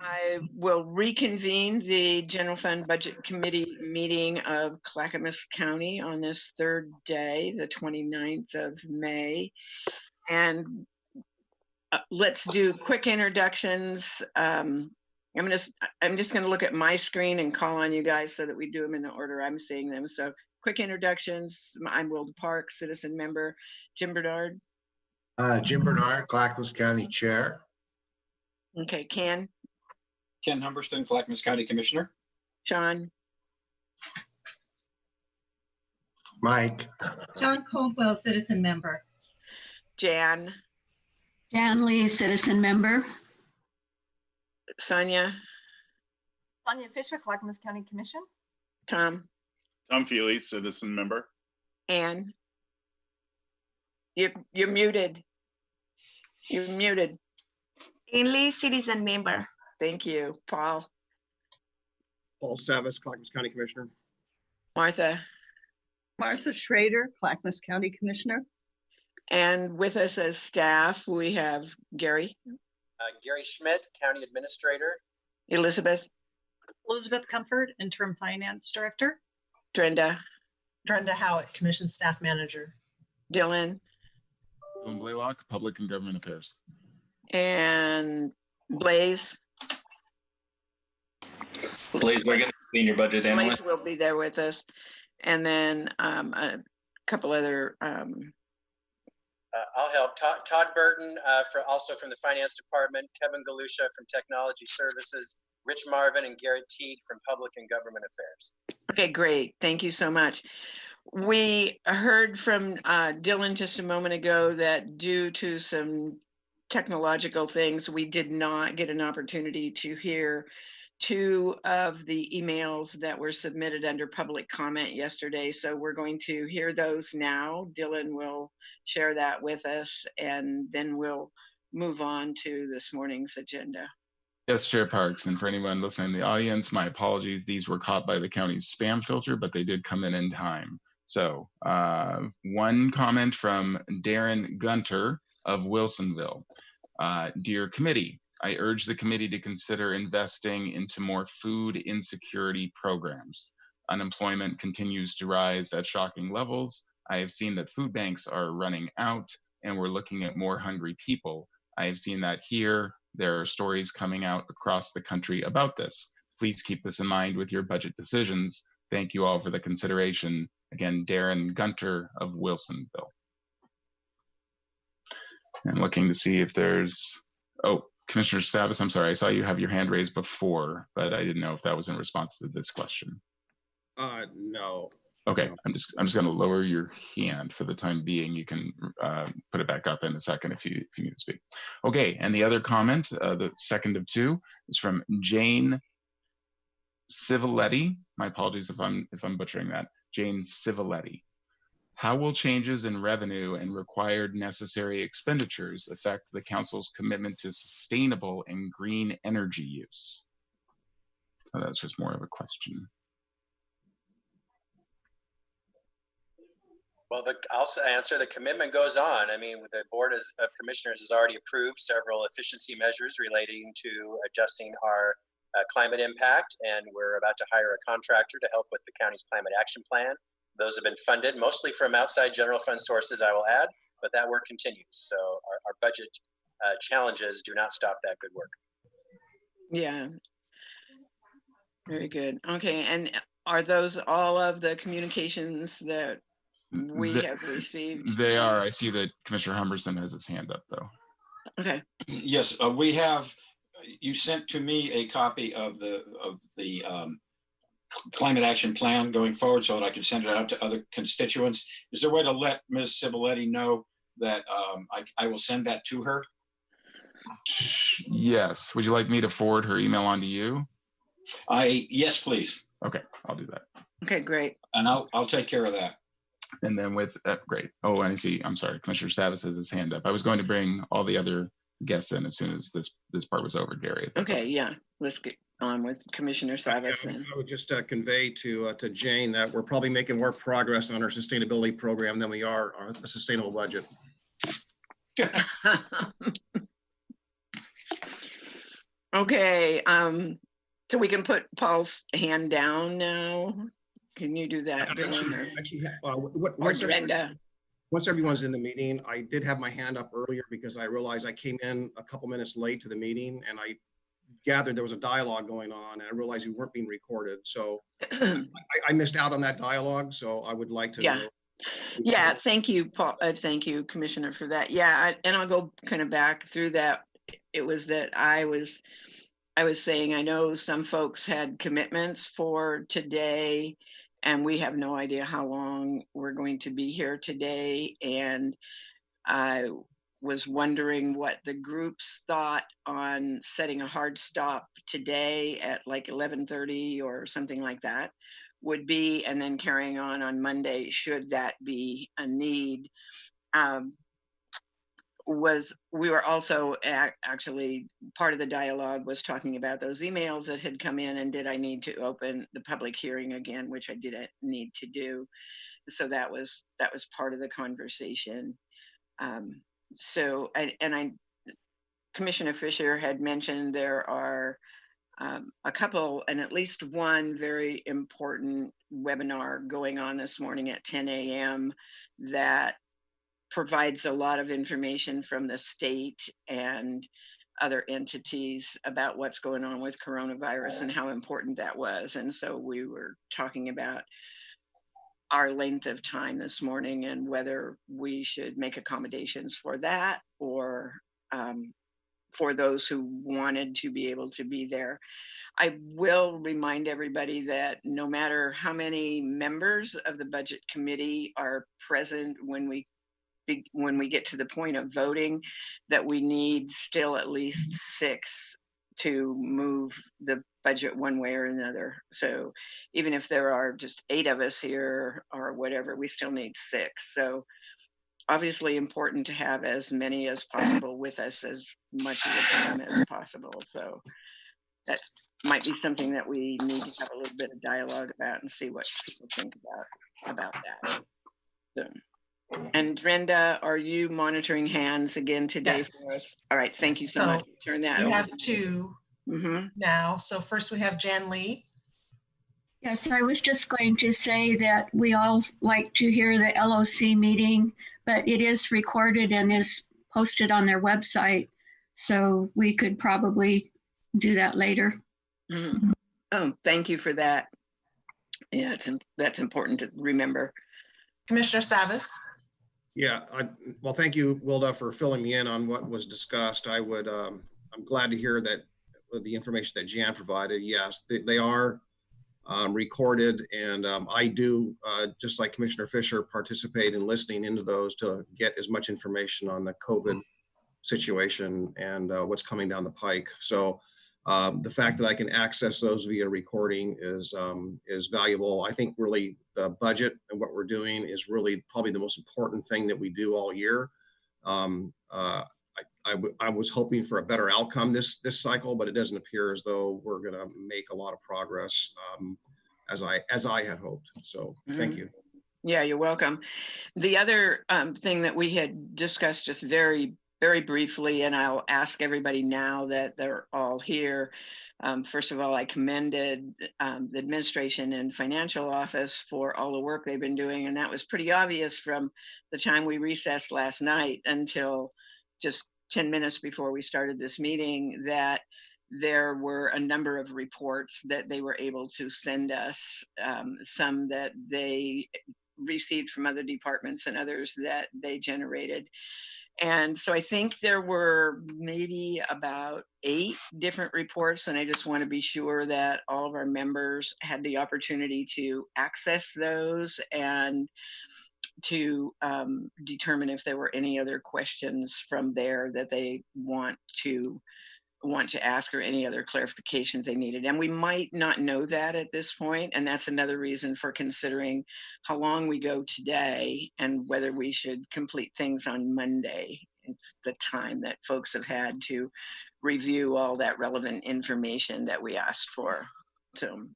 I will reconvene the General Fund Budget Committee meeting of Clackamas County on this third day, the 29th of May. And let's do quick introductions. I'm just going to look at my screen and call on you guys so that we do them in the order I'm seeing them. So quick introductions. I'm Wilda Park, citizen member. Jim Bernard. Jim Bernard, Clackamas County Chair. Okay, Ken Humberston, Clackamas County Commissioner. Sean. Mike. John Coldwell, citizen member. Jan Lee, citizen member. Sonia. Sonia Fisher, Clackamas County Commission. Tom Feely, citizen member. Ann. You're muted. You're muted. Ainley, citizen member. Thank you. Paul Savas, Clackamas County Commissioner. Martha Schrader, Clackamas County Commissioner. And with us as staff, we have Gary. Gary Schmidt, County Administrator. Elizabeth Comfort, Interim Finance Director. Brenda Howitt, Commission Staff Manager. Dylan Blaylock, Public and Government Affairs. and Blaze. Wiggins, Senior Budget Analyst. Blaze will be there with us. And then a couple other I'll help. Todd Burton, also from the Finance Department, Kevin Galusha from Technology Services, Rich Marvin and Garrett Teague from Public and Government Affairs. Okay, great. Thank you so much. We heard from Dylan just a moment ago that due to some technological things, we did not get an opportunity to hear two of the emails that were submitted under public comment yesterday. So we're going to hear those now. Dylan will share that with us, and then we'll move on to this morning's agenda. Yes, Chair Parks, and for anyone listening in the audience, my apologies. These were caught by the county's spam filter, but they did come in time. So one comment from Darren Gunter of Wilsonville. Dear committee, I urge the committee to consider investing into more food insecurity programs. Unemployment continues to rise at shocking levels. I have seen that food banks are running out and we're looking at more hungry people. I have seen that here. There are stories coming out across the country about this. Please keep this in mind with your budget decisions. Thank you all for the consideration. Again, Darren Gunter of Wilsonville. And looking to see if there's, Commissioner Savas, I'm sorry, I saw you have your hand raised before, but I didn't know if that was in response to this question. No. Okay, I'm just going to lower your hand for the time being. You can put it back up in a second if you need to speak. Okay, and the other comment, the second of two, is from Jane Civiletti. My apologies if I'm butchering that. Jane Civiletti. How will changes in revenue and required necessary expenditures affect the council's commitment to sustainable and green energy use? So that's just more of a question. Well, I'll answer. The commitment goes on. I mean, the Board of Commissioners has already approved several efficiency measures relating to adjusting our climate impact, and we're about to hire a contractor to help with the county's climate action plan. Those have been funded mostly from outside general fund sources, I will add, but that work continues. So our budget challenges do not stop that good work. Yeah, very good. Okay, and are those all of the communications that we have received? They are. I see that Commissioner Humberson has his hand up though. Okay. Yes, we have. You sent to me a copy of the climate action plan going forward so that I can send it out to other constituents. Is there a way to let Ms. Civiletti know that I will send that to her? Yes. Would you like me to forward her email on to you? Yes, please. Okay, I'll do that. Okay, great. And I'll take care of that. And then with, great. Oh, and I see, I'm sorry, Commissioner Savas has his hand up. I was going to bring all the other guests in as soon as this part was over, Gary. Okay, yeah, let's get on with Commissioner Savas. I would just convey to Jane that we're probably making more progress on our sustainability program than we are on the sustainable budget. Okay, so we can put Paul's hand down now. Can you do that, Dylan? Or Brenda? Once everyone's in the meeting, I did have my hand up earlier because I realized I came in a couple minutes late to the meeting, and I gathered there was a dialogue going on, and I realized we weren't being recorded. So I missed out on that dialogue. So I would like to know. Yeah, thank you, Paul. Thank you, Commissioner, for that. Yeah, and I'll go kind of back through that. It was that I was saying, I know some folks had commitments for today, and we have no idea how long we're going to be here today. And I was wondering what the groups thought on setting a hard stop today at like 11:30 or something like that would be, and then carrying on Monday, should that be a need. We were also actually, part of the dialogue was talking about those emails that had come in, and did I need to open the public hearing again, which I didn't need to do. So that was part of the conversation. Commissioner Fisher had mentioned there are a couple, and at least one very important webinar going on this morning at 10 a.m. that provides a lot of information from the state and other entities about what's going on with coronavirus and how important that was. And so we were talking about our length of time this morning and whether we should make accommodations for that, or for those who wanted to be able to be there. I will remind everybody that no matter how many members of the budget committee are present when we get to the point of voting, that we need still at least 6 to move the budget one way or another. So even if there are just 8 of us here or whatever, we still need 6. So obviously important to have as many as possible with us as much of the time as possible. So that might be something that we need to have a little bit of dialogue about and see what people think about that. So, and Brenda, are you monitoring hands again today for us? All right, thank you so much. Turn that over. We have 2 now. So first we have Jan Lee. Yes, I was just going to say that we all like to hear the LOC meeting, but it is recorded and is posted on their website. So we could probably do that later. Oh, thank you for that. Yeah, that's important to remember. Commissioner Savas. Yeah, well, thank you, Wilda, for filling me in on what was discussed. I'm glad to hear that the information that Jan provided. Yes, they are recorded, and I do, just like Commissioner Fisher, participate in listening into those to get as much information on the COVID situation and what's coming down the pike. So the fact that I can access those via recording is valuable. I think really the budget and what we're doing is really probably the most important thing that we do all year. I was hoping for a better outcome this cycle, but it doesn't appear as though we're going to make a lot of progress as I had hoped. So thank you. Yeah, you're welcome. The other thing that we had discussed just very, very briefly, and I'll ask everybody now that they're all here. First of all, I commended the administration and financial office for all the work they've been doing. And that was pretty obvious from the time we recessed last night until just 10 minutes before we started this meeting, that there were a number of reports that they were able to send us, some that they received from other departments and others that they generated. And so I think there were maybe about 8 different reports, and I just want to be sure that all of our members had the opportunity to access those and to determine if there were any other questions from there that they want to ask, or any other clarifications they needed. And we might not know that at this point, and that's another reason for considering how long we go today and whether we should complete things on Monday. It's the time that folks have had to review all that relevant information that we asked for. So,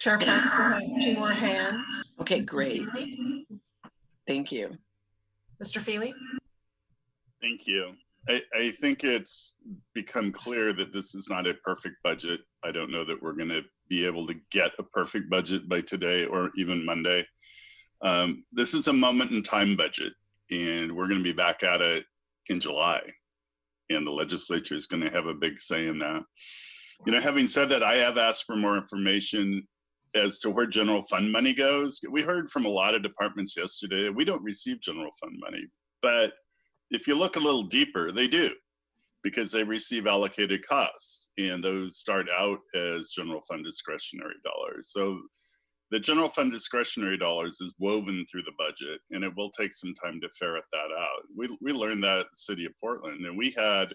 Chairperson, 2 more hands. Okay, great. Thank you. Mr. Feely. Thank you. I think it's become clear that this is not a perfect budget. I don't know that we're going to be able to get a perfect budget by today or even Monday. This is a moment in time budget, and we're going to be back at it in July, and the legislature is going to have a big say in that. You know, having said that, I have asked for more information as to where general fund money goes. We heard from a lot of departments yesterday, we don't receive general fund money, but if you look a little deeper, they do, because they receive allocated costs, and those start out as general fund discretionary dollars. So the general fund discretionary dollars is woven through the budget, and it will take some time to ferret that out. We learned that in the city of Portland, and we had,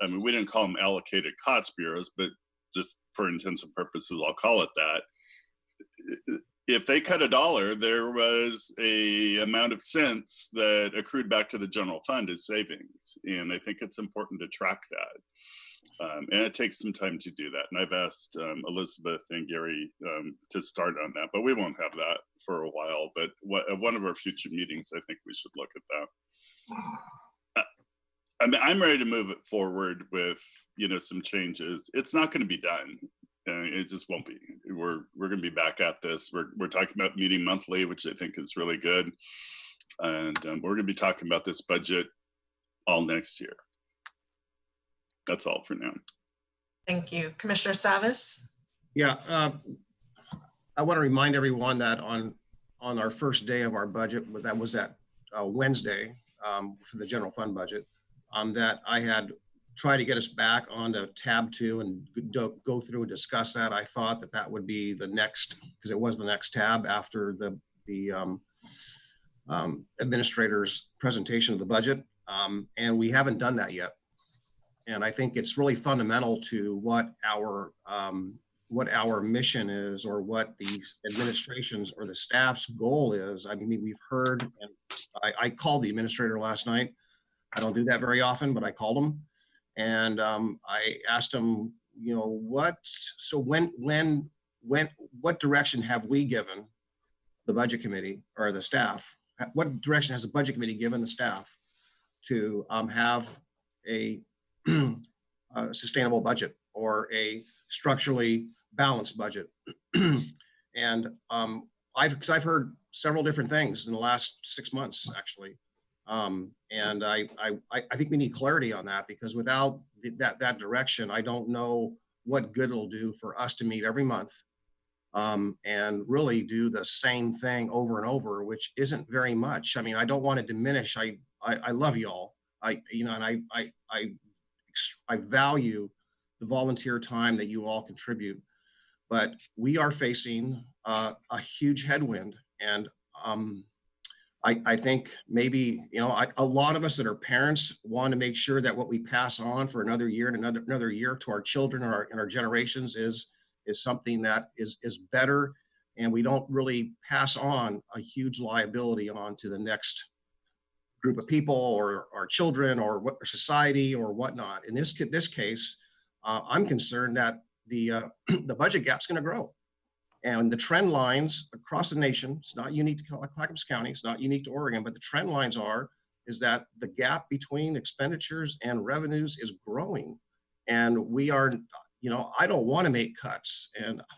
I mean, we didn't call them allocated cost bureaus, but just for intensive purposes, I'll call it that. If they cut $1, there was a amount of cents that accrued back to the general fund as savings. And I think it's important to track that. And it takes some time to do that. And I've asked Elizabeth and Gary to start on that, but we won't have that for a while. But at one of our future meetings, I think we should look at that. I mean, I'm ready to move it forward with, you know, some changes. It's not going to be done. It just won't be. We're going to be back at this. We're talking about meeting monthly, which I think is really good. And we're going to be talking about this budget all next year. That's all for now. Thank you. Commissioner Savas? Yeah, I want to remind everyone that on our first day of our budget, that was that Wednesday for the general fund budget, that I had tried to get us back onto tab 2 and go through and discuss that. I thought that would be the next, because it was the next tab after the administrator's presentation of the budget. And we haven't done that yet. And I think it's really fundamental to what our mission is, or what the administration's or the staff's goal is. I mean, we've heard, and I called the administrator last night. I don't do that very often, but I called him. And I asked him, you know, what direction have we given the budget committee or the staff? What direction has the budget committee given the staff to have a sustainable budget or a structurally balanced budget? And I've heard several different things in the last 6 months, actually. And I think we need clarity on that, because without that direction, I don't know what good it'll do for us to meet every month and really do the same thing over and over, which isn't very much. I mean, I don't want to diminish. I love y'all. I value the volunteer time that you all contribute, but we are facing a huge headwind. And I think maybe, you know, a lot of us that are parents want to make sure that what we pass on for another year and another year to our children and our generations is something that is better, and we don't really pass on a huge liability on to the next group of people or our children or what society or whatnot. In this case, I'm concerned that the budget gap's going to grow. And the trend lines across the nation, it's not unique to Clackamas County, it's not unique to Oregon, but the trend lines is that the gap between expenditures and revenues is growing. And we are, you know, I don't want to make cuts,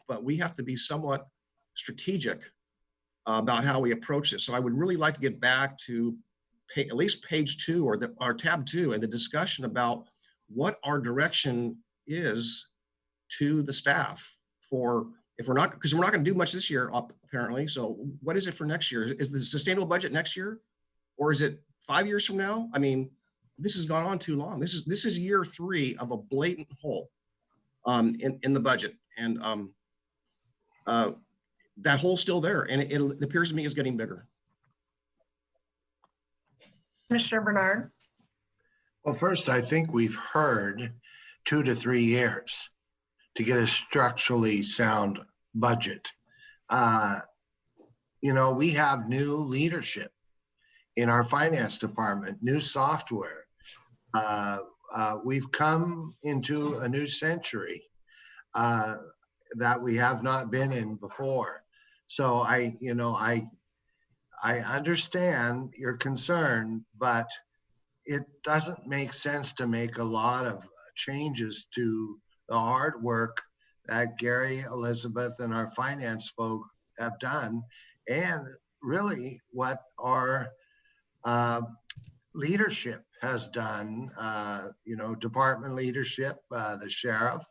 but we have to be somewhat strategic about how we approach this. So I would really like to get back to at least page 2 or our tab 2 and the discussion about what our direction is to the staff for, because we're not going to do much this year, apparently. So what is it for next year? Is the sustainable budget next year, or is it 5 years from now? I mean, this has gone on too long. This is year 3 of a blatant hole in the budget, and that hole's still there, and it appears to me is getting bigger. Commissioner Bernard? Well, first, I think we've heard 2 to 3 years to get a structurally sound budget. You know, we have new leadership in our finance department, new software. We've come into a new century that we have not been in before. So I understand your concern, but it doesn't make sense to make a lot of changes to the hard work that Gary, Elizabeth, and our finance folk have done, and really what our leadership has done, department leadership, the sheriff,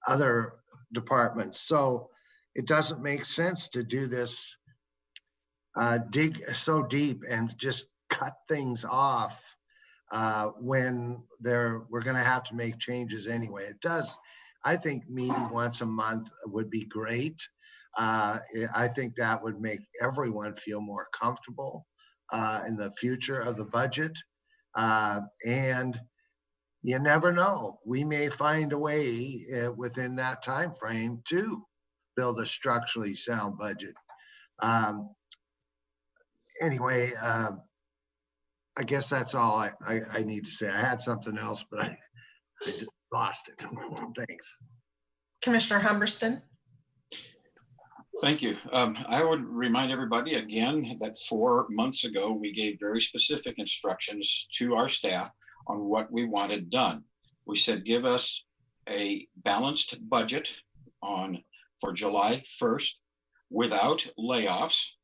other departments. So it doesn't make sense to do this, dig so deep and just cut things off when we're going to have to make changes anyway. It does. I think meeting once a month would be great. I think that would make everyone feel more comfortable in the future of the budget. And you never know. We may find a way within that time frame to build a structurally sound budget. Anyway, I guess that's all I need to say. I had something else, but I just lost it. Thanks. Commissioner Humberston. Thank you. I would remind everybody again that 4 months ago, we gave very specific instructions to our staff on what we wanted done. We said, give us a balanced budget for July 1st without layoffs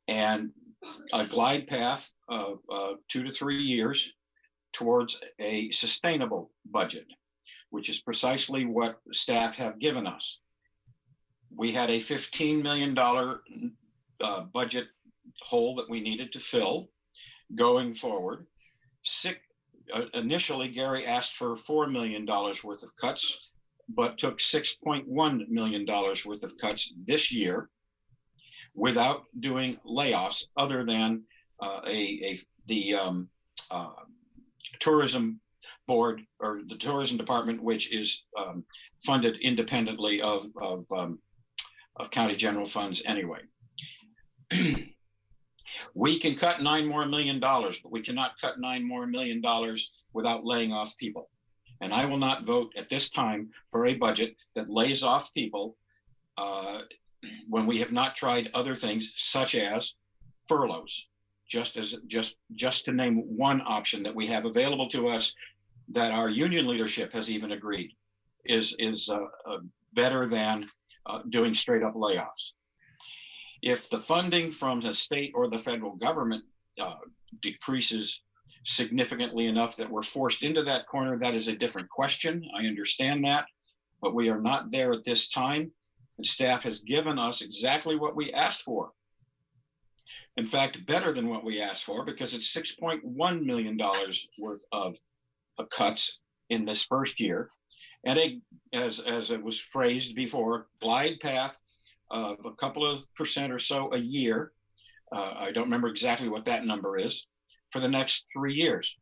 and a glide path of 2 to 3 years towards a sustainable budget, which is precisely what staff have given us. We had a $15 million budget hole that we needed to fill going forward. Initially, Gary asked for $4 million worth of cuts, but took $6.1 million worth of cuts this year without doing layoffs other than the tourism board or the tourism department, which is funded independently of county general funds anyway. We can cut $9 more million, but we cannot cut $9 more million without laying off people. And I will not vote at this time for a budget that lays off people when we have not tried other things such as furloughs, just to name one option that we have available to us that our union leadership has even agreed is better than doing straight up layoffs. If the funding from the state or the federal government decreases significantly enough that we're forced into that corner, that is a different question. I understand that, but we are not there at this time. And staff has given us exactly what we asked for. In fact, better than what we asked for, because it's $6.1 million worth of cuts in this first year. And as it was phrased before, glide path of a couple of % or so a year. I don't remember exactly what that number is for the next 3 years.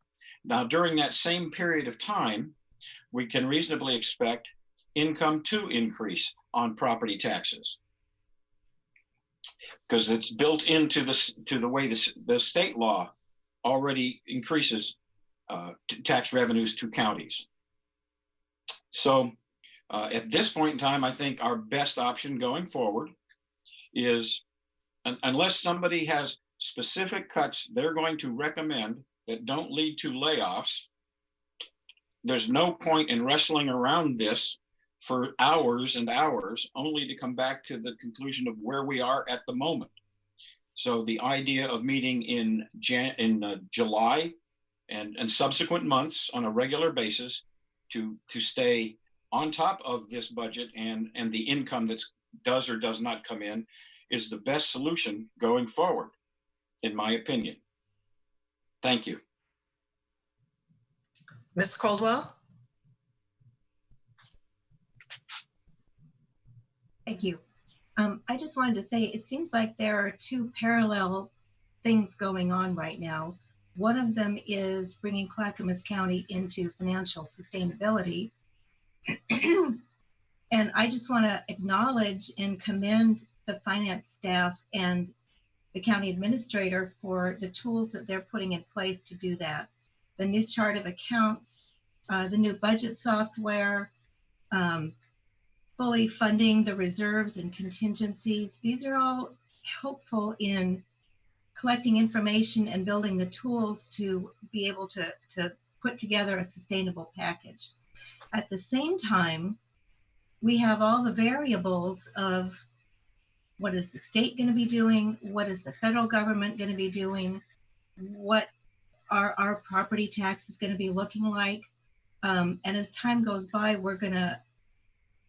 Now, during that same period of time, we can reasonably expect income to increase on property taxes because it's built into the way the state law already increases tax revenues to counties. So at this point in time, I think our best option going forward is, unless somebody has specific cuts they're going to recommend that don't lead to layoffs, there's no point in wrestling around this for hours and hours, only to come back to the conclusion of where we are at the moment. So the idea of meeting in July and subsequent months on a regular basis to stay on top of this budget and the income that does or does not come in is the best solution going forward, in my opinion. Thank you. Ms. Caldwell. Thank you. I just wanted to say, it seems like there are two parallel things going on right now. One of them is bringing Clackamas County into financial sustainability. And I just want to acknowledge and commend the finance staff and the county administrator for the tools that they're putting in place to do that. The new chart of accounts, the new budget software, fully funding the reserves and contingencies. These are all helpful in collecting information and building the tools to be able to put together a sustainable package. At the same time, we have all the variables of what is the state going to be doing? What is the federal government going to be doing? What are our property taxes going to be looking like? And as time goes by, we're going to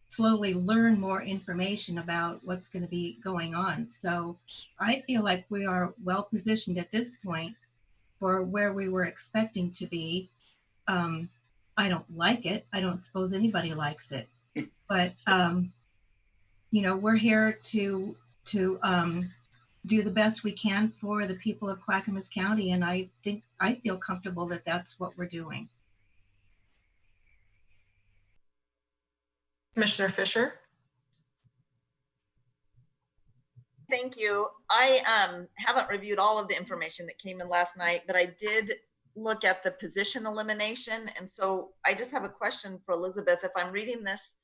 slowly learn more information about what's going to be going on. So I feel like we are well positioned at this point for where we were expecting to be. I don't like it. I don't suppose anybody likes it, but you know, we're here to do the best we can for the people of Clackamas County, and I feel comfortable that that's what we're doing. Commissioner Fisher. Thank you. I haven't reviewed all of the information that came in last night, but I did look at the position elimination. And so I just have a question for Elizabeth. If I'm reading this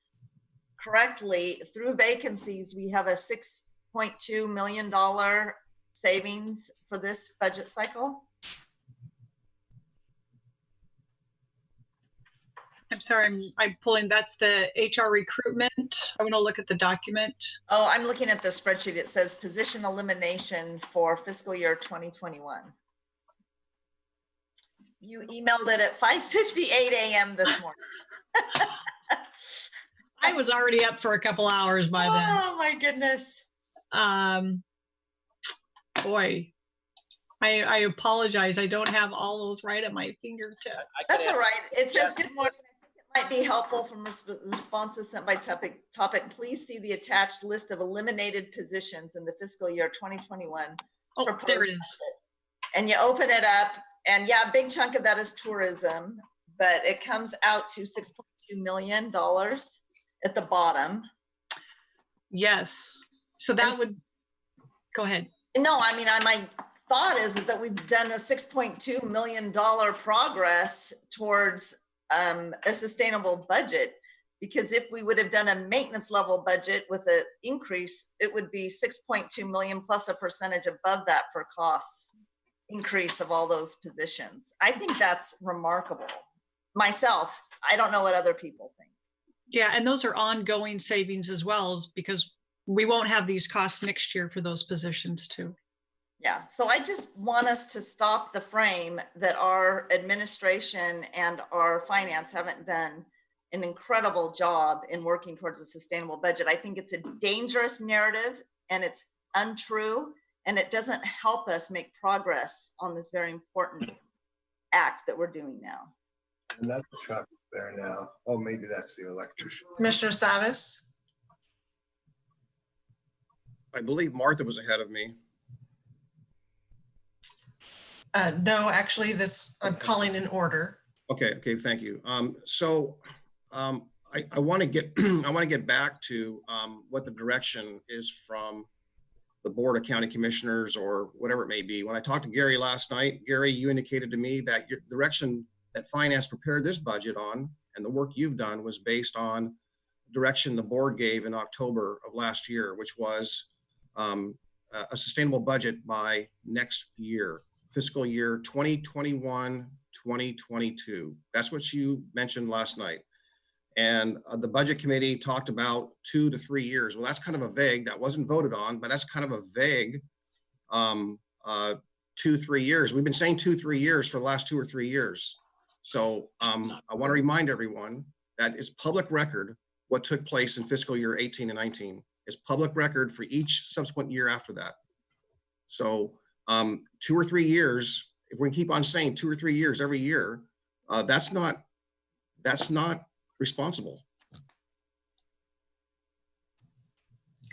correctly, through vacancies, we have a $6.2 million savings for this budget cycle. I'm sorry, I'm pulling, that's the HR recruitment. I want to look at the document. Oh, I'm looking at the spreadsheet. It says position elimination for fiscal year 2021. You emailed it at 5:58 a.m. this morning. I was already up for a couple hours by then. Oh my goodness. Boy, I apologize. I don't have all those right at my fingertip. That's all right. It says good morning. Might be helpful from responses sent by topic. Please see the attached list of eliminated positions in the fiscal year 2021. Oh, there it is. And you open it up, and yeah, a big chunk of that is tourism, but it comes out to $6.2 million at the bottom. Yes. So that would go ahead. No, I mean, my thought is that we've done a $6.2 million progress towards a sustainable budget, because if we would have done a maintenance level budget with an increase, it would be 6.2 million plus a percentage above that for costs increase of all those positions. I think that's remarkable. Myself, I don't know what other people think. Yeah, and those are ongoing savings as well, because we won't have these costs next year for those positions too. Yeah, so I just want us to stop the frame that our administration and our finance haven't done an incredible job in working towards a sustainable budget. I think it's a dangerous narrative, and it's untrue, and it doesn't help us make progress on this very important act that we're doing now. And that's the truck there now. Oh, maybe that's the electrician. Commissioner Savis. I believe Martha was ahead of me. No, actually, I'm calling in order. Okay, thank you. I want to get back to what the direction is from the Board of County Commissioners or whatever it may be. When I talked to Gary last night, Gary, you indicated to me that your direction that Finance prepared this budget on and the work you've done was based on direction the board gave in October of last year, which was a sustainable budget by next year. Fiscal year 2021, 2022. That's what you mentioned last night. And the budget committee talked about 2 to 3 years. Well, that's kind of a vague, that wasn't voted on, but that's kind of a vague 2-3 years. We've been saying 2-3 years for the last 2 or 3 years. So I want to remind everyone that it's public record what took place in fiscal year 18 and 19. It's public record for each subsequent year after that. So 2 or 3 years, if we keep on saying 2 or 3 years every year, that's not responsible.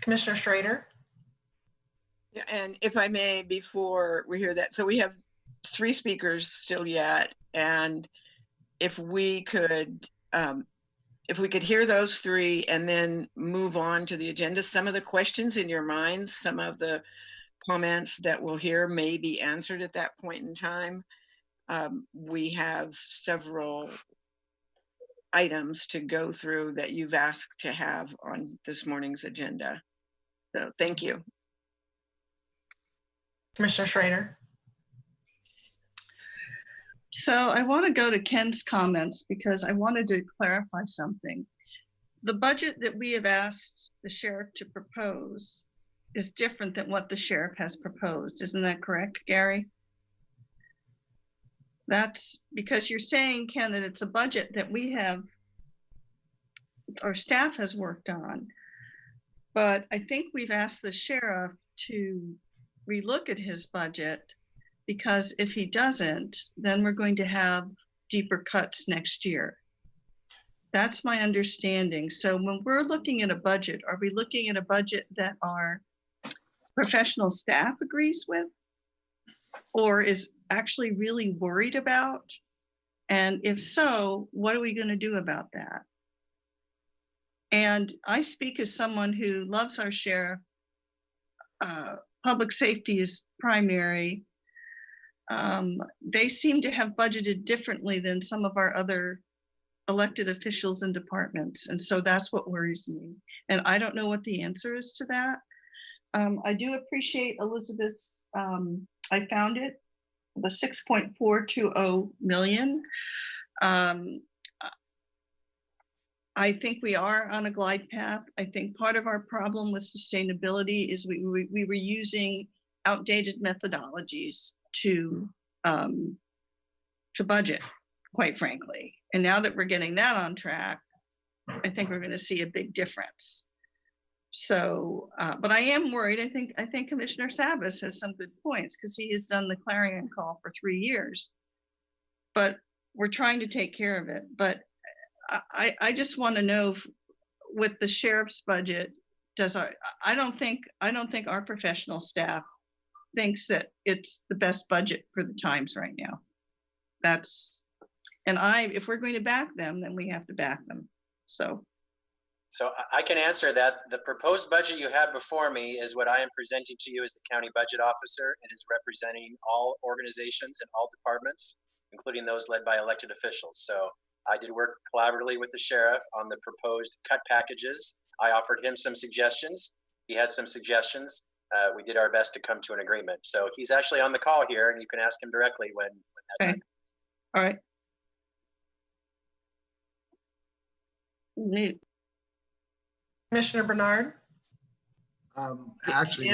Commissioner Schrader. Yeah, and if I may, before we hear that, so we have 3 speakers still yet, and if we could hear those 3 and then move on to the agenda, some of the questions in your minds, some of the comments that we'll hear may be answered at that point in time. We have several items to go through that you've asked to have on this morning's agenda. So thank you. Commissioner Schrader. So I want to go to Ken's comments because I wanted to clarify something. The budget that we have asked the sheriff to propose is different than what the sheriff has proposed. Isn't that correct, Gary? That's because you're saying, Ken, that it's a budget that we have, our staff has worked on. But I think we've asked the sheriff to relook at his budget, because if he doesn't, then we're going to have deeper cuts next year. That's my understanding. So when we're looking at a budget, are we looking at a budget that our professional staff agrees with, or is actually really worried about? And if so, what are we going to do about that? And I speak as someone who loves our sheriff. Public safety is primary. They seem to have budgeted differently than some of our other elected officials and departments. And so that's what worries me. And I don't know what the answer is to that. I do appreciate Elizabeth's, I found it, the 6.420 million. I think we are on a glide path. I think part of our problem with sustainability is we were using outdated methodologies to budget, quite frankly. And now that we're getting that on track, I think we're going to see a big difference. So, but I am worried. I think Commissioner Savas has some good points, because he has done the clarion call for 3 years. But we're trying to take care of it. But I just want to know, with the sheriff's budget, I don't think our professional staff thinks that it's the best budget for the times right now. If we're going to back them, then we have to back them. So I can answer that. The proposed budget you have before me is what I am presenting to you as the county budget officer. It is representing all organizations and all departments, including those led by elected officials. So I did work collaboratively with the sheriff on the proposed cut packages. I offered him some suggestions. He had some suggestions. We did our best to come to an agreement. So he's actually on the call here, and you can ask him directly when that time. All right. Neat. Commissioner Bernard. Actually,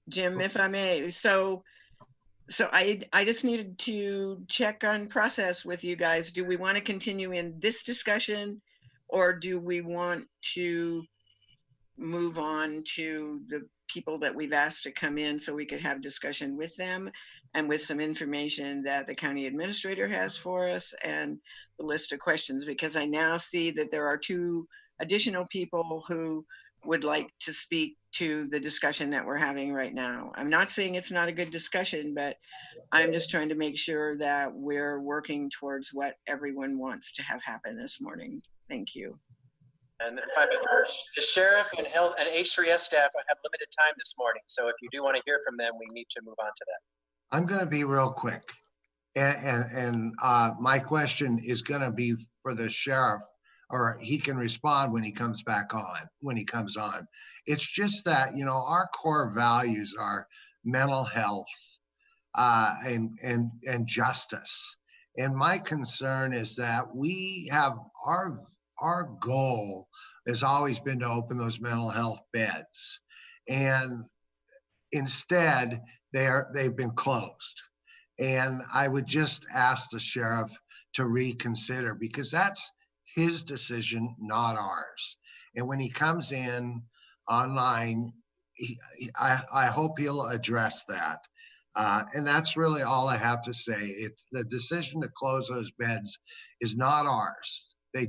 Jim, if I may, so I just needed to check on process with you guys. Do we want to continue in this discussion, or do we want to move on to the people that we've asked to come in so we could have discussion with them and with some information that the county administrator has for us and the list of questions? Because I now see that there are 2 additional people who would like to speak to the discussion that we're having right now. I'm not saying it's not a good discussion, but I'm just trying to make sure that we're working towards what everyone wants to have happen this morning. Thank you. And the sheriff and H3S staff have limited time this morning. So if you do want to hear from them, we need to move on to that. I'm going to be real quick. And my question is going to be for the sheriff, or he can respond when he comes back on, when he comes on. It's just that, our core values are mental health and justice. And my concern is that we have our goal has always been to open those mental health beds. And instead, they've been closed. And I would just ask the sheriff to reconsider, because that's his decision, not ours. And when he comes in online, I hope he'll address that. And that's really all I have to say. It's the decision to close those beds is not ours. They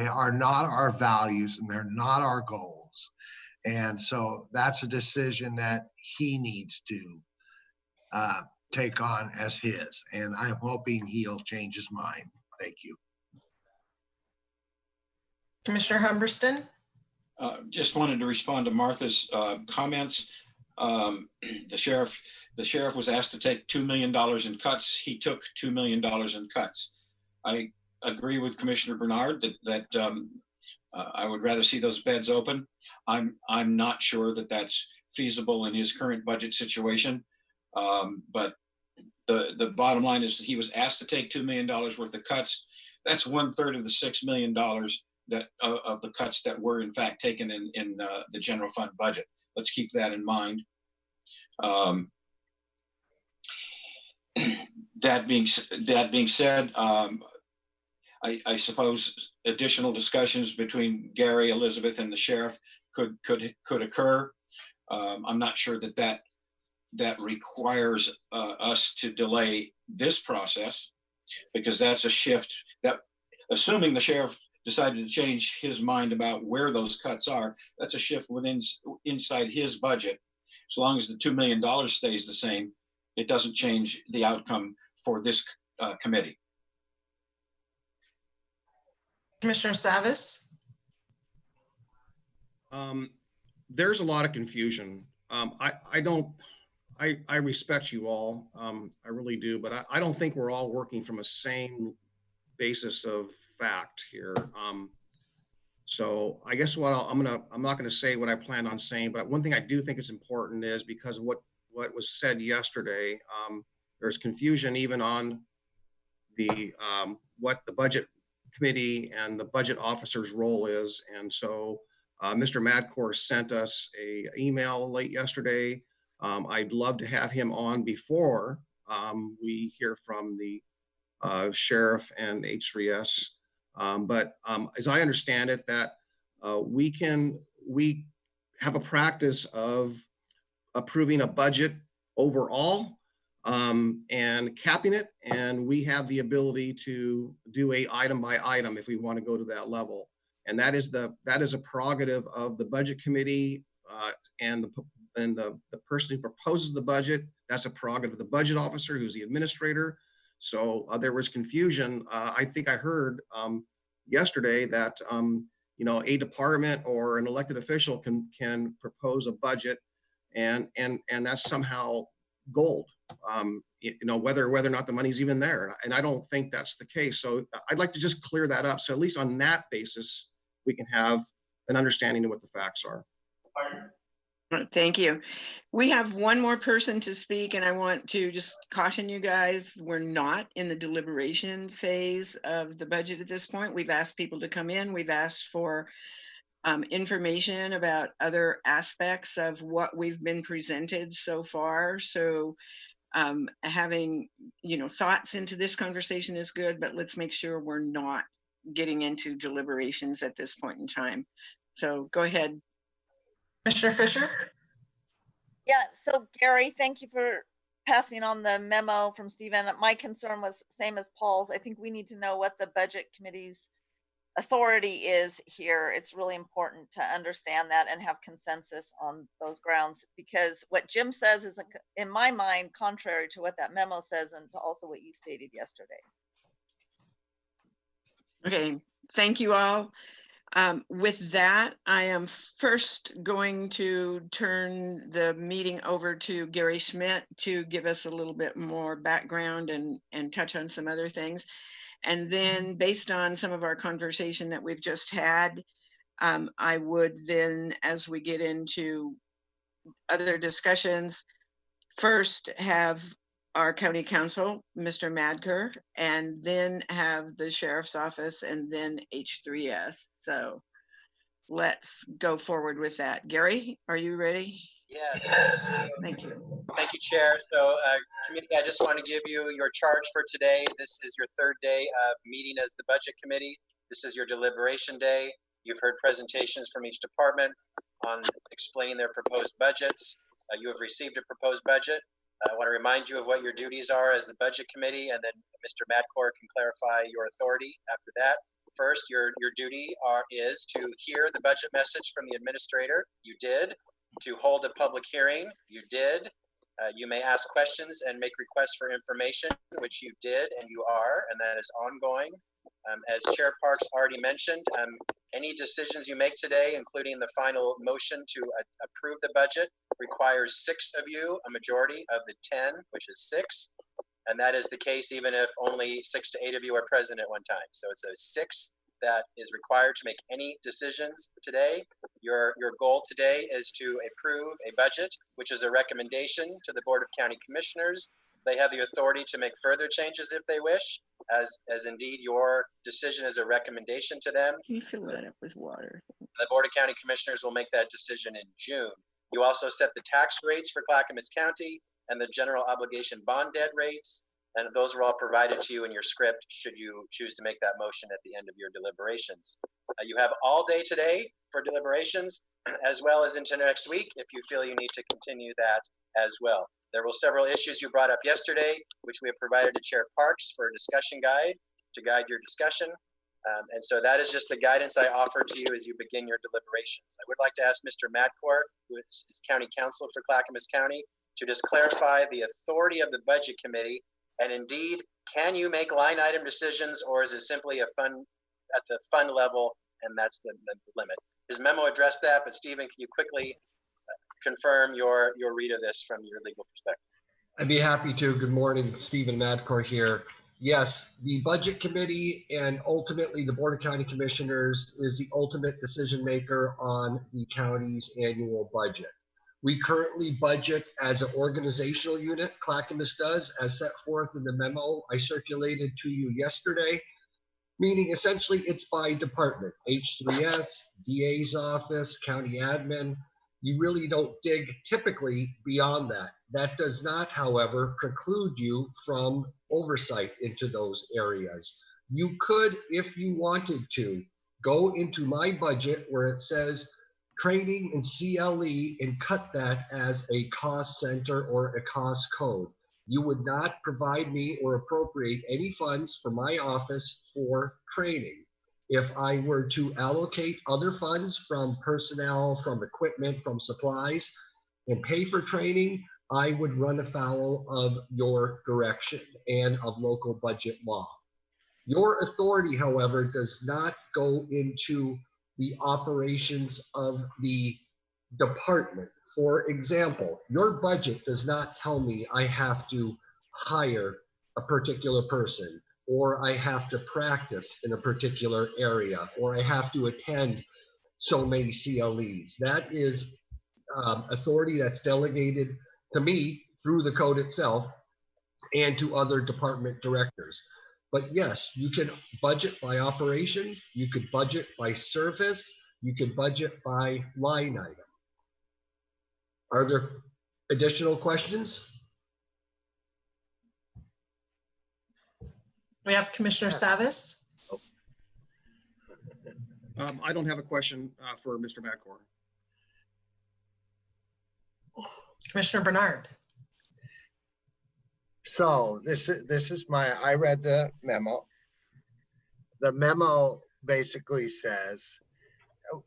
are not our values, and they're not our goals. And so that's a decision that he needs to take on as his. And I'm hoping he'll change his mind. Thank you. Commissioner Humberston. Just wanted to respond to Martha's comments. The sheriff was asked to take $2 million in cuts. He took $2 million in cuts. I agree with Commissioner Bernard that I would rather see those beds open. I'm not sure that that's feasible in his current budget situation. But the bottom line is he was asked to take $2 million worth of cuts. That's 1/3 of the $6 million that of the cuts that were in fact taken in the general fund budget. Let's keep that in mind. That being said, I suppose additional discussions between Gary, Elizabeth, and the sheriff could occur. I'm not sure that requires us to delay this process, because that's a shift that, assuming the sheriff decided to change his mind about where those cuts are, that's a shift inside his budget. As long as the $2 million stays the same, it doesn't change the outcome for this committee. Commissioner Savas? There's a lot of confusion. I respect you all, I really do, but I don't think we're all working from a same basis of fact here. So I guess I'm not gonna say what I planned on saying, but one thing I do think is important is because of what was said yesterday, there's confusion even on the what the budget committee and the budget officer's role is. And so Mr. Madcore sent us an email late yesterday. I'd love to have him on before we hear from the sheriff and H3S. But as I understand it, that we have a practice of approving a budget overall and capping it, and we have the ability to do a item by item if we want to go to that level. And that is a prerogative of the budget committee and the person who proposes the budget. That's a prerogative of the budget officer, who's the administrator. So there was confusion. I think I heard yesterday that a department or an elected official can propose a budget, and that's somehow gold. Whether or not the money's even there, and I don't think that's the case. So I'd like to just clear that up. So at least on that basis, we can have an understanding of what the facts are. Thank you. We have one more person to speak, and I want to just caution you guys, we're not in the deliberation phase of the budget at this point. We've asked people to come in. We've asked for information about other aspects of what we've been presented so far. So having thoughts into this conversation is good, but let's make sure we're not getting into deliberations at this point in time. So go ahead. Commissioner Fisher? Yeah, so Gary, thank you for passing on the memo from Stephen. My concern was same as Paul's. I think we need to know what the budget committee's authority is here. It's really important to understand that and have consensus on those grounds, because what Jim says is, in my mind, contrary to what that memo says and to also what you stated yesterday. Okay, thank you all. With that, I am first going to turn the meeting over to Gary Schmidt to give us a little bit more background and touch on some other things. And then based on some of our conversation that we've just had, I would then, as we get into other discussions, first have our county council, Mr. Madker, and then have the sheriff's office, and then H3S. So let's go forward with that. Gary, are you ready? Yes. Thank you. Thank you, Chair. So committee, I just want to give you your charge for today. This is your third day of meeting as the budget committee. This is your deliberation day. You've heard presentations from each department on explaining their proposed budgets. You have received a proposed budget. I want to remind you of what your duties are as the budget committee, and then Mr. Madcore can clarify your authority after that. First, your duty is to hear the budget message from the administrator. You did. To hold a public hearing. You did. You may ask questions and make requests for information, which you did and you are, and that is ongoing. As Chair Parks already mentioned, any decisions you make today, including the final motion to approve the budget, requires 6 of you, a majority of the 10, which is 6. And that is the case even if only 6 to 8 of you are present at one time. So it's a 6 that is required to make any decisions today. Your goal today is to approve a budget, which is a recommendation to the Board of County Commissioners. They have the authority to make further changes if they wish, as indeed your decision is a recommendation to them. Can you fill that up with water? The Board of County Commissioners will make that decision in June. You also set the tax rates for Clackamas County and the general obligation bond debt rates. And those were all provided to you in your script should you choose to make that motion at the end of your deliberations. You have all day today for deliberations, as well as into next week if you feel you need to continue that as well. There were several issues you brought up yesterday, which we have provided to Chair Parks for a discussion guide to guide your discussion. And so that is just the guidance I offer to you as you begin your deliberations. I would like to ask Mr. Madcore, who is County Counsel for Clackamas County, to just clarify the authority of the Budget Committee. And indeed, can you make line item decisions, or is it simply a fund at the fund level, and that's the limit? His memo addressed that, but Stephen, can you quickly confirm your read of this from your legal perspective? I'd be happy to. Good morning, Stephen Madcore here. Yes, the Budget Committee and ultimately the Board of County Commissioners is the ultimate decision maker on the county's annual budget. We currently budget as an organizational unit, Clackamas does, as set forth in the memo I circulated to you yesterday, meaning essentially it's by department, H3S, DA's office, county admin. You really don't dig typically beyond that. That does not, however, preclude you from oversight into those areas. You could, if you wanted to, go into my budget where it says training and CLE and cut that as a cost center or a cost code. You would not provide me or appropriate any funds for my office for training. If I were to allocate other funds from personnel, from equipment, from supplies, and pay for training, I would run afoul of your direction and of local budget law. Your authority, however, does not go into the operations of the department. For example, your budget does not tell me I have to hire a particular person, or I have to practice in a particular area, or I have to attend so many CLEs. That is authority that's delegated to me through the code itself and to other department directors. But yes, you can budget by operation, you could budget by service, you could budget by line item. Are there additional questions? We have Commissioner Savis. I don't have a question for Mr. Madcore. Commissioner Bernard. So this is I read the memo. The memo basically says,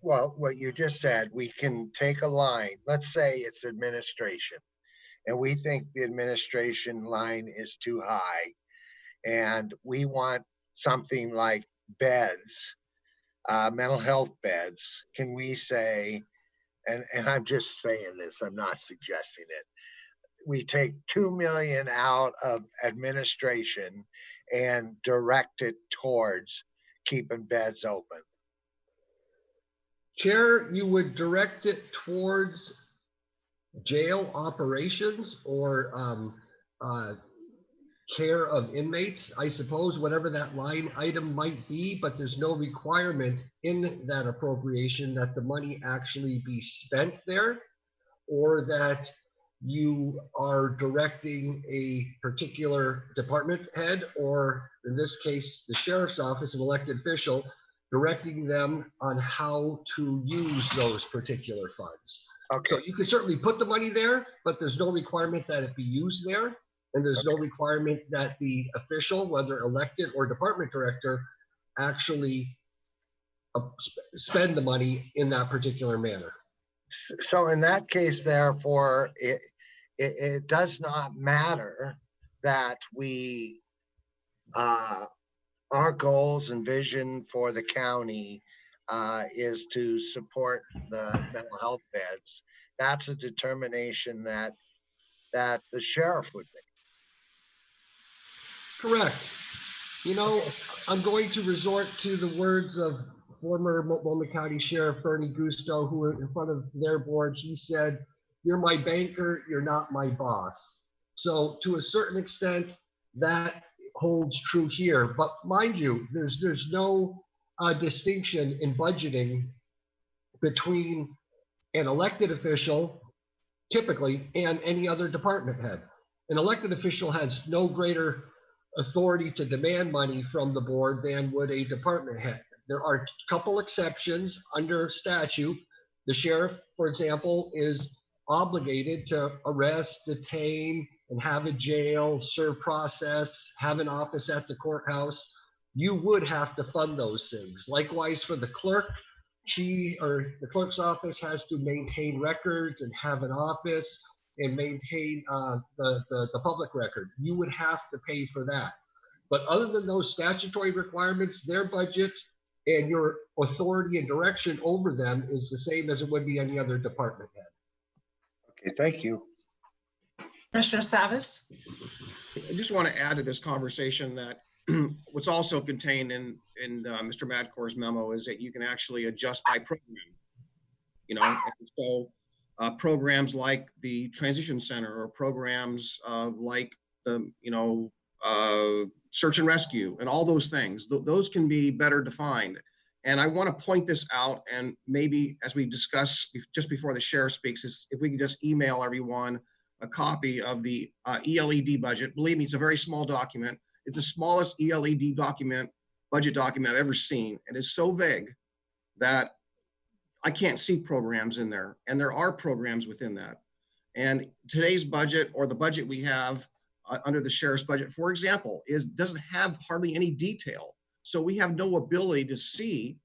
well, what you just said, we can take a line, let's say it's administration, and we think the administration line is too high, and we want something like beds, mental health beds. Can we say, and I'm just saying this, I'm not suggesting it, we take 2 million out of administration and direct it towards keeping beds open? Chair, you would direct it towards jail operations or care of inmates, I suppose, whatever that line item might be, but there's no requirement in that appropriation that the money actually be spent there, or that you are directing a particular department head, or in this case, the sheriff's office, an elected official, directing them on how to use those particular funds. Okay. So you can certainly put the money there, but there's no requirement that it be used there. And there's no requirement that the official, whether elected or department director, actually spend the money in that particular manner. So in that case, therefore, it does not matter that we, our goals and vision for the county is to support the mental health beds. That's a determination that the sheriff would make. Correct. You know, I'm going to resort to the words of former Multnomah County Sheriff Bernie Gusto, who in front of their board, he said, "You're my banker, you're not my boss." So to a certain extent, that holds true here. But mind you, there's no distinction in budgeting between an elected official, typically, and any other department head. An elected official has no greater authority to demand money from the board than would a department head. There are a couple exceptions under statute. The sheriff, for example, is obligated to arrest, detain, and have a jail, serve process, have an office at the courthouse. You would have to fund those things. Likewise for the clerk, the clerk's office has to maintain records and have an office and maintain the public record. You would have to pay for that. But other than those statutory requirements, their budget and your authority and direction over them is the same as it would be any other department head. Okay, thank you. Commissioner Savas. I just want to add to this conversation that what's also contained in Mr. Madcor's memo is that you can actually adjust by program. And so programs like the transition center or programs like the search and rescue and all those things, those can be better defined. And I want to point this out, and maybe as we discuss just before the sheriff speaks, is if we can just email everyone a copy of the ELED budget. Believe me, it's a very small document. It's the smallest ELED budget document I've ever seen. It is so vague that I can't see programs in there, and there are programs within that. And today's budget, or the budget we have under the sheriff's budget, for example, doesn't have hardly any detail. So we have no ability to see,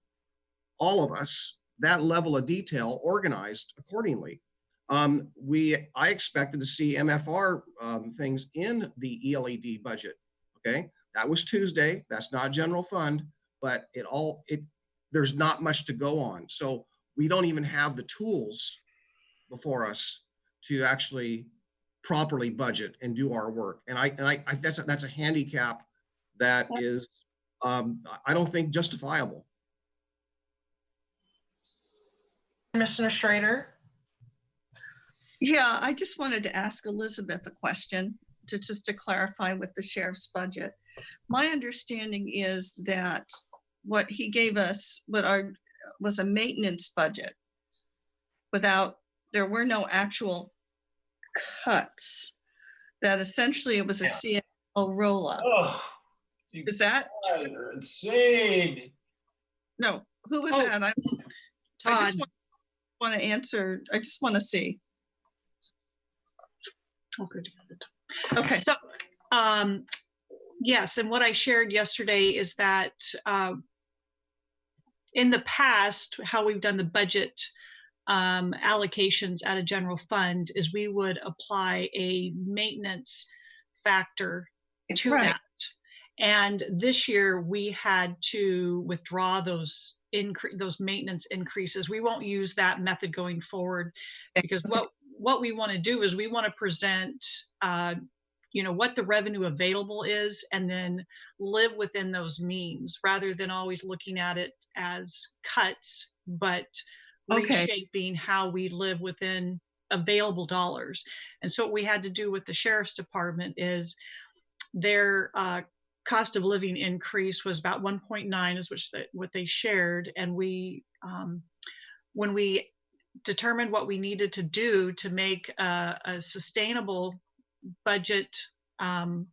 all of us, that level of detail organized accordingly. I expected to see MFR things in the ELED budget. Okay, that was Tuesday. That's not general fund, but there's not much to go on. So we don't even have the tools before us to actually properly budget and do our work. And that's a handicap that is, I don't think, justifiable. Commissioner Schrader. Yeah, I just wanted to ask Elizabeth a question just to clarify with the sheriff's budget. My understanding is that what he gave us was a maintenance budget there were no actual cuts, that essentially it was a CNL roll-up. Oh, is that you're insane? No, who was that? I just want to answer. I just want to see. Okay. So, yes, and what I shared yesterday is that in the past, how we've done the budget allocations at a general fund is we would apply a maintenance factor to that. And this year we had to withdraw those maintenance increases. We won't use that method going forward, because what we want to do is we want to present what the revenue available is, and then live within those means, rather than always looking at it as cuts, but reshaping how we live within available dollars. And so what we had to do with the sheriff's department is their cost of living increase was about 1.9 is what they shared. And we, when we determined what we needed to do to make a sustainable budget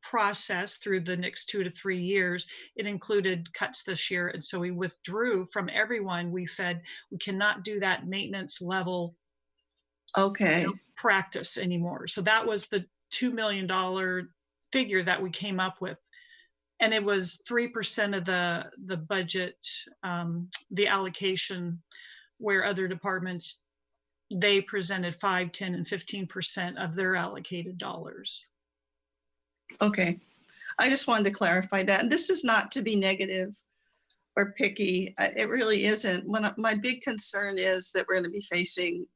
process through the next 2 to 3 years, it included cuts this year. And so we withdrew from everyone. We said we cannot do that maintenance level practice anymore. So that was the $2 million figure that we came up with. And it was 3% of the budget, the allocation, where other departments, they presented 5, 10, and 15% of their allocated dollars. Okay, I just wanted to clarify that. And this is not to be negative or picky. It really isn't. My big concern is that we're going to be facing,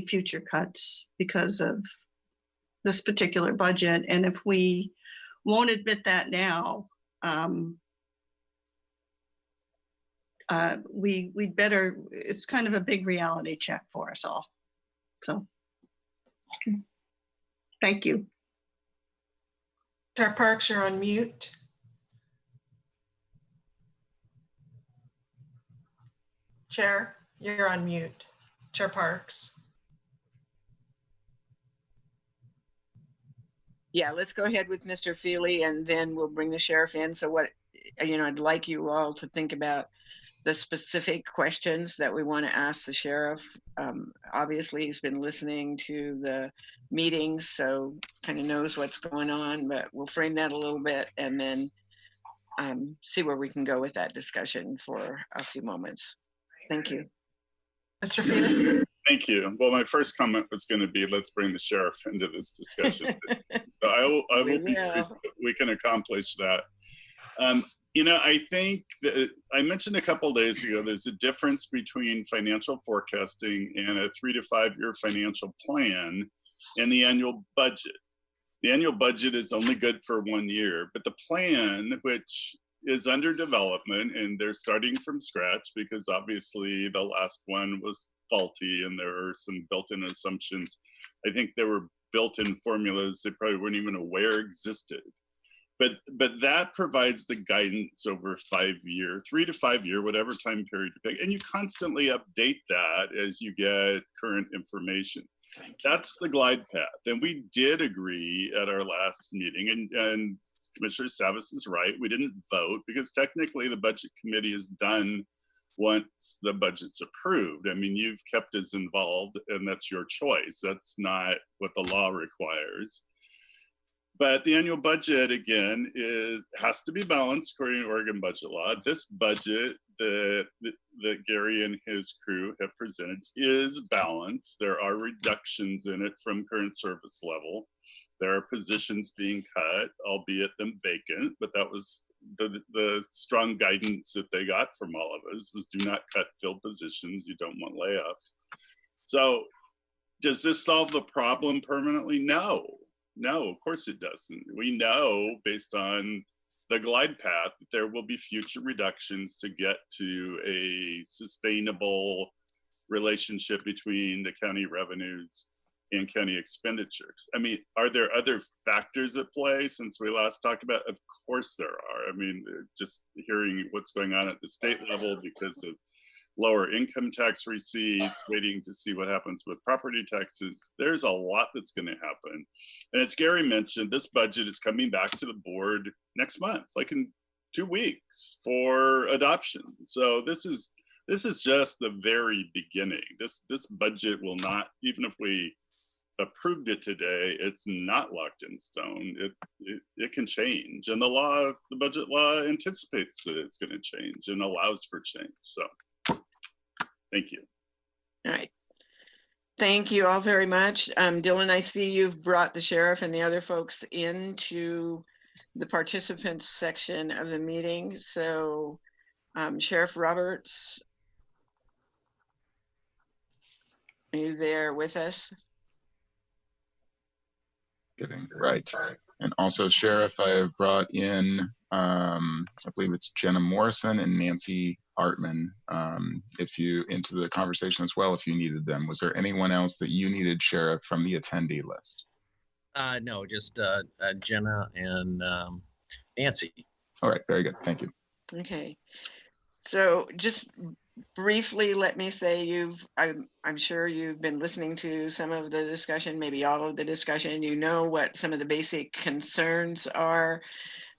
future cuts because of this particular budget. And if we won't admit that now, we'd better, it's kind of a big reality check for us all. So, thank you. Chair Parks, you're on mute. Chair, you're on mute. Chair Parks. Yeah, let's go ahead with Mr. Feely and then we'll bring the sheriff in. So what, I'd like you all to think about the specific questions that we want to ask the sheriff. Obviously, he's been listening to the meetings, so kind of knows what's going on, but we'll frame that a little bit and then see where we can go with that discussion for a few moments. Thank you. Mr. Feely? Thank you. Well, my first comment was going to be, let's bring the sheriff into this discussion. So I will be brief, but we can accomplish that. I think that I mentioned a couple of days ago, there's a difference between financial forecasting and a 3 to 5 year financial plan and the annual budget. The annual budget is only good for 1 year, but the plan, which is under development, and they're starting from scratch because obviously the last one was faulty and there are some built-in assumptions. I think there were built-in formulas they probably weren't even aware existed. But that provides the guidance over 5 year, 3 to 5 year, whatever time period you pick. And you constantly update that as you get current information. That's the glide path. And we did agree at our last meeting, and Commissioner Savas is right, we didn't vote because technically the budget committee is done once the budget's approved. I mean, you've kept us involved and that's your choice. That's not what the law requires. But the annual budget, again, has to be balanced according to Oregon budget law. This budget that Gary and his crew have presented is balanced. There are reductions in it from current service level. There are positions being cut, albeit them vacant, but that was the strong guidance that they got from all of us was do not cut filled positions. You don't want layoffs. So does this solve the problem permanently? No. No, of course it doesn't. We know based on the glide path that there will be future reductions to get to a sustainable relationship between the county revenues and county expenditures. I mean, are there other factors at play since we last talked about? Of course there are. I mean, just hearing what's going on at the state level because of lower income tax receipts, waiting to see what happens with property taxes. There's a lot that's going to happen. And as Gary mentioned, this budget is coming back to the board next month, like in 2 weeks for adoption. So this is just the very beginning. This budget will not, even if we approved it today, it's not locked in stone. It can change. And the budget law anticipates that it's going to change and allows for change. So thank you. All right. Thank you all very much. Dylan, I see you've brought the sheriff and the other folks into the participants section of the meeting. So Sheriff Roberts, are you there with us? Getting right. And also, Sheriff, I have brought in, I believe it's Jenna Morrison and Nancy Hartman, into the conversation as well, if you needed them. Was there anyone else that you needed, Sheriff, from the attendee list? No, just Jenna and Nancy. All right, very good. Thank you. Okay. So just briefly, let me say I'm sure you've been listening to some of the discussion, maybe all of the discussion. You know what some of the basic concerns are.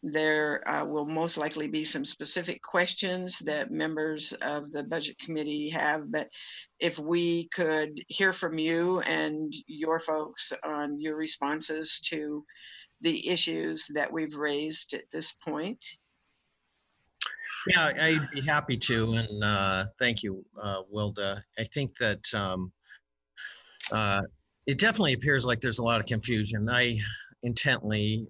There will most likely be some specific questions that members of the budget committee have, but if we could hear from you and your folks on your responses to the issues that we've raised at this point. Yeah, I'd be happy to, and thank you, Wilda. I think that it definitely appears like there's a lot of confusion. I intently,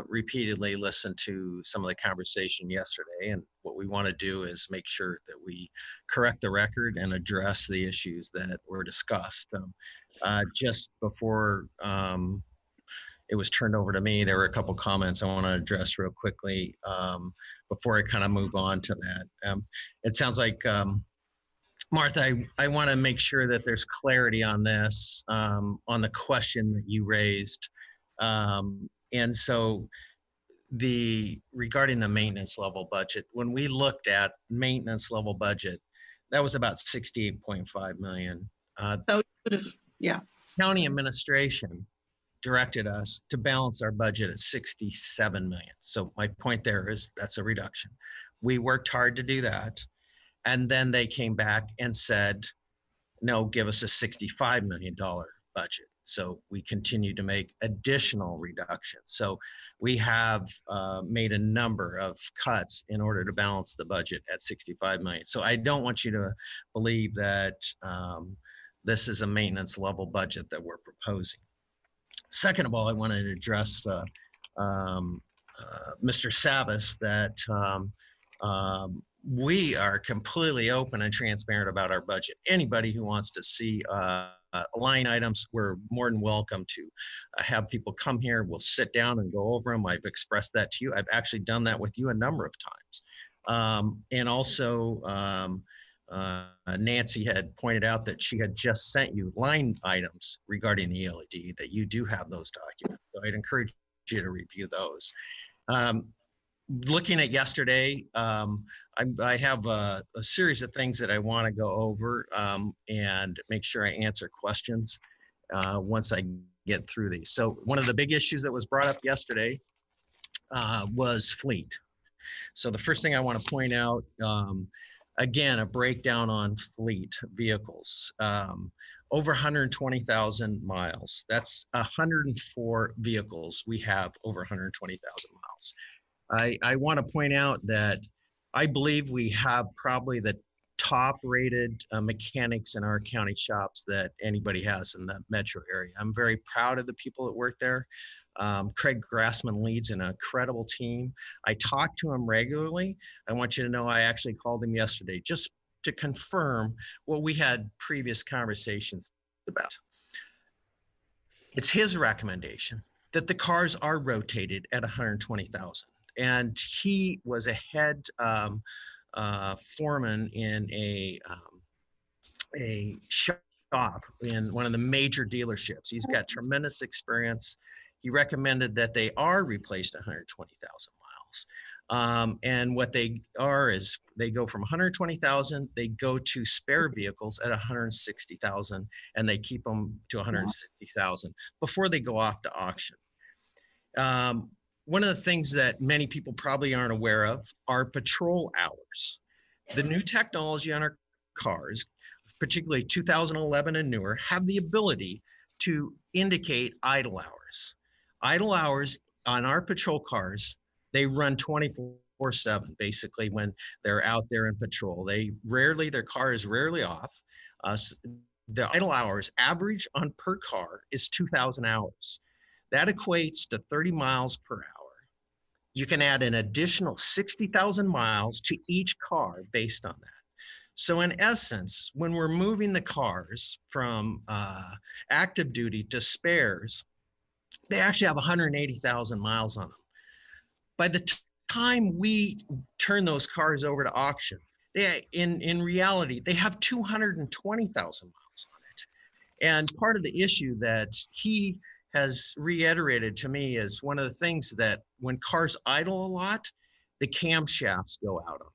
repeatedly listened to some of the conversation yesterday, and what we want to do is make sure that we correct the record and address the issues that were discussed. Just before it was turned over to me. There were a couple comments I want to address real quickly before I kind of move on to that. It sounds like, Martha, I want to make sure that there's clarity on this, on the question that you raised. And so regarding the maintenance level budget, when we looked at maintenance level budget, that was about 68.5 million. So yeah. County administration directed us to balance our budget at 67 million. So my point there is that's a reduction. We worked hard to do that. And then they came back and said, no, give us a $65 million budget. So we continue to make additional reductions. So we have made a number of cuts in order to balance the budget at 65 million. So I don't want you to believe that this is a maintenance level budget that we're proposing. Second of all, I wanted to address Mr. Savas that we are completely open and transparent about our budget. Anybody who wants to see line items, we're more than welcome to have people come here. We'll sit down and go over them. I've expressed that to you. I've actually done that with you a number of times. And also, Nancy had pointed out that she had just sent you line items regarding the LED, that you do have those documents. So I'd encourage you to review those. Looking at yesterday, I have a series of things that I want to go over and make sure I answer questions once I get through these. So one of the big issues that was brought up yesterday was fleet. So the first thing I want to point out, again, a breakdown on fleet vehicles. Over 120,000 miles. That's 104 vehicles we have over 120,000 miles. I want to point out that I believe we have probably the top rated mechanics in our county shops that anybody has in the metro area. I'm very proud of the people that work there. Craig Grassman leads an incredible team. I talk to him regularly. I want you to know I actually called him yesterday just to confirm what we had previous conversations about. It's his recommendation that the cars are rotated at 120,000. And he was a head foreman in a shop in one of the major dealerships. He's got tremendous experience. He recommended that they are replaced at 120,000 miles. And what they are is they go from 120,000, they go to spare vehicles at 160,000, and they keep them to 160,000 before they go off to auction. One of the things that many people probably aren't aware of are patrol hours. The new technology on our cars, particularly 2011 and newer, have the ability to indicate idle hours. Idle hours on our patrol cars, they run 24/7, basically, when they're out there in patrol. Their car is rarely off. The idle hours average on per car is 2,000 hours. That equates to 30 miles per hour. You can add an additional 60,000 miles to each car based on that. So in essence, when we're moving the cars from active duty to spares, they actually have 180,000 miles on them. By the time we turn those cars over to auction, in reality, they have 220,000 miles on it. And part of the issue that he has reiterated to me is one of the things that when cars idle a lot, the camshafts go out on them.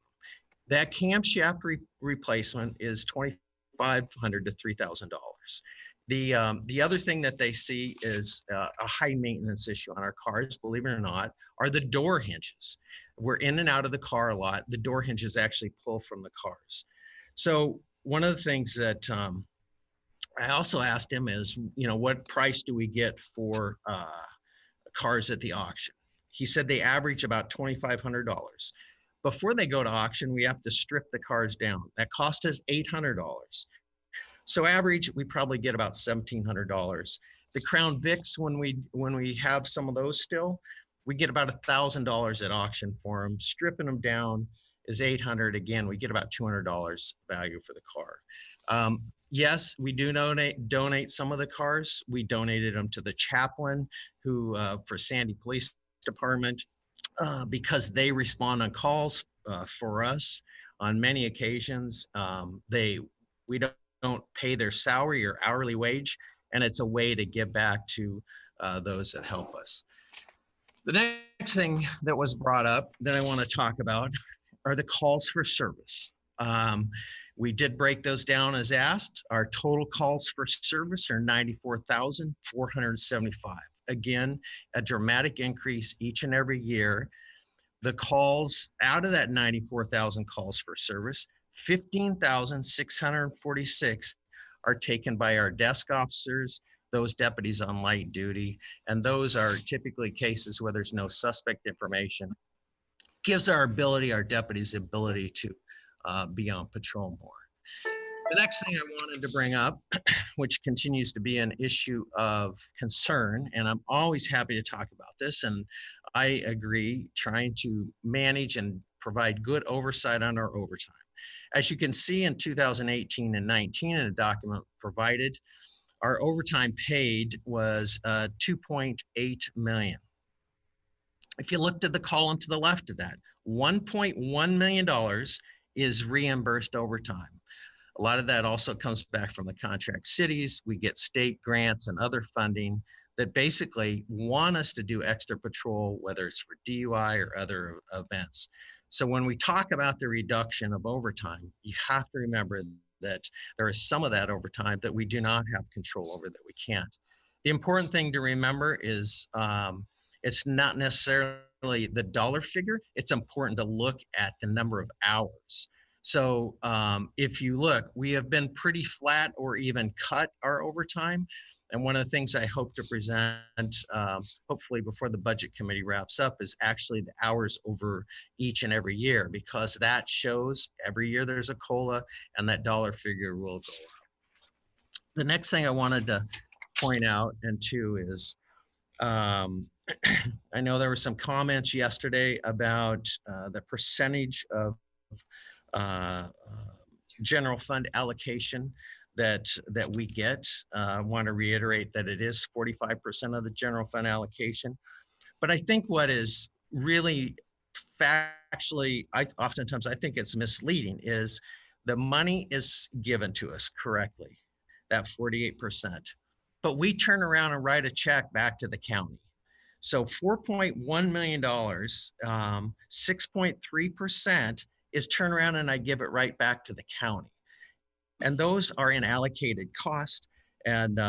That camshaft replacement is $2,500 to $3,000. The other thing that they see is a high maintenance issue on our cars, believe it or not, are the door hinges. We're in and out of the car a lot. The door hinges actually pull from the cars. So one of the things that I also asked him is, what price do we get for cars at the auction? He said they average about $2,500. Before they go to auction, we have to strip the cars down. That cost us $800. So average, we probably get about $1,700. The Crown Vics, when we have some of those still, we get about $1,000 at auction for them. Stripping them down is $800. Again, we get about $200 value for the car. Yes, we do donate some of the cars. We donated them to the chaplain who for Sandy Police Department because they respond on calls for us on many occasions. We don't pay their salary or hourly wage, and it's a way to give back to those that help us. The next thing that was brought up that I want to talk about are the calls for service. We did break those down as asked. Our total calls for service are 94,475. Again, a dramatic increase each and every year. The calls out of that 94,000 calls for service, 15,646 are taken by our desk officers, those deputies on light duty, and those are typically cases where there's no suspect information. Gives our deputies the ability to be on patrol more. The next thing I wanted to bring up, which continues to be an issue of concern, and I'm always happy to talk about this, and I agree, trying to manage and provide good oversight on our overtime. As you can see in 2018 and 19 in a document provided, our overtime paid was 2.8 million. If you looked at the column to the left of that, $1.1 million is reimbursed overtime. A lot of that also comes back from the contract cities. We get state grants and other funding that basically want us to do extra patrol, whether it's for DUI or other events. So when we talk about the reduction of overtime, you have to remember that there is some of that overtime that we do not have control over, that we can't. The important thing to remember is it's not necessarily the dollar figure. It's important to look at the number of hours. So if you look, we have been pretty flat or even cut our overtime. And one of the things I hope to present, hopefully before the budget committee wraps up, is actually the hours over each and every year, because that shows every year there's a COLA and that dollar figure will go up. The next thing I wanted to point out and two is, I know there were some comments yesterday about the percentage of general fund allocation that we get. I want to reiterate that it is 45% of the general fund allocation. But I think what is really factually, oftentimes I think it's misleading, is the money is given to us correctly, that 48%. But we turn around and write a check back to the county. So $4.1 million, 6.3% is turn around and I give it right back to the county. And those are in allocated cost and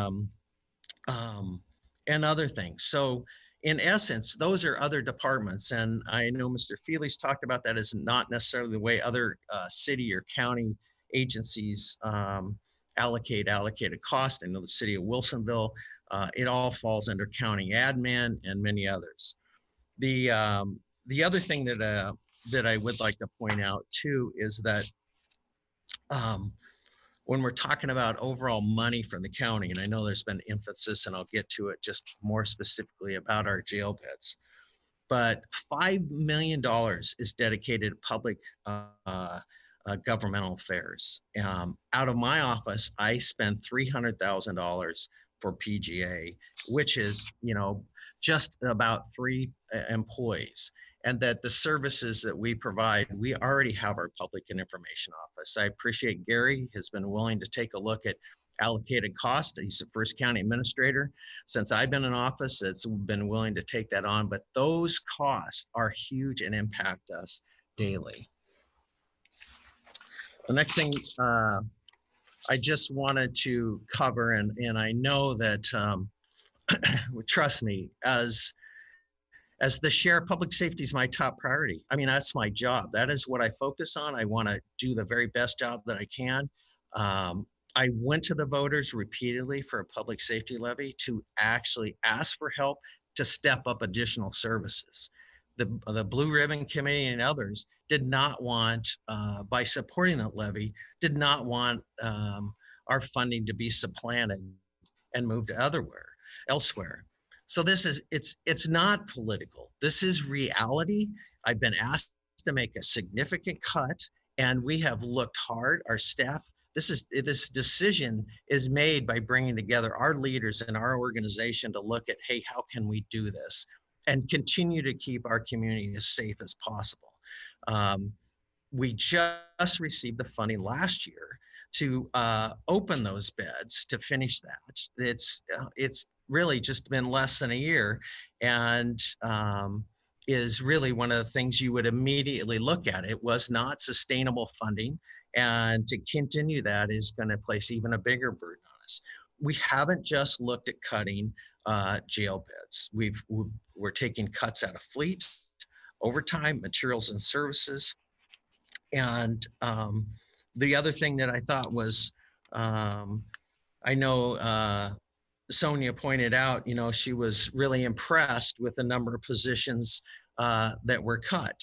other things. So in essence, those are other departments. And I know Mr. Feely's talked about that as not necessarily the way other city or county agencies allocated cost. I know the city of Wilsonville, it all falls under county admin and many others. The other thing that I would like to point out too is that when we're talking about overall money from the county, and I know there's been emphasis, and I'll get to it just more specifically about our jail beds, but $5 million is dedicated to public governmental affairs. Out of my office, I spend $300,000 for PGA, which is, just about 3 employees. And that the services that we provide, we already have our public and information office. I appreciate Gary has been willing to take a look at allocated cost. He's the first county administrator since I've been in office that's been willing to take that on, but those costs are huge and impact us daily. The next thing I just wanted to cover, and I know that, trust me, as the sheriff, public safety is my top priority. I mean, that's my job. That is what I focus on. I want to do the very best job that I can. I went to the voters repeatedly for a public safety levy to actually ask for help to step up additional services. The Blue Ribbon Committee and others did not want, by supporting that levy, did not want our funding to be supplanted and moved elsewhere. So this is, it's not political. This is reality. I've been asked to make a significant cut, and we have looked hard. Our staff this decision is made by bringing together our leaders in our organization to look at, hey, how can we do this and continue to keep our community as safe as possible. We just received the funding last year to open those beds to finish that. It's really just been less than a year, and is really one of the things you would immediately look at. It was not sustainable funding, and to continue that is going to place even a bigger burden on us. We haven't just looked at cutting jail beds. We're taking cuts out of fleet, overtime, materials and services. And the other thing that I thought was, I know Sonia pointed out, she was really impressed with the number of positions that were cut.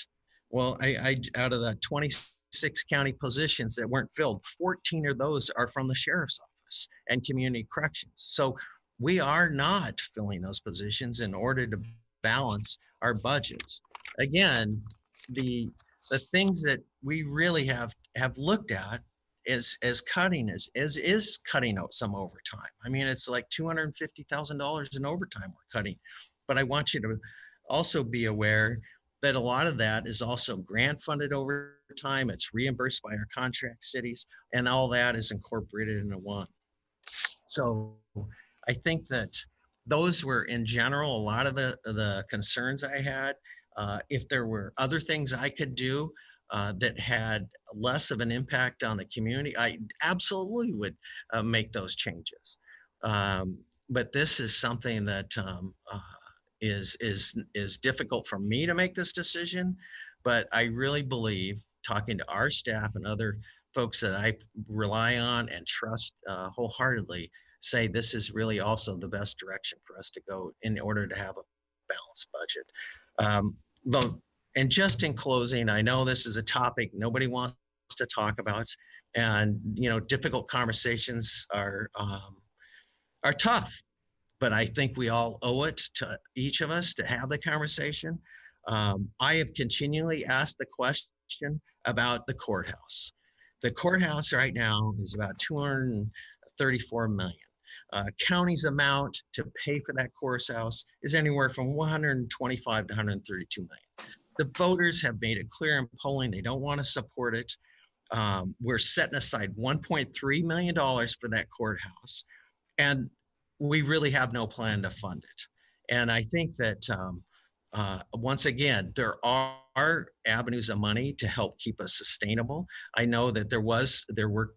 Well, I out of the 26 county positions that weren't filled, 14 of those are from the sheriff's office and community corrections. So we are not filling those positions in order to balance our budgets. Again, the things that we really have looked at is cutting is cutting out some overtime. I mean, it's like $250,000 in overtime we're cutting. But I want you to also be aware that a lot of that is also grant funded overtime. It's reimbursed by our contract cities, and all that is incorporated into one. So I think that those were, in general, a lot of the concerns I had. If there were other things I could do that had less of an impact on the community, I absolutely would make those changes. But this is something that is difficult for me to make this decision. But I really believe, talking to our staff and other folks that I rely on and trust wholeheartedly, say this is really also the best direction for us to go in order to have a balanced budget. And just in closing, I know this is a topic nobody wants to talk about, and difficult conversations are tough, but I think we all owe it to each of us to have the conversation. I have continually asked the question about the courthouse. The courthouse right now is about $234 million. County's amount to pay for that courthouse is anywhere from 125 to 132 million. The voters have made it clear in polling they don't want to support it. We're setting aside $1.3 million for that courthouse, and we really have no plan to fund it. And I think that once again, there are avenues of money to help keep us sustainable. I know that there were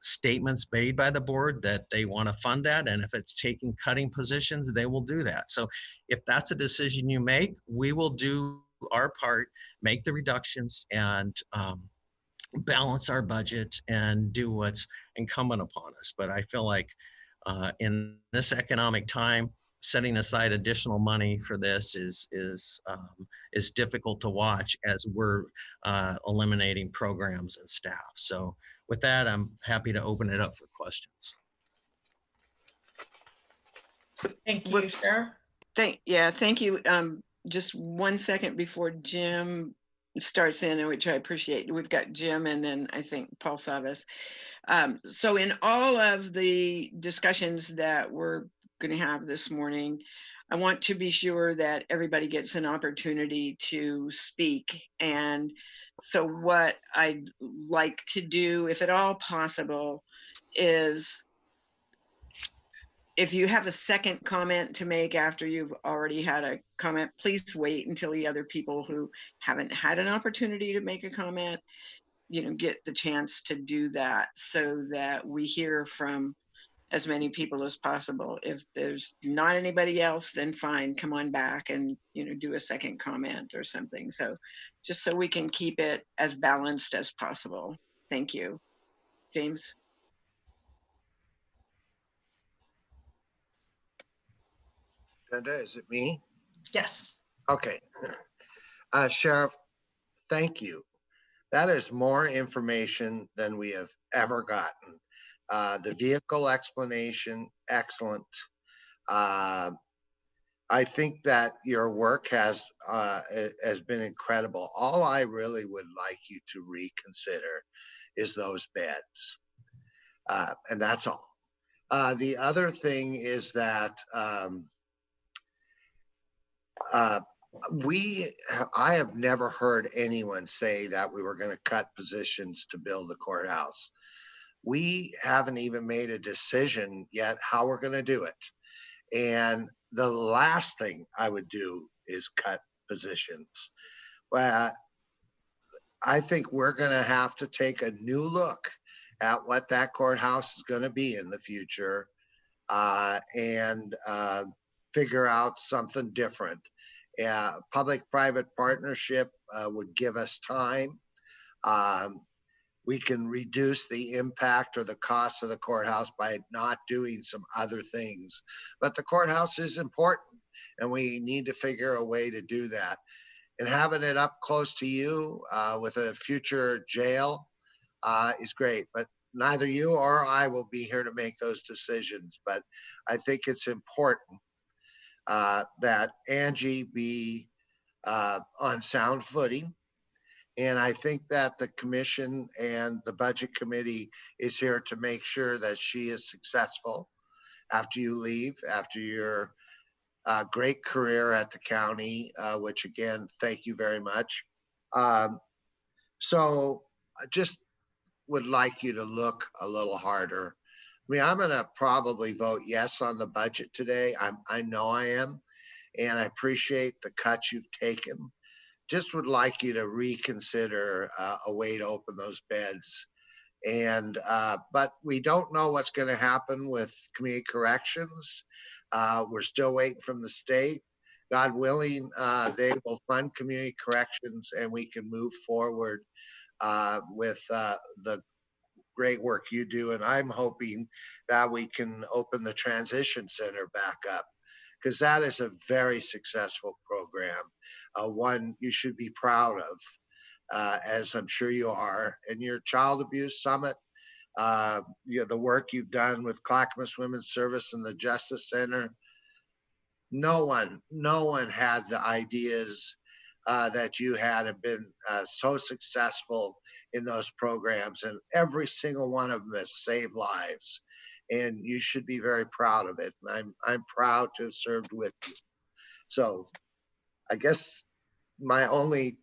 statements made by the board that they want to fund that, and if it's taking cutting positions, they will do that. So if that's a decision you make, we will do our part, make the reductions, and balance our budget and do what's incumbent upon us. But I feel like in this economic time, setting aside additional money for this is difficult to watch as we're eliminating programs and staff. So with that, I'm happy to open it up for questions. Thank you, Sheriff. Thank you. Just 1 second before Jim starts in, which I appreciate. We've got Jim and then I think Paul Savas. So in all of the discussions that we're going to have this morning, I want to be sure that everybody gets an opportunity to speak. And so what I'd like to do, if at all possible, is if you have a second comment to make after you've already had a comment, please wait until the other people who haven't had an opportunity to make a comment, get the chance to do that, so that we hear from as many people as possible. If there's not anybody else, then fine, come on back and do a second comment or something. So just so we can keep it as balanced as possible. Thank you. James. Brenda, is it me? Yes. Okay. Sheriff, thank you. That is more information than we have ever gotten. The vehicle explanation, excellent. I think that your work has been incredible. All I really would like you to reconsider is those beds. And that's all. The other thing is that I have never heard anyone say that we were going to cut positions to build the courthouse. We haven't even made a decision yet how we're going to do it. And the last thing I would do is cut positions. Well, I think we're going to have to take a new look at what that courthouse is going to be in the future, and figure out something different. Public-private partnership would give us time. We can reduce the impact or the cost of the courthouse by not doing some other things. But the courthouse is important, and we need to figure a way to do that. And having it up close to you with a future jail is great. But neither you or I will be here to make those decisions. But I think it's important that Angie be on sound footing. And I think that the commission and the budget committee is here to make sure that she is successful after you leave, after your great career at the county, which again, thank you very much. So I just would like you to look a little harder. I mean, I'm going to probably vote yes on the budget today. I know I am, and I appreciate the cuts you've taken. Just would like you to reconsider a way to open those beds. And but we don't know what's going to happen with community corrections. We're still waiting from the state. God willing, they will fund community corrections, and we can move forward with the great work you do. And I'm hoping that we can open the transition center back up, because that is a very successful program, one you should be proud of, as I'm sure you are. And your Child Abuse Summit, you know, the work you've done with Clackamas Women's Service and the Justice Center, no one had the ideas that you had have been so successful in those programs, and every single one of them has saved lives, and you should be very proud of it. And I'm proud to have served with you. So I guess my only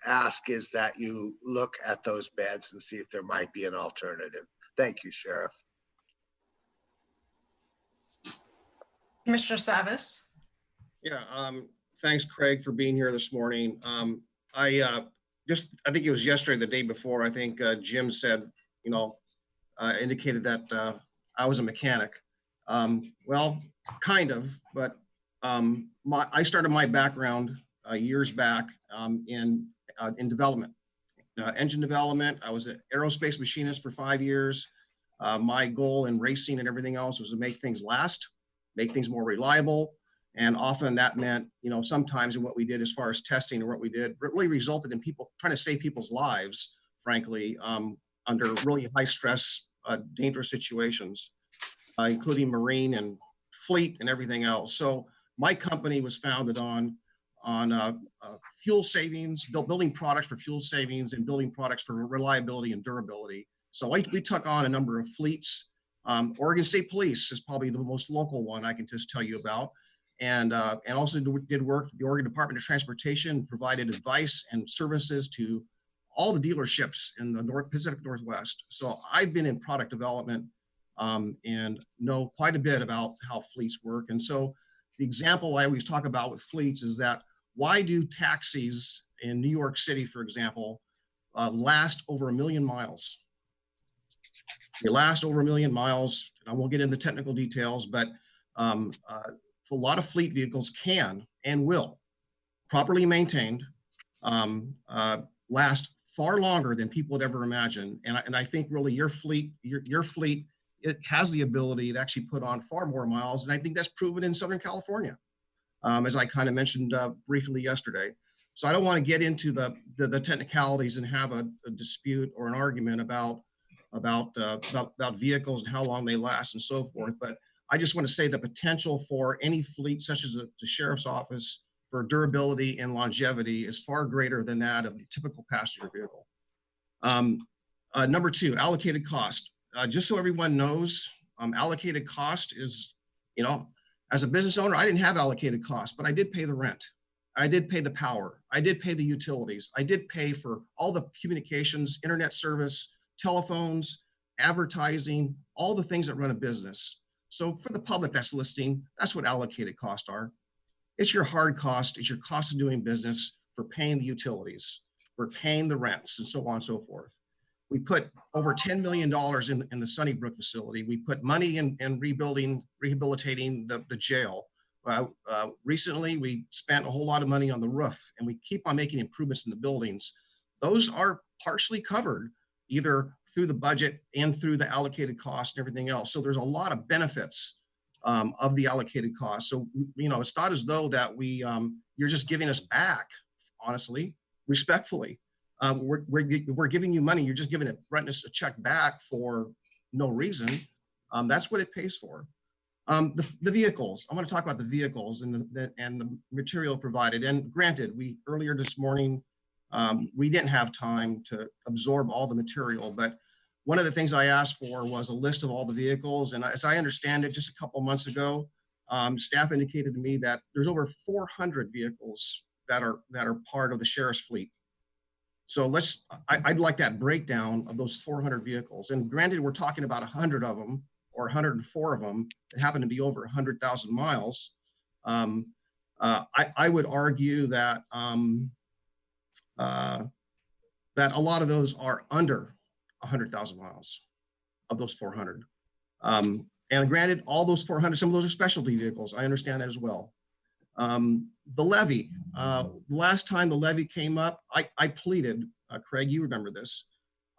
ask is that you look at those beds and see if there might be an alternative. Thank you, Sheriff. Commissioner Savas. Yeah, thanks, Craig, for being here this morning. I think it was yesterday, the day before, I think Jim said, indicated that I was a mechanic. Well, kind of, but I started my background years back in development, engine development. I was an aerospace machinist for 5 years. My goal in racing and everything else was to make things last, make things more reliable. And often that meant, sometimes in what we did as far as testing or what we did really resulted in people trying to save people's lives, frankly, under really high stress, dangerous situations, including marine and fleet and everything else. So my company was founded on fuel savings, building products for fuel savings and building products for reliability and durability. So we took on a number of fleets. Oregon State Police is probably the most local one I can just tell you about. And also did work for the Oregon Department of Transportation, provided advice and services to all the dealerships in the Pacific Northwest. So I've been in product development and know quite a bit about how fleets work. And so the example I always talk about with fleets is that why do taxis in New York City, for example, last over 1 million miles? They last over 1 million miles. I won't get into technical details, but a lot of fleet vehicles can and will, properly maintained, last far longer than people would ever imagine. And I think really your fleet, it has the ability to actually put on far more miles. And I think that's proven in Southern California, as I kind of mentioned briefly yesterday. So I don't want to get into the technicalities and have a dispute or an argument about vehicles and how long they last and so forth. But I just want to say the potential for any fleet, such as the sheriff's office, for durability and longevity is far greater than that of the typical passenger vehicle. Number two, allocated cost. Just so everyone knows, allocated cost is, as a business owner, I didn't have allocated cost, but I did pay the rent. I did pay the power. I did pay the utilities. I did pay for all the communications, internet service, telephones, advertising, all the things that run a business. So for the public that's listening, that's what allocated costs are. It's your hard cost. It's your cost of doing business for paying the utilities, for paying the rents, and so on and so forth. We put over $10 million in the Sunnybrook facility. We put money in rehabilitating the jail. Recently, we spent a whole lot of money on the roof, and we keep on making improvements in the buildings. Those are partially covered either through the budget and through the allocated cost and everything else. So there's a lot of benefits of the allocated cost. So, it's not as though that you're just giving us back, honestly, respectfully. We're giving you money. You're just writing us a check back for no reason. That's what it pays for. The vehicles. I want to talk about the vehicles and the material provided. And granted, earlier this morning, we didn't have time to absorb all the material, but one of the things I asked for was a list of all the vehicles. And as I understand it, just a couple months ago, staff indicated to me that there's over 400 vehicles that are part of the sheriff's fleet. So I'd like that breakdown of those 400 vehicles. And granted, we're talking about 100 of them or 104 of them that happen to be over 100,000 miles. I would argue that that a lot of those are under 100,000 miles of those 400. And granted, all those 400, some of those are specialty vehicles. I understand that as well. The levy, last time the levy came up, I pleaded, Craig, you remember this.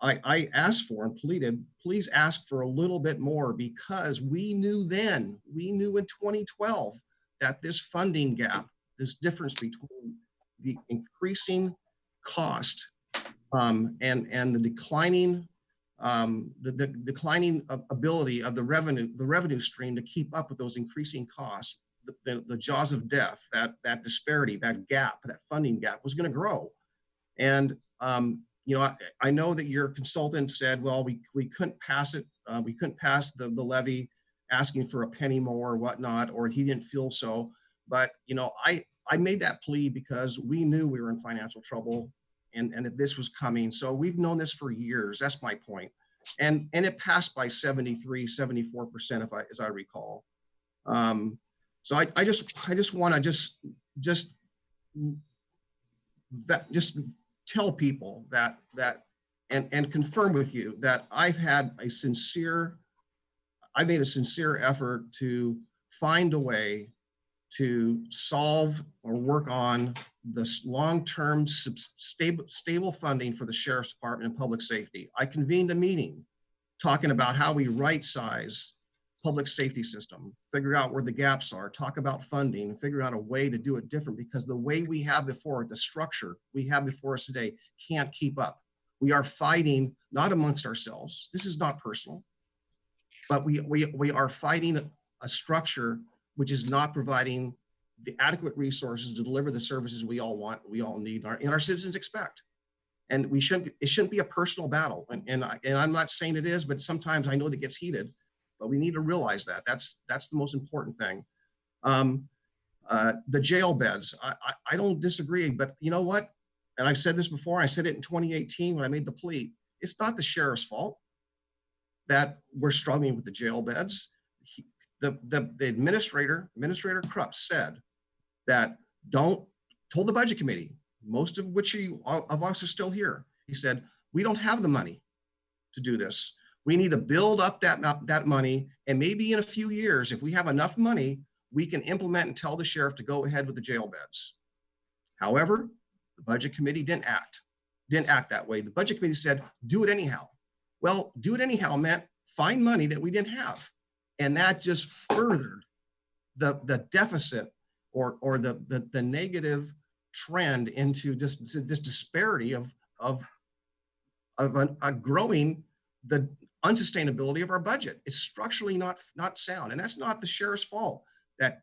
I asked for and pleaded, please ask for a little bit more, because we knew in 2012 that this funding gap, this difference between the increasing cost and the declining declining ability of the revenue stream to keep up with those increasing costs, the jaws of death, that disparity, that gap, that funding gap was going to grow. And I know that your consultant said, well, we couldn't pass it. We couldn't pass the levy asking for a penny more or whatnot, or he didn't feel so. But, I made that plea because we knew we were in financial trouble and that this was coming. So we've known this for years. That's my point. And it passed by 73, 74%, as I recall. So I just want to just tell people that and confirm with you that I made a sincere effort to find a way to solve or work on this long-term stable funding for the Sheriff's Department and public safety. I convened a meeting talking about how we right-size public safety system, figure out where the gaps are, talk about funding, and figure out a way to do it different, because the way we have before it, the structure we have before us today, can't keep up. We are fighting not amongst ourselves. This is not personal, but we are fighting a structure which is not providing the adequate resources to deliver the services we all want, we all need, and our citizens expect. And it shouldn't be a personal battle. And I'm not saying it is, but sometimes I know that gets heated. But we need to realize that that's the most important thing. The jail beds, I don't disagree, but you know what? And I've said this before, I said it in 2018 when I made the plea. It's not the sheriff's fault that we're struggling with the jail beds. The administrator Krupp, said that told the budget committee, most of which of us are still here. He said, we don't have the money to do this. We need to build up that money, and maybe in a few years, if we have enough money, we can implement and tell the sheriff to go ahead with the jail beds. However, the budget committee didn't act that way. The budget committee said, do it anyhow. Well, do it anyhow meant find money that we didn't have. And that just furthered the deficit or the negative trend into this disparity of growing the unsustainability of our budget. It's structurally not sound, and that's not the sheriff's fault. That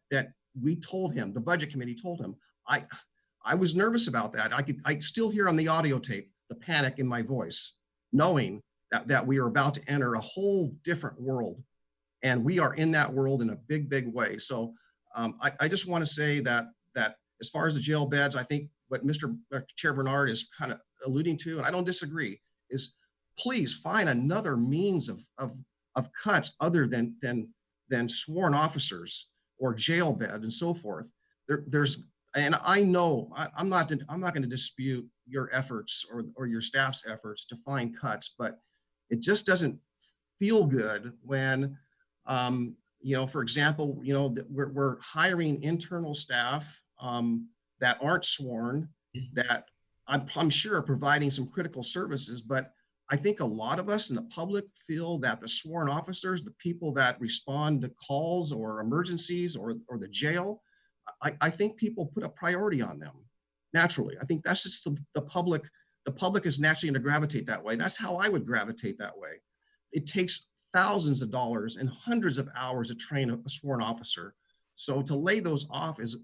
we told him, the budget committee told him. I was nervous about that. I still hear on the audio tape the panic in my voice, knowing that we are about to enter a whole different world. And we are in that world in a big, big way. So I just want to say that as far as the jail beds, I think what Mr. Chair Bernard is kind of alluding to, and I don't disagree, is please find another means of cuts other than sworn officers or jail beds and so forth. And I know I'm not going to dispute your efforts or your staff's efforts to find cuts, but it just doesn't feel good when, for example, we're hiring internal staff that aren't sworn, that I'm sure are providing some critical services, but I think a lot of us in the public feel that the sworn officers, the people that respond to calls or emergencies or the jail, I think people put a priority on them naturally. I think that's just the public. The public is naturally going to gravitate that way. That's how I would gravitate that way. It takes thousands of dollars and hundreds of hours to train a sworn officer. So to lay those off is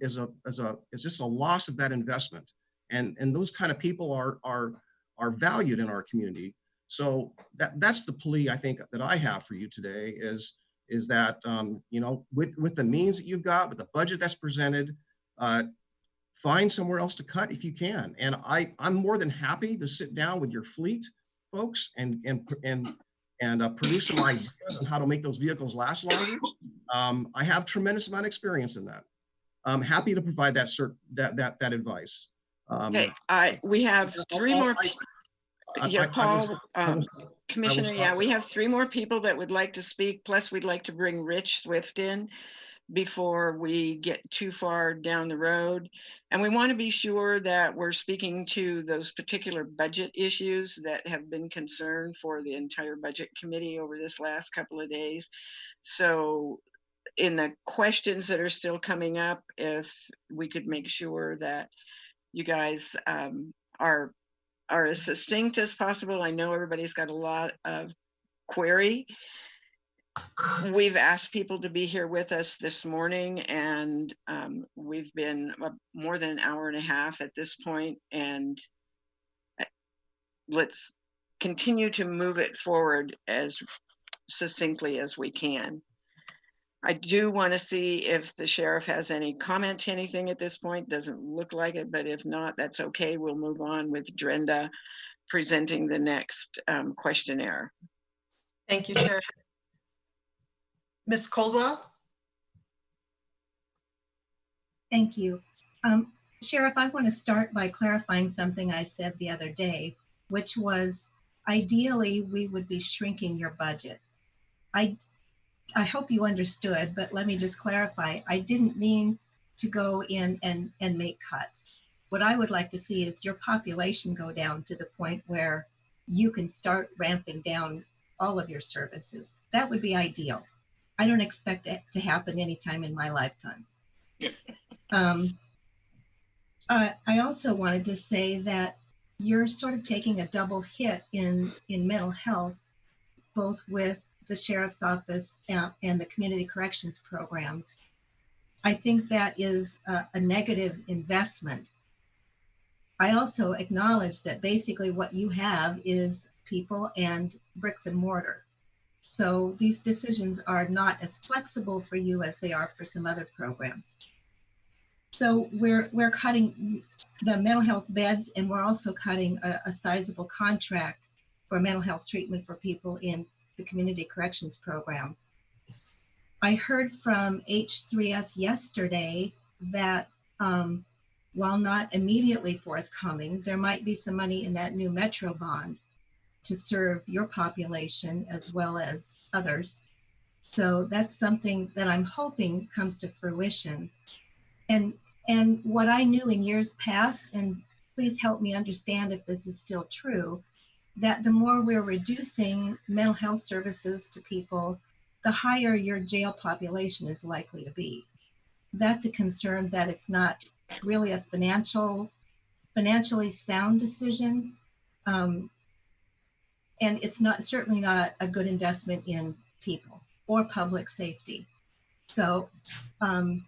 just a loss of that investment. And those kind of people are valued in our community. So that's the plea I think that I have for you today is that with the means that you've got, with the budget that's presented, find somewhere else to cut if you can. And I'm more than happy to sit down with your fleet folks and produce some ideas on how to make those vehicles last longer. I have tremendous amount of experience in that. I'm happy to provide that advice. Okay, we have three more. Paul, Commissioner, yeah, we have three more people that would like to speak. Plus, we'd like to bring Rich Swift in before we get too far down the road. And we want to be sure that we're speaking to those particular budget issues that have been concern for the entire budget committee over this last couple of days. So in the questions that are still coming up, if we could make sure that you guys are as succinct as possible. I know everybody's got a lot of query. We've asked people to be here with us this morning, and we've been more than an hour and a half at this point, and let's continue to move it forward as succinctly as we can. I do want to see if the sheriff has any comment to anything at this point. Doesn't look like it, but if not, that's okay. We'll move on with Drenda presenting the next questionnaire. Thank you, Chair. Ms. Coldwell? Thank you. Sheriff, I want to start by clarifying something I said the other day, which was ideally we would be shrinking your budget. I hope you understood, but let me just clarify. I didn't mean to go in and make cuts. What I would like to see is your population go down to the point where you can start ramping down all of your services. That would be ideal. I don't expect it to happen anytime in my lifetime. I also wanted to say that you're sort of taking a double hit in mental health, both with the sheriff's office and the community corrections programs. I think that is a negative investment. I also acknowledge that basically what you have is people and bricks and mortar. So these decisions are not as flexible for you as they are for some other programs. So we're cutting the mental health beds, and we're also cutting a sizable contract for mental health treatment for people in the community corrections program. I heard from H3S yesterday that while not immediately forthcoming, there might be some money in that new Metro bond to serve your population as well as others. So that's something that I'm hoping comes to fruition. And what I knew in years past, and please help me understand if this is still true, that the more we're reducing mental health services to people, the higher your jail population is likely to be. That's a concern that it's not really a financially sound decision. And it's certainly not a good investment in people or public safety. So I'm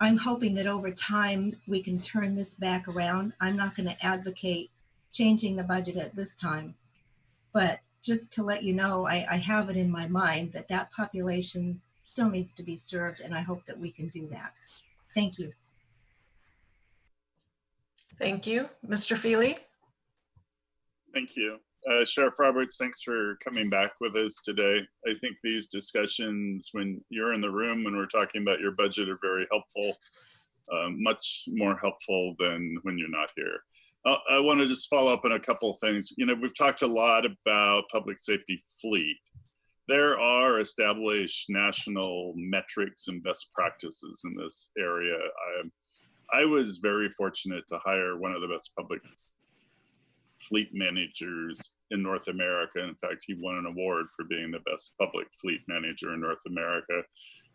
hoping that over time we can turn this back around. I'm not going to advocate changing the budget at this time, but just to let you know, I have it in my mind that that population still needs to be served, and I hope that we can do that. Thank you. Thank you. Mr. Feely? Thank you. Sheriff Roberts, thanks for coming back with us today. I think these discussions, when you're in the room when we're talking about your budget, are very helpful, much more helpful than when you're not here. I want to just follow up on a couple of things. You know, we've talked a lot about public safety fleet. There are established national metrics and best practices in this area. I was very fortunate to hire one of the best public fleet managers in North America. In fact, he won an award for being the best public fleet manager in North America.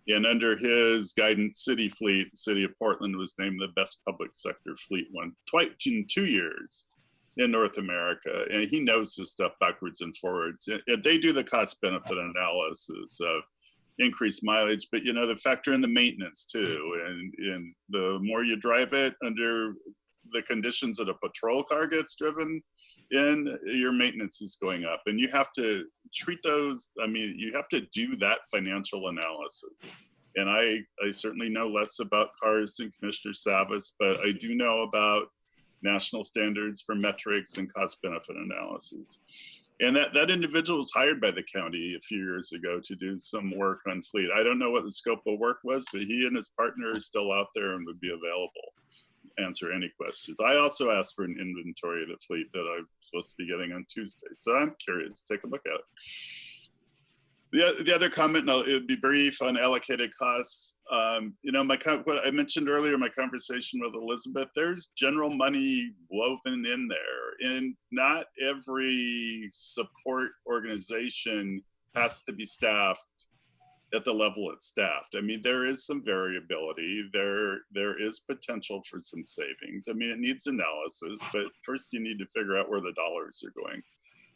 And under his guidance, City Fleet, the city of Portland was named the best public sector fleet one twice in 2 years in North America. And he knows this stuff backwards and forwards. They do the cost benefit analysis of increased mileage, but you know, they factor in the maintenance too. And the more you drive it under the conditions that a patrol car gets driven in, your maintenance is going up. And you have to treat those, I mean, you have to do that financial analysis. And I certainly know less about cars than Commissioner Savas, but I do know about national standards for metrics and cost benefit analysis. And that individual was hired by the county a few years ago to do some work on fleet. I don't know what the scope of work was, but he and his partner are still out there and would be available to answer any questions. I also asked for an inventory of the fleet that I'm supposed to be getting on Tuesday. So I'm curious, take a look at it. The other comment, and it would be brief, on allocated costs. You know, what I mentioned earlier, my conversation with Elizabeth, there's general money woven in there, and not every support organization has to be staffed at the level it's staffed. I mean, there is some variability. There is potential for some savings. I mean, it needs analysis, but first you need to figure out where the dollars are going.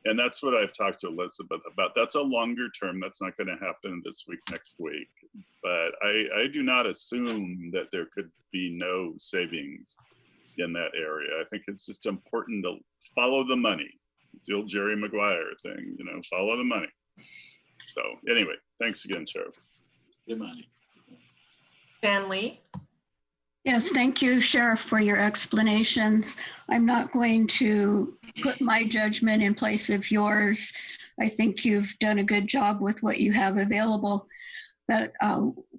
And that's what I've talked to Elizabeth about. That's a longer term. That's not going to happen this week, next week. But I do not assume that there could be no savings in that area. I think it's just important to follow the money. It's the old Jerry Maguire thing, you know, follow the money. So anyway, thanks again, Sheriff. Good money. Dan Lee? Yes, thank you, Sheriff, for your explanations. I'm not going to put my judgment in place of yours. I think you've done a good job with what you have available. But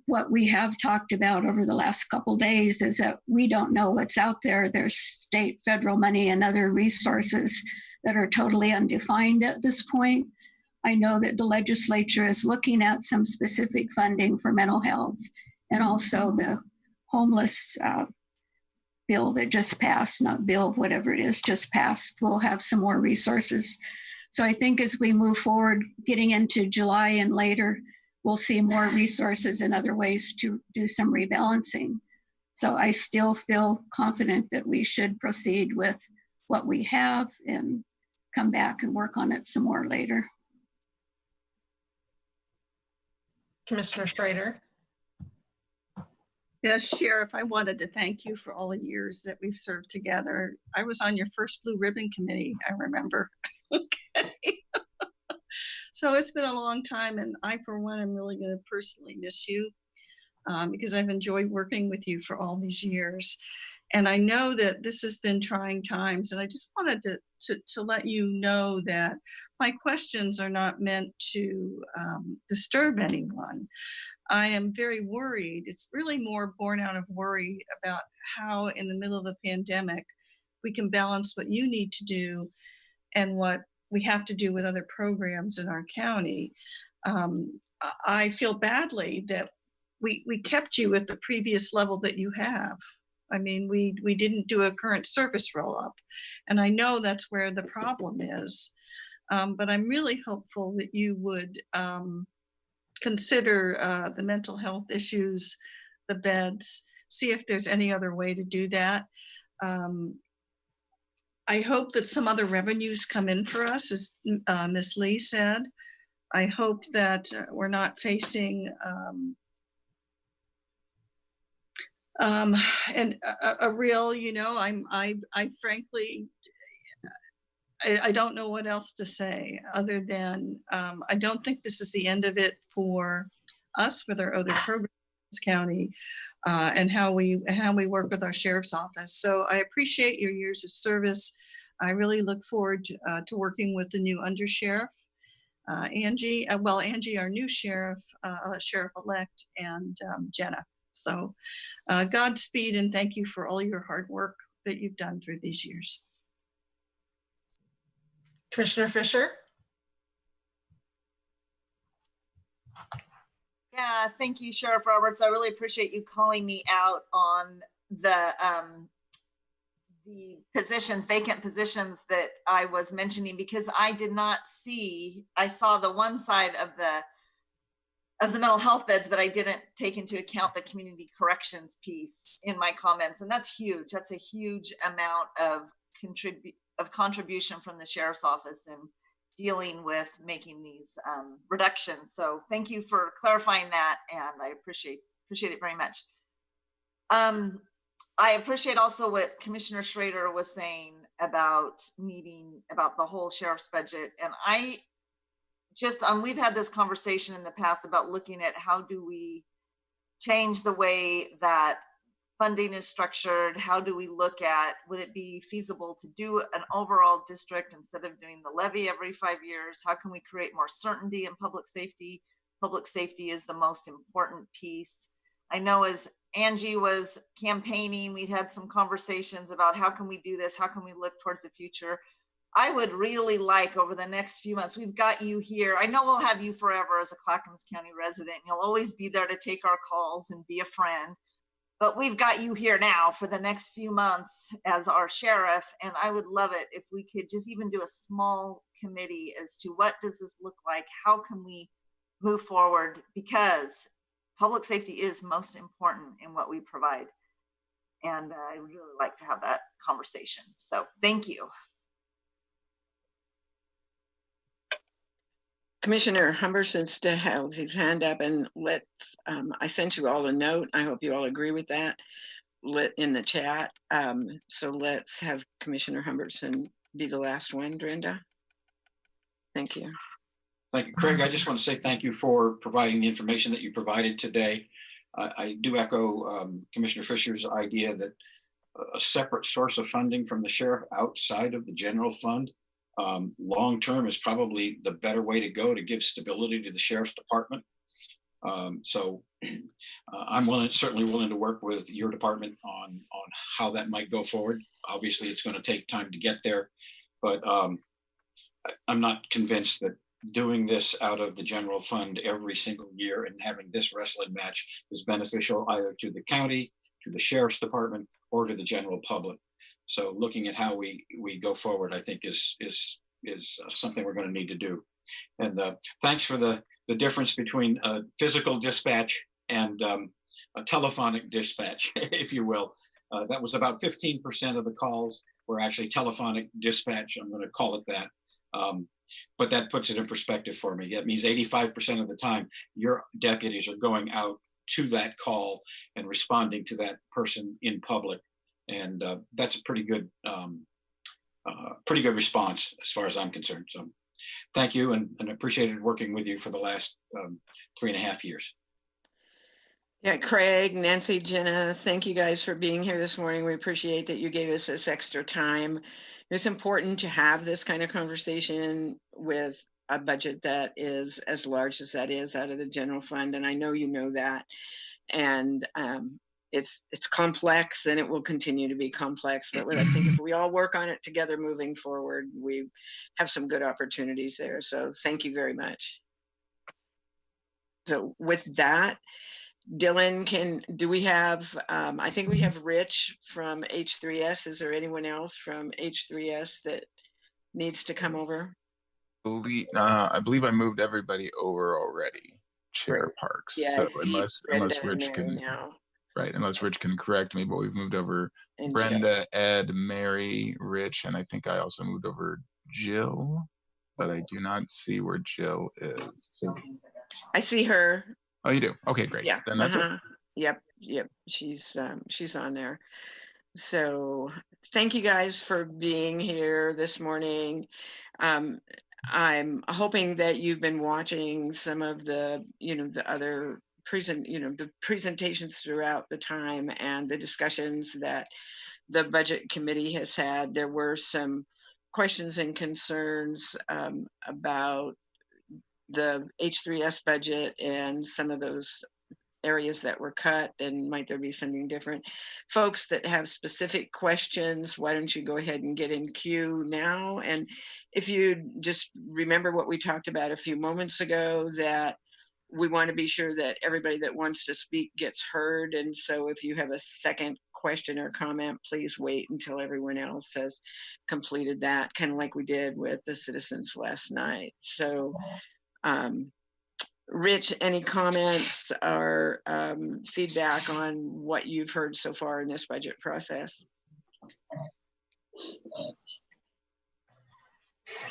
what we have talked about over the last couple days is that we don't know what's out there. There's state, federal money and other resources that are totally undefined at this point. I know that the legislature is looking at some specific funding for mental health, and also the homeless bill that just passed, not bill, whatever it is, just passed. We'll have some more resources. So I think as we move forward, getting into July and later, we'll see more resources and other ways to do some rebalancing. So I still feel confident that we should proceed with what we have and come back and work on it some more later. Commissioner Schrader? Yes, Sheriff, I wanted to thank you for all the years that we've served together. I was on your first Blue Ribbon Committee, I remember. Okay. So it's been a long time, and I, for one, am really going to personally miss you because I've enjoyed working with you for all these years. And I know that this has been trying times, and I just wanted to let you know that my questions are not meant to disturb anyone. I am very worried. It's really more born out of worry about how in the middle of a pandemic, we can balance what you need to do and what we have to do with other programs in our county. I feel badly that we kept you at the previous level that you have. I mean, we didn't do a current service roll-up, and I know that's where the problem is. But I'm really hopeful that you would consider the mental health issues, the beds, see if there's any other way to do that. I hope that some other revenues come in for us, as Ms. Lee said. I hope that we're not facing and a real, you know, I frankly, I don't know what else to say other than I don't think this is the end of it for us with our other programs in this county and how we work with our sheriff's office. So I appreciate your years of service. I really look forward to working with the new undersheriff, Angie, Angie, our new sheriff, sheriff-elect, and Jenna. So Godspeed and thank you for all your hard work that you've done through these years. Commissioner Fisher? Yeah, thank you, Sheriff Roberts. I really appreciate you calling me out on the positions, vacant positions that I was mentioning, because I did not see, I saw the one side of the mental health beds, but I didn't take into account the community corrections piece in my comments. And that's huge. That's a huge amount of contribution from the sheriff's office and dealing with making these reductions. So thank you for clarifying that, and I appreciate it very much. I appreciate also what Commissioner Schrader was saying about the whole sheriff's budget. And I just, we've had this conversation in the past about looking at how do we change the way that funding is structured. How do we look at, would it be feasible to do an overall district instead of doing the levy every 5 years? How can we create more certainty in public safety? Public safety is the most important piece. I know as Angie was campaigning, we had some conversations about how can we do this? How can we look towards the future? I would really like over the next few months, we've got you here. I know we'll have you forever as a Clackamas County resident. You'll always be there to take our calls and be a friend. But we've got you here now for the next few months as our sheriff. And I would love it if we could just even do a small committee as to what does this look like? How can we move forward? Because public safety is most important in what we provide. And I would really like to have that conversation. So thank you. Commissioner Humberson still has his hand up, and let's, I sent you all a note. I hope you all agree with that in the chat. So let's have Commissioner Humberson be the last one, Brenda. Thank you. Thank you, Craig. I just want to say thank you for providing the information that you provided today. I do echo Commissioner Fisher's idea that a separate source of funding from the sheriff outside of the general fund long-term is probably the better way to go to give stability to the sheriff's department. So I'm certainly willing to work with your department on how that might go forward. Obviously, it's going to take time to get there, but I'm not convinced that doing this out of the general fund every single year and having this wrestling match is beneficial either to the county, to the sheriff's department, or to the general public. So looking at how we go forward, I think is something we're going to need to do. And thanks for the difference between a physical dispatch and a telephonic dispatch, if you will. That was about 15% of the calls were actually telephonic dispatch. I'm going to call it that. But that puts it in perspective for me. That means 85% of the time, your deputies are going out to that call and responding to that person in public. And that's a pretty good response as far as I'm concerned. So thank you, and appreciated working with you for the last 3.5 years. Yeah, Craig, Nancy, Jenna, thank you guys for being here this morning. We appreciate that you gave us this extra time. It's important to have this kind of conversation with a budget that is as large as that is out of the general fund. And I know you know that. And it's complex, and it will continue to be complex, but I think if we all work on it together moving forward, we have some good opportunities there. So thank you very much. So with that, Dylan, do we have, I think we have Rich from H3S. Is there anyone else from H3S that needs to come over? I believe I moved everybody over already, Chair Parks. Yeah, so unless Rich can, now. Right, unless Rich can correct me, but we've moved over And Brenda, Ed, Mary, Rich, and I think I also moved over Jill, but I do not see where Jill is. I see her. Oh, you do? Okay, great. Yeah. Then that's it. Yep. She's on there. So thank you guys for being here this morning. I'm hoping that you've been watching some of the, the other the presentations throughout the time and the discussions that the budget committee has had. There were some questions and concerns about the H3S budget and some of those areas that were cut, and might there be something different? Folks that have specific questions, why don't you go ahead and get in queue now? And if you just remember what we talked about a few moments ago, that we want to be sure that everybody that wants to speak gets heard. And so if you have a second question or comment, please wait until everyone else has completed that, kind of like we did with the citizens last night. So Rich, any comments or feedback on what you've heard so far in this budget process?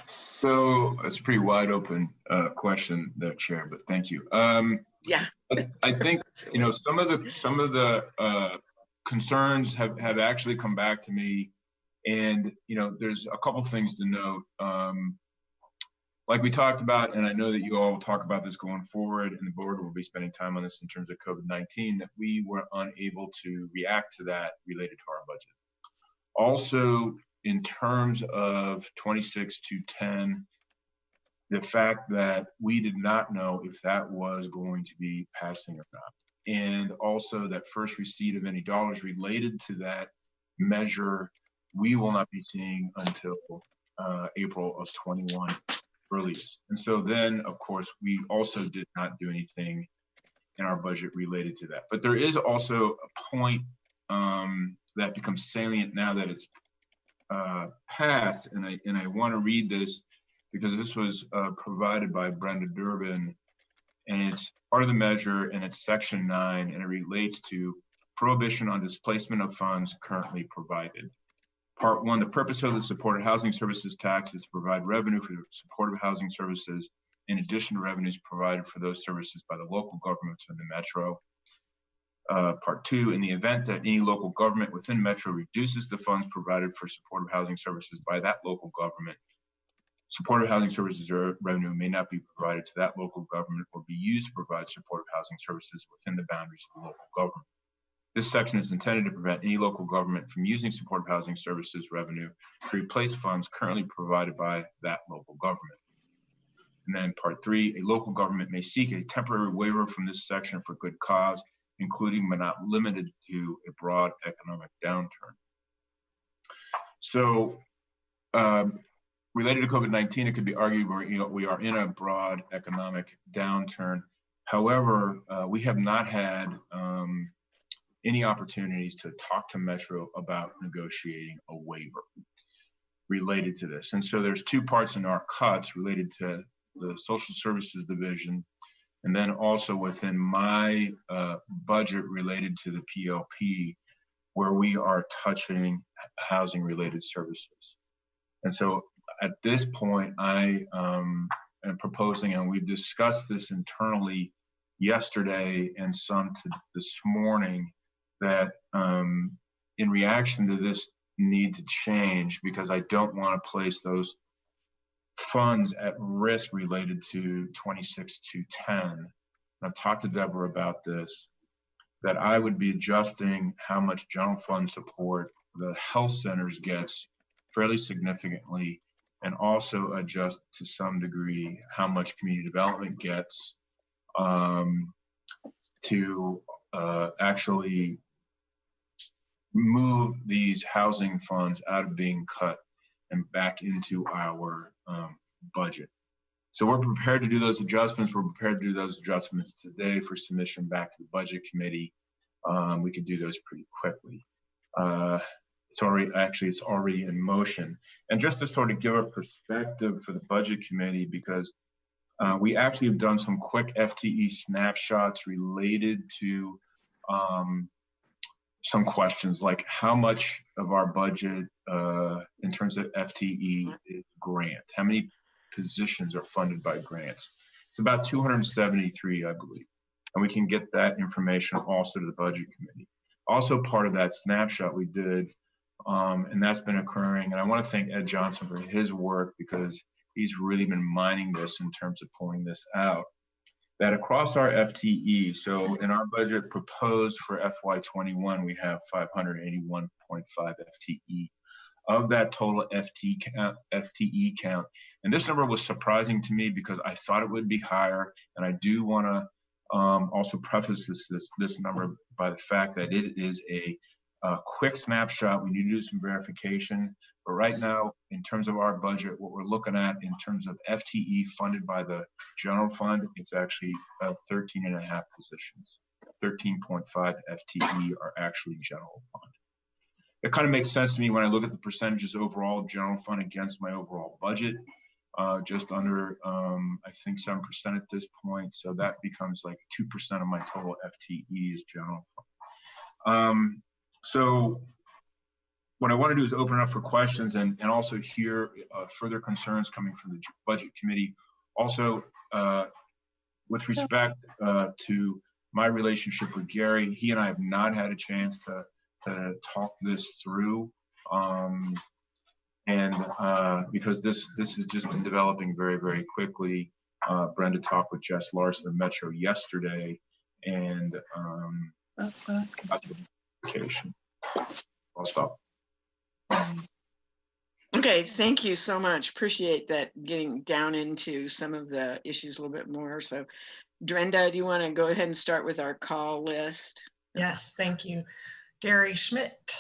So it's a pretty wide open question there, Chair, but thank you. Yeah. I think, some of the concerns have actually come back to me, and, there's a couple things to note. Like we talked about, and I know that you all will talk about this going forward, and the board will be spending time on this in terms of COVID-19, that we were unable to react to that related to our budget. Also, in terms of 26-10, the fact that we did not know if that was going to be passing or not. And also that first receipt of any dollars related to that measure, we will not be seeing until April of 21. Earliest. And so then, of course, we also did not do anything in our budget related to that. But there is also a point that becomes salient now that it's passed, and I want to read this because this was provided by Brenda Durbin, and it's part of the measure, and it's section 9, and it relates to prohibition on displacement of funds currently provided. Part 1, the purpose of the supported housing services tax is to provide revenue for supportive housing services in addition to revenues provided for those services by the local governments in the metro. Part 2, in the event that any local government within metro reduces the funds provided for supportive housing services by that local government, supportive housing services or revenue may not be provided to that local government or be used to provide supportive housing services within the boundaries of the local government. This section is intended to prevent any local government from using supportive housing services revenue to replace funds currently provided by that local government. And then part 3, a local government may seek a temporary waiver from this section for good cause, including but not limited to a broad economic downturn. So related to COVID-19, it could be argued we are in a broad economic downturn. However, we have not had any opportunities to talk to Metro about negotiating a waiver related to this. And so there's 2 parts in our cuts related to the social services division, and then also within my budget related to the PLP, where we are touching housing related services. And so at this point, I am proposing, and we've discussed this internally yesterday and some this morning, that in reaction to this need to change, because I don't want to place those funds at risk related to 26-10. I've talked to Deborah about this, that I would be adjusting how much general fund support the health centers gets fairly significantly, and also adjust to some degree how much community development gets to actually move these housing funds out of being cut and back into our budget. So we're prepared to do those adjustments. We're prepared to do those adjustments today for submission back to the budget committee. We could do those pretty quickly. It's already in motion. And just to sort of give a perspective for the budget committee, because we actually have done some quick FTE snapshots related to some questions like how much of our budget in terms of FTE is grant? How many positions are funded by grants? It's about 273, I believe. And we can get that information also to the budget committee. also part of that snapshot we did, and that's been occurring. And I want to thank Ed Johnson for his work, because he's really been mining this in terms of pulling this out. That across our FTE, so in our budget proposed for FY21, we have 581.5 FTE. Of that total FTE count, and this number was surprising to me because I thought it would be higher, and I do want to also preface this number by the fact that it is a quick snapshot. We need to do some verification, but right now, in terms of our budget, what we're looking at in terms of FTE funded by the general fund, it's actually 13.5 positions. 13.5 FTE are actually general fund. It kind of makes sense to me when I look at the percentages overall of general fund against my overall budget, just under, I think 7% at this point. So that becomes like 2% of my total FTE is general fund. So what I want to do is open it up for questions and also hear further concerns coming from the budget committee. Also, with respect to my relationship with Gary, he and I have not had a chance to talk this through, because this has just been developing very, very quickly. Brenda talked with Jess Larson of Metro yesterday, and I'll stop. Okay, thank you so much. Appreciate that, getting down into some of the issues a little bit more. So Brenda, do you want to go ahead and start with our call list? Yes, thank you. Gary Schmidt.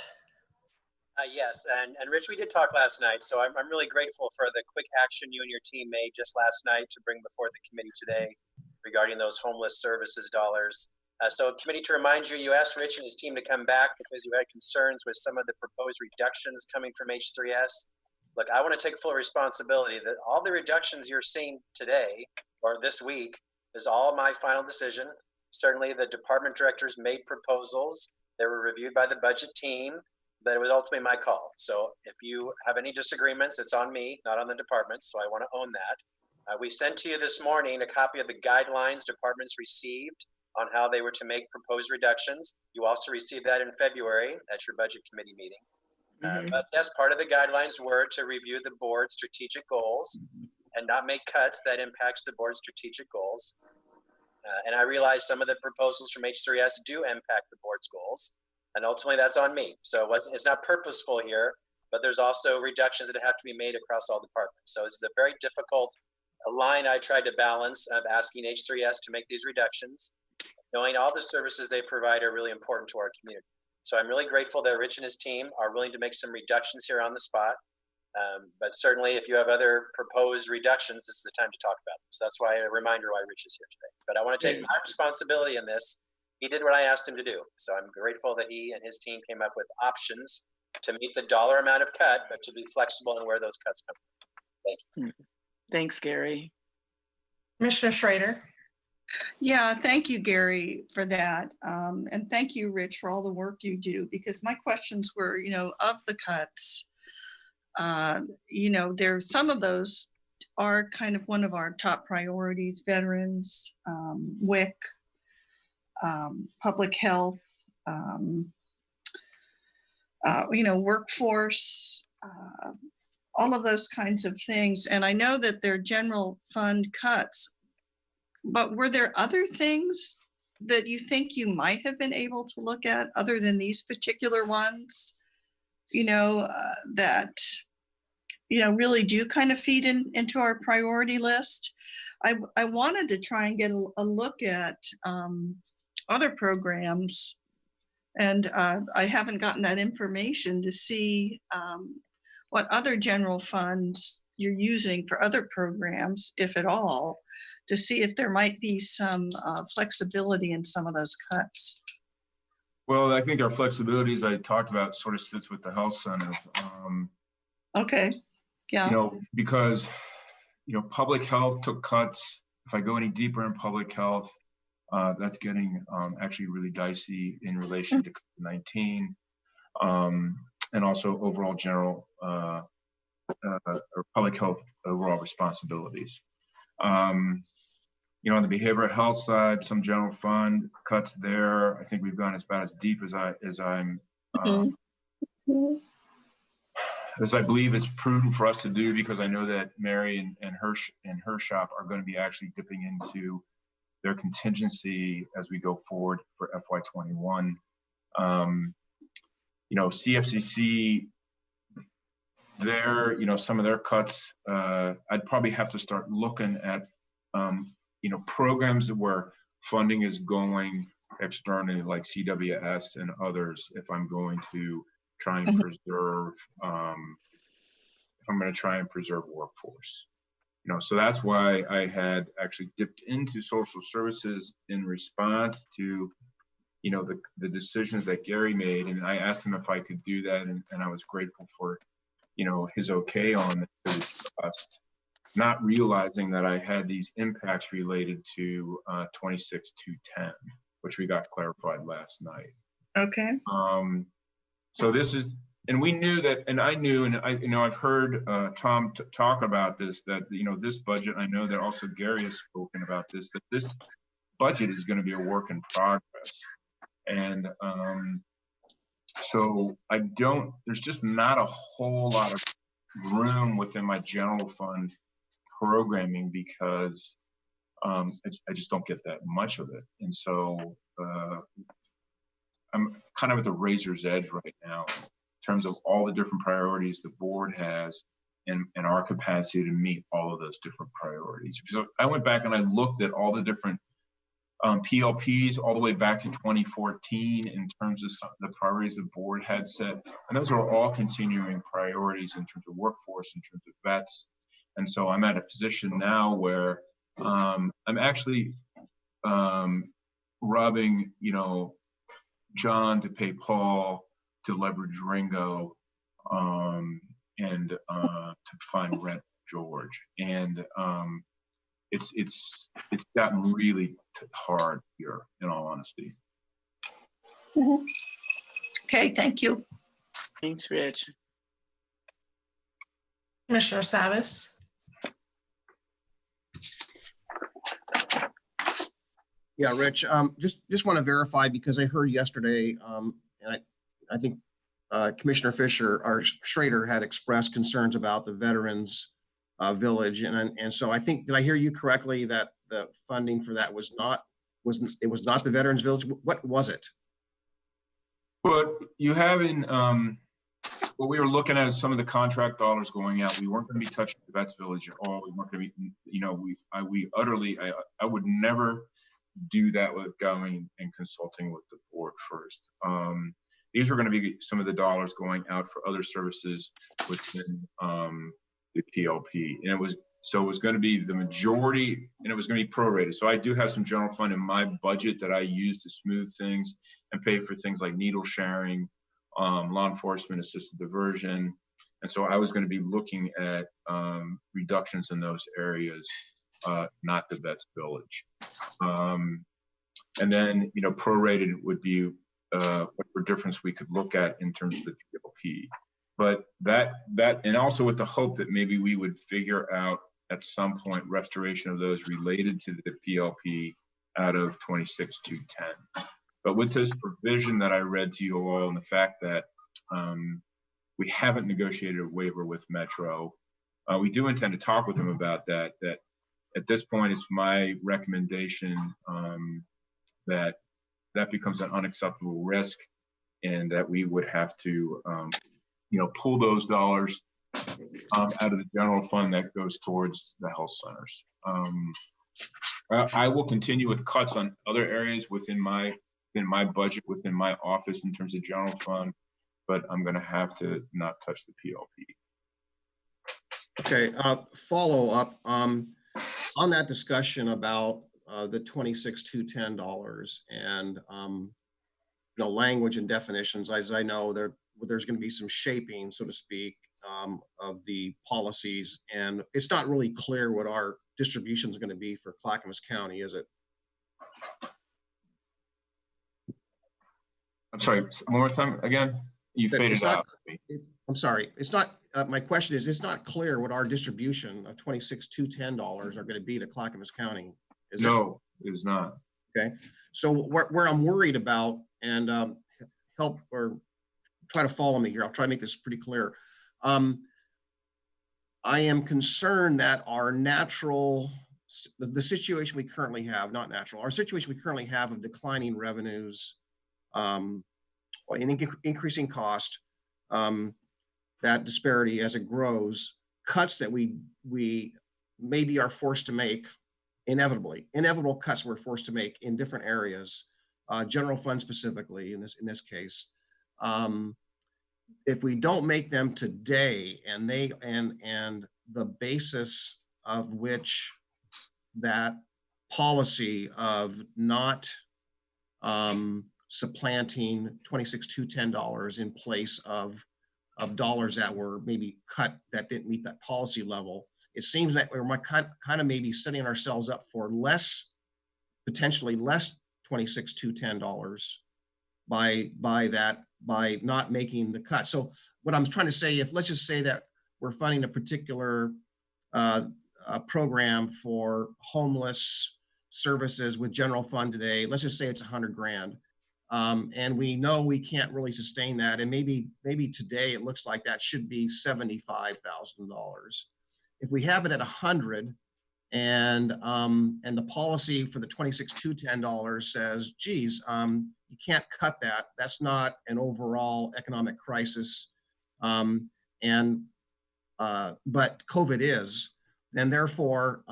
Yes, and Rich, we did talk last night, so I'm really grateful for the quick action you and your team made just last night to bring before the committee today regarding those homeless services dollars. So committee, to remind you, you asked Rich and his team to come back because you had concerns with some of the proposed reductions coming from H3S. Look, I want to take full responsibility that all the reductions you're seeing today or this week is all my final decision. Certainly the department directors made proposals. They were reviewed by the budget team, but it was ultimately my call. So if you have any disagreements, it's on me, not on the departments. So I want to own that. We sent to you this morning a copy of the guidelines departments received on how they were to make proposed reductions. You also received that in February at your budget committee meeting. But yes, part of the guidelines were to review the board's strategic goals and not make cuts that impacts the board's strategic goals. And I realize some of the proposals from H3S do impact the board's goals, and ultimately that's on me. So it's not purposeful here, but there's also reductions that have to be made across all departments. So this is a very difficult line I tried to balance of asking H3S to make these reductions, knowing all the services they provide are really important to our community. So I'm really grateful that Rich and his team are willing to make some reductions here on the spot. But certainly if you have other proposed reductions, this is the time to talk about them. So that's why a reminder why Rich is here today. But I want to take my responsibility in this. He did what I asked him to do. So I'm grateful that he and his team came up with options to meet the dollar amount of cut, but to be flexible in where those cuts come from. Thank you. Thanks, Gary. Commissioner Schrader. Yeah, thank you, Gary, for that. And thank you, Rich, for all the work you do, because my questions were, of the cuts, there's some of those are kind of one of our top priorities: veterans, WIC, public health, workforce, all of those kinds of things. And I know that they're general fund cuts, but were there other things that you think you might have been able to look at other than these particular ones, that, really do kind of feed into our priority list? I wanted to try and get a look at other programs, and I haven't gotten that information to see what other general funds you're using for other programs, if at all, to see if there might be some flexibility in some of those cuts. Well, I think our flexibility, as I talked about, sort of sits with the health center. Okay, yeah. Because, public health took cuts. If I go any deeper in public health, that's getting actually really dicey in relation to COVID-19, and also overall general or public health overall responsibilities. on the behavioral health side, some general fund cuts there. I think we've gone about as deep as I believe it's prudent for us to do, because I know that Mary and her shop are going to be actually dipping into their contingency as we go forward for FY21. CFCC, some of their cuts, I'd probably have to start looking at, programs where funding is going externally, like CWS and others, if I'm going to try and preserve, workforce. So that's why I had actually dipped into social services in response to, the decisions that Gary made. And I asked him if I could do that. And I was grateful for, his okay on the trust, not realizing that I had these impacts related to 26-210, which we got clarified last night. Okay. So this is, and we knew that, and I knew, and I've heard Tom talk about this, that, this budget, I know that also Gary has spoken about this, that this budget is going to be a work in progress. And so there's just not a whole lot of room within my general fund programming, because I just don't get that much of it. And so I'm kind of at the razor's edge right now in terms of all the different priorities the board has and our capacity to meet all of those different priorities. So I went back and I looked at all the different PLPs all the way back to 2014 in terms of the priorities the board had set. And those are all continuing priorities in terms of workforce, in terms of vets. And so I'm at a position now where I'm actually robbing, John to pay Paul, to leverage Ringo, and to find rent George. And it's gotten really hard here, in all honesty. Okay, thank you. Thanks, Rich. Commissioner Savas. Yeah, Rich, just want to verify, because I heard yesterday, and I think Commissioner Fisher or Schrader had expressed concerns about the Veterans Village, and so I think, did I hear you correctly that the funding for that was not the Veterans Village? What was it? But you have in what we were looking at is some of the contract dollars going out. We weren't going to be touching the Vets Village at all. We weren't going to be, I would never do that with going and consulting with the board first. These were going to be some of the dollars going out for other services within the PLP. And it was going to be the majority, and it was going to be prorated. So I do have some general fund in my budget that I use to smooth things and pay for things like needle sharing, law enforcement, assisted diversion. And so I was going to be looking at reductions in those areas, not the Vets Village. And then, prorated would be whatever difference we could look at in terms of the PLP. But that, and also with the hope that maybe we would figure out at some point restoration of those related to the PLP out of 26-210. But with this provision that I read to you all, and the fact that we haven't negotiated a waiver with Metro, we do intend to talk with them about that. That at this point, it's my recommendation that becomes an unacceptable risk, and that we would have to pull those dollars out of the general fund that goes towards the health centers. I will continue with cuts on other areas within my budget, within my office in terms of general fund, but I'm going to have to not touch the PLP. Okay, follow up on that discussion about the $26,210 and the language and definitions. As I know, there's going to be some shaping, so to speak, of the policies, and it's not really clear what our distribution is going to be for Clackamas County, is it? I'm sorry, one more time again. You faded out. I'm sorry. It's not. My question is, it's not clear what our distribution of $26,210 are going to be to Clackamas County. Is it? No, it is not. Okay. So where I'm worried about, and help or try to follow me here, I'll try to make this pretty clear. I am concerned that our the situation we currently have, not natural, our situation we currently have of declining revenues, and increasing cost, that disparity as it grows, cuts that we maybe are forced to make, inevitable cuts we're forced to make in different areas, general fund specifically in this case. If we don't make them today, and the basis of which that policy of not supplanting $26,210 in place of dollars that were maybe cut that didn't meet that policy level, it seems that we're kind of maybe setting ourselves up for potentially less $26,210 by not making the cut. So what I'm trying to say, let's just say that we're funding a particular program for homeless services with general fund today, let's just say it's 100 grand. And we know we can't really sustain that. And maybe today it looks like that should be $75,000. If we have it at 100, and the policy for the $26,210 says, geez, you can't cut that. That's not an overall economic crisis. But COVID is, and therefore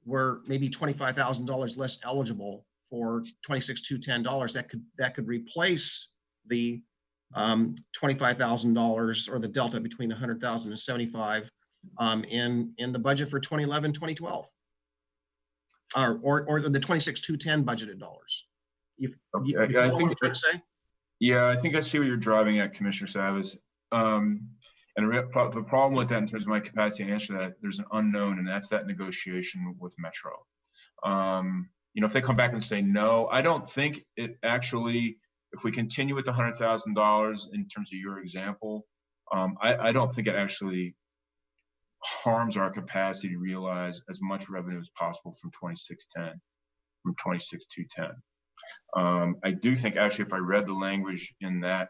we're maybe $25,000 less eligible for $26,210. That could replace the $25,000 or the delta between 100,000 and 75 in the budget for 2011, 2012, or the 26,210 budgeted dollars. You I think what I'm trying to say? Yeah, I think I see what you're driving at, Commissioner Savas. And the problem with that in terms of my capacity to answer that, there's an unknown, and that's that negotiation with Metro. If they come back and say no, I don't think it actually, if we continue with the $100,000 in terms of your example, I don't think it actually harms our capacity to realize as much revenue as possible from 26,210. I do think actually, if I read the language in that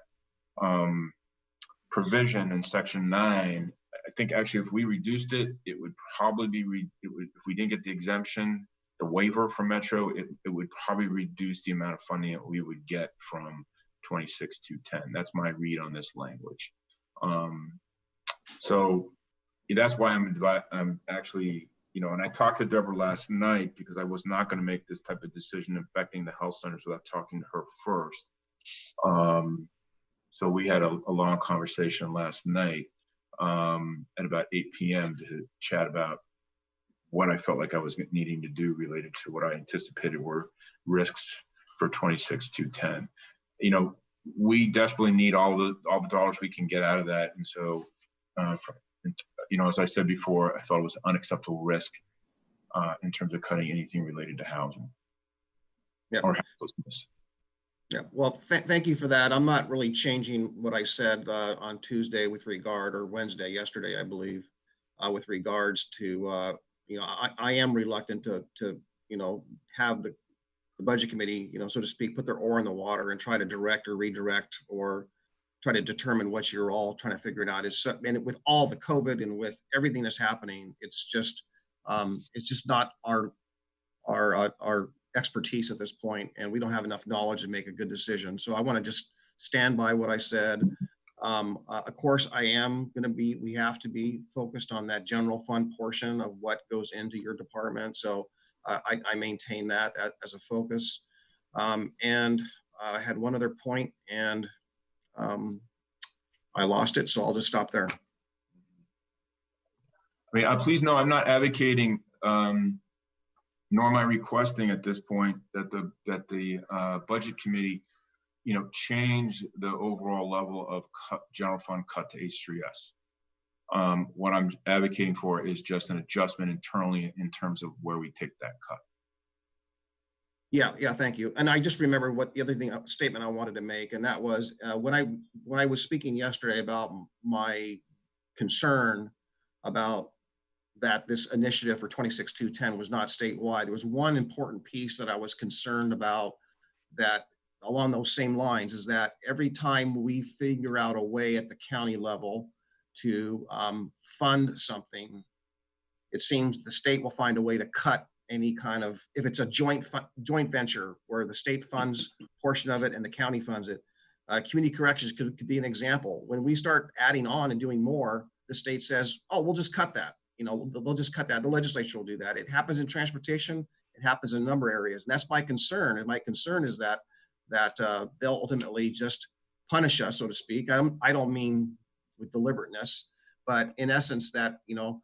provision in section 9, I think actually if we reduced it, it would probably be, if we didn't get the exemption, the waiver from Metro, it would probably reduce the amount of funding that we would get from 26,210. That's my read on this language. So that's why I'm actually, and I talked to Deborah last night because I was not going to make this type of decision affecting the health centers without talking to her first. So we had a long conversation last night at about 8 p.m. to chat about what I felt like I was needing to do related to what I anticipated were risks for 26,210. We desperately need all the dollars we can get out of that, and so as I said before, I thought it was an unacceptable risk in terms of cutting anything related to housing or houselessness. Yeah, well, thank you for that. I'm not really changing what I said on Tuesday or Wednesday, yesterday, I believe, with regards to, I am reluctant to have the budget committee, so to speak, put their oar in the water and try to direct or redirect or try to determine what you're all trying to figure it out. And with all the COVID and with everything that's happening, it's just not our expertise at this point, and we don't have enough knowledge to make a good decision. So I want to just stand by what I said. Of course, we have to be focused on that general fund portion of what goes into your department. So I maintain that as a focus. And I had one other point, and I lost it, so I'll just stop there. Please know I'm not advocating nor am I requesting at this point that the budget committee, change the overall level of general fund cut to H3S. What I'm advocating for is just an adjustment internally in terms of where we take that cut. Yeah, thank you. And I just remember what the other statement I wanted to make, and that was when I was speaking yesterday about my concern about that this initiative for 26-210 was not statewide. There was one important piece that I was concerned about that along those same lines is that every time we figure out a way at the county level to fund something, it seems the state will find a way to cut any kind of, if it's a joint venture where the state funds a portion of it and the county funds it. Community corrections could be an example. When we start adding on and doing more, the state says, oh, we'll just cut that. You know, they'll just cut that. The legislature will do that. It happens in transportation. It happens in a number of areas. And that's my concern. And my concern is that they'll ultimately just punish us, so to speak. I don't mean with deliberateness, but in essence that, you know,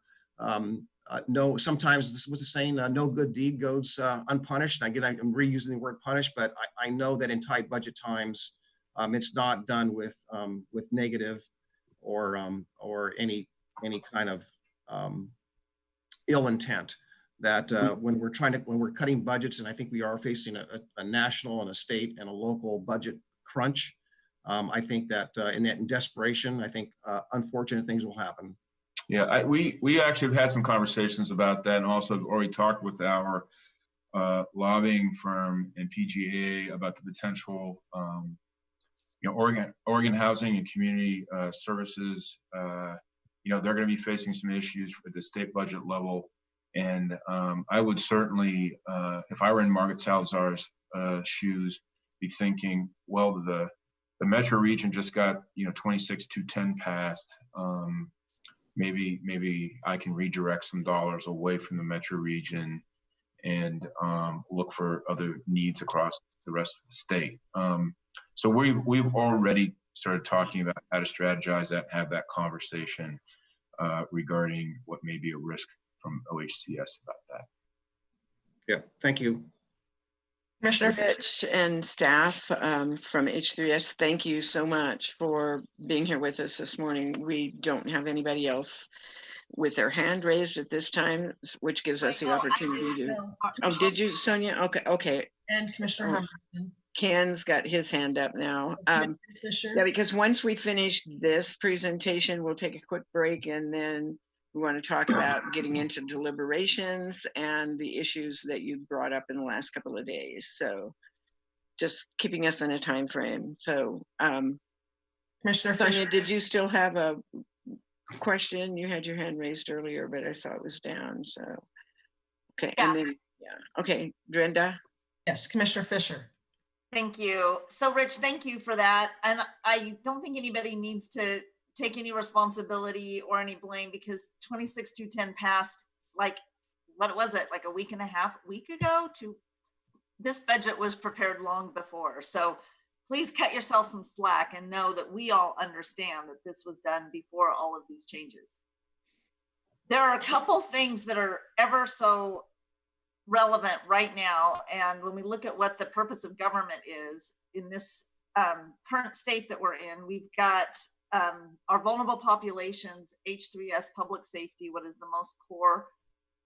no, sometimes this was the saying, no good deed goes unpunished. And again, I'm reusing the word punish, but I know that in tight budget times, it's not done with negative or any kind of ill intent. That when we're cutting budgets, and I think we are facing a national and a state and a local budget crunch, I think that in desperation, I think unfortunate things will happen. Yeah, we actually have had some conversations about that, and also already talked with our lobbying firm and PGA about the potential, you know, Oregon Housing and Community Services. You know, they're going to be facing some issues at the state budget level, and I would certainly, if I were in Margaret Salazar's shoes, be thinking, well, the metro region just got, you know, 26-210 passed. Maybe I can redirect some dollars away from the metro region and look for other needs across the rest of the state. So we've already started talking about how to strategize that and have that conversation regarding what may be a risk from OHCS about that. Yeah, thank you. Commissioner Fitch and staff from H3S, thank you so much for being here with us this morning. We don't have anybody else with their hand raised at this time, which gives us the opportunity to. Oh, did you, Sonia? Okay. And Commissioner Humberton. Ken's got his hand up now. Yeah, because once we finish this presentation, we'll take a quick break, and then we want to talk about getting into deliberations and the issues that you brought up in the last couple of days. So just keeping us in a time frame. So Commissioner Sonia, Fisher. did you still have a question? You had your hand raised earlier, but I saw it was down. So okay, yeah. And then okay, Brenda. Yes, Commissioner Fisher. Thank you. So Rich, thank you for that. And I don't think anybody needs to take any responsibility or any blame, because 26-210 passed, like, what was it, like a week ago? This budget was prepared long before. So please cut yourself some slack and know that we all understand that this was done before all of these changes. There are a couple things that are ever so relevant right now. And when we look at what the purpose of government is in this current state that we're in, we've got our vulnerable populations, H3S, public safety, what is the most core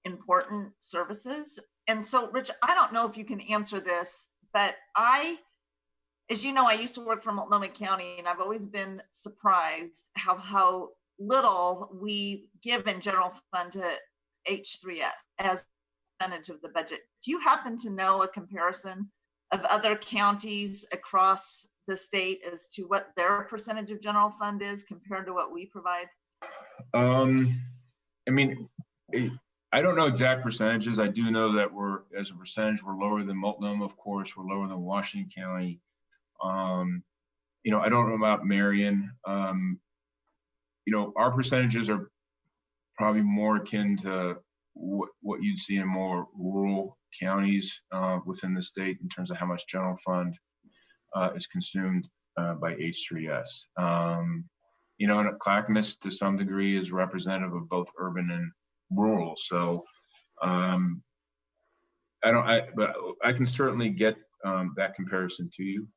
important services. And so, Rich, I don't know if you can answer this, but as you know, I used to work for Multnomah County, and I've always been surprised how little we give in general fund to H3S as percentage of the budget. Do you happen to know a comparison of other counties across the state as to what their percentage of general fund is compared to what we provide? I mean, I don't know exact percentages. I do know that as a percentage, we're lower than Multnomah, of course. We're lower than Washington County. You know, I don't know about Marion. You know, our percentages are probably more akin to what you'd see in more rural counties within the state in terms of how much general fund is consumed by H3S. You know, and Clackamas to some degree is representative of both urban and rural. So but I can certainly get that comparison to you.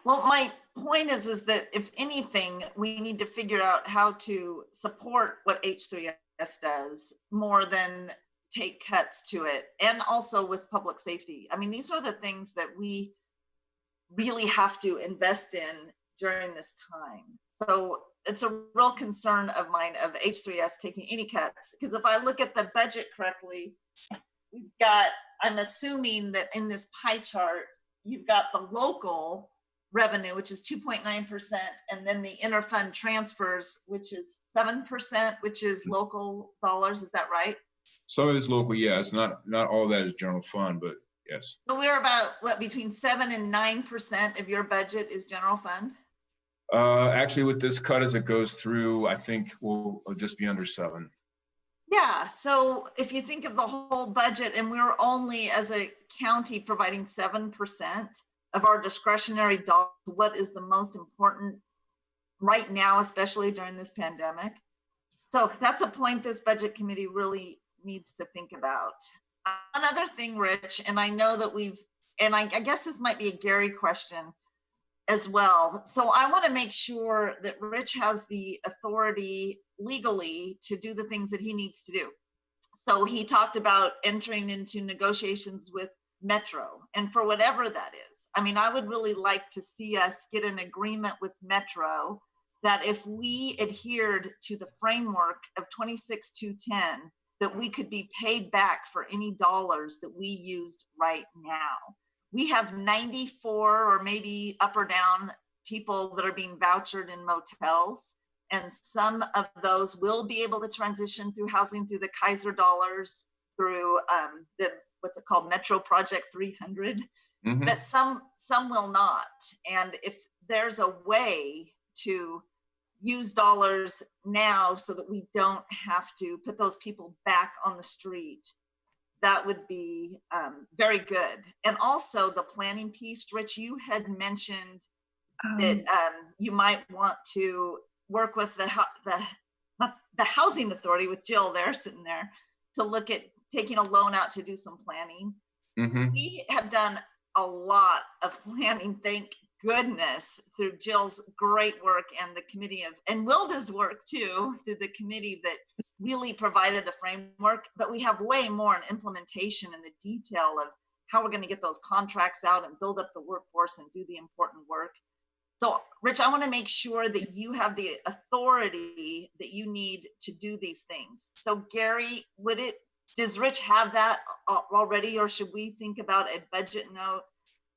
Well, my point is that if anything, we need to figure out how to support what H3S does more than take cuts to it. And also with public safety. I mean, these are the things that we really have to invest in during this time. So it's a real concern of mine of H3S taking any cuts. Because if I look at the budget correctly, we've got, I'm assuming that in this pie chart, you've got the local revenue, which is 2.9%, and then the interfund transfers, which is 7%, which is local dollars. Is that right? Some of it's local, yeah. It's not all that is general fund, but yes. So we're about what, between 7 and 9% of your budget is general fund? Actually, with this cut as it goes through, I think we'll just be under 7. Yeah, so if you think of the whole budget, and we're only as a county providing 7% of our discretionary dollars, what is the most important right now, especially during this pandemic. So that's a point this budget committee really needs to think about. Another thing, Rich, and I know that and I guess this might be a Gary question as well. So I want to make sure that Rich has the authority legally to do the things that he needs to do. So he talked about entering into negotiations with Metro, and for whatever that is. I mean, I would really like to see us get an agreement with Metro that if we adhered to the framework of 26,210, that we could be paid back for any dollars that we used right now. We have 94 or maybe up or down people that are being vouchered in motels. And some of those will be able to transition through housing through the Kaiser dollars, through the, what's it called, Metro Project 300, but some will not. And if there's a way to use dollars now so that we don't have to put those people back on the street, that would be very good. And also the planning piece, Rich, you had mentioned that you might want to work with the housing authority, with Jill there sitting there, to look at taking a loan out to do some planning. We have done a lot of planning, thank goodness, through Jill's great work and the committee and Wilda's work too, through the committee that really provided the framework. But we have way more in implementation and the detail of how we're going to get those contracts out and build up the workforce and do the important work. So, Rich, I want to make sure that you have the authority that you need to do these things. So, Gary, does Rich have that already, or should we think about a budget note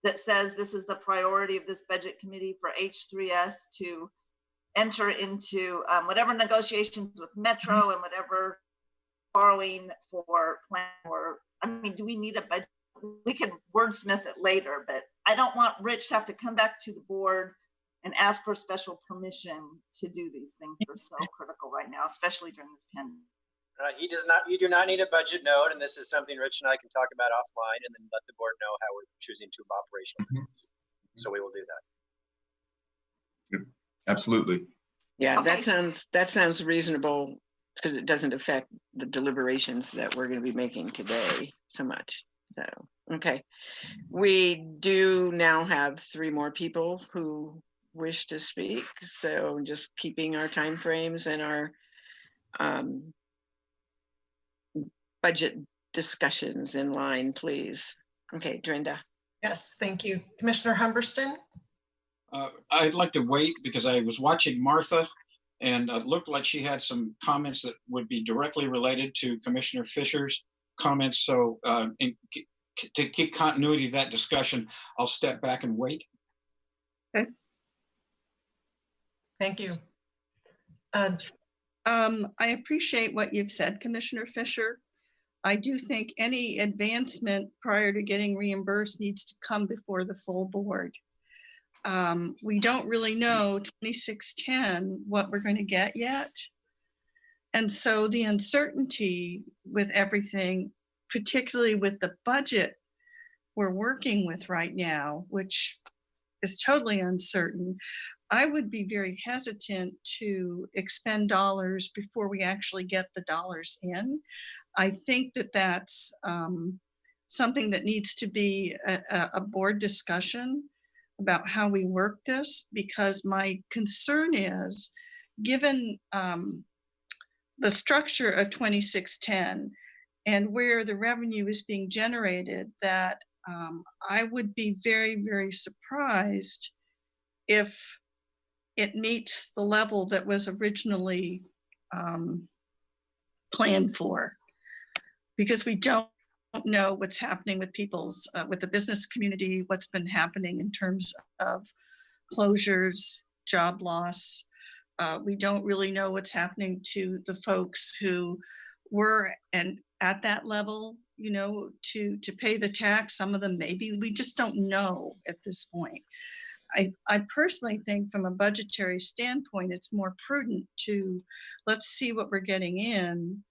that says this is the priority of this budget committee for H3S to enter into whatever negotiations with Metro and whatever borrowing for plan? Or, I mean, do we need a budget? We can wordsmith it later, but I don't want Rich to have to come back to the board and ask for special permission to do these things that are so critical right now, especially during this pandemic. You do not need a budget note, and this is something Rich and I can talk about offline, and then let the board know how we're choosing to operationalize. So we will do that. Absolutely. Yeah, Okay. that sounds reasonable, because it doesn't affect the deliberations that we're going to be making today so much. So, okay. We do now have 3 more people who wish to speak. So just keeping our time frames and our budget discussions in line, please. Okay, Drinda. Yes, thank you. Commissioner Humberston? I'd like to wait because I was watching Martha, and it looked like she had some comments that would be directly related to Commissioner Fisher's comments. So to keep continuity of that discussion, I'll step back and wait. Okay. Thank you. I appreciate what you've said, Commissioner Fisher. I do think any advancement prior to getting reimbursed needs to come before the full board. We don't really know 2610 what we're going to get yet. And so the uncertainty with everything, particularly with the budget we're working with right now, which is totally uncertain, I would be very hesitant to expend dollars before we actually get the dollars in. I think that that's something that needs to be a board discussion about how we work this, because my concern is, given the structure of 2610 and where the revenue is being generated, that I would be very, very surprised if it meets the level that was originally planned for, because we don't know what's happening with people's, with the business community, what's been happening in terms of closures, job loss. We don't really know what's happening to the folks who were and at that level, you know, to pay the tax. Some of them maybe, we just don't know at this point. I personally think from a budgetary standpoint, it's more prudent to let's see what we're getting in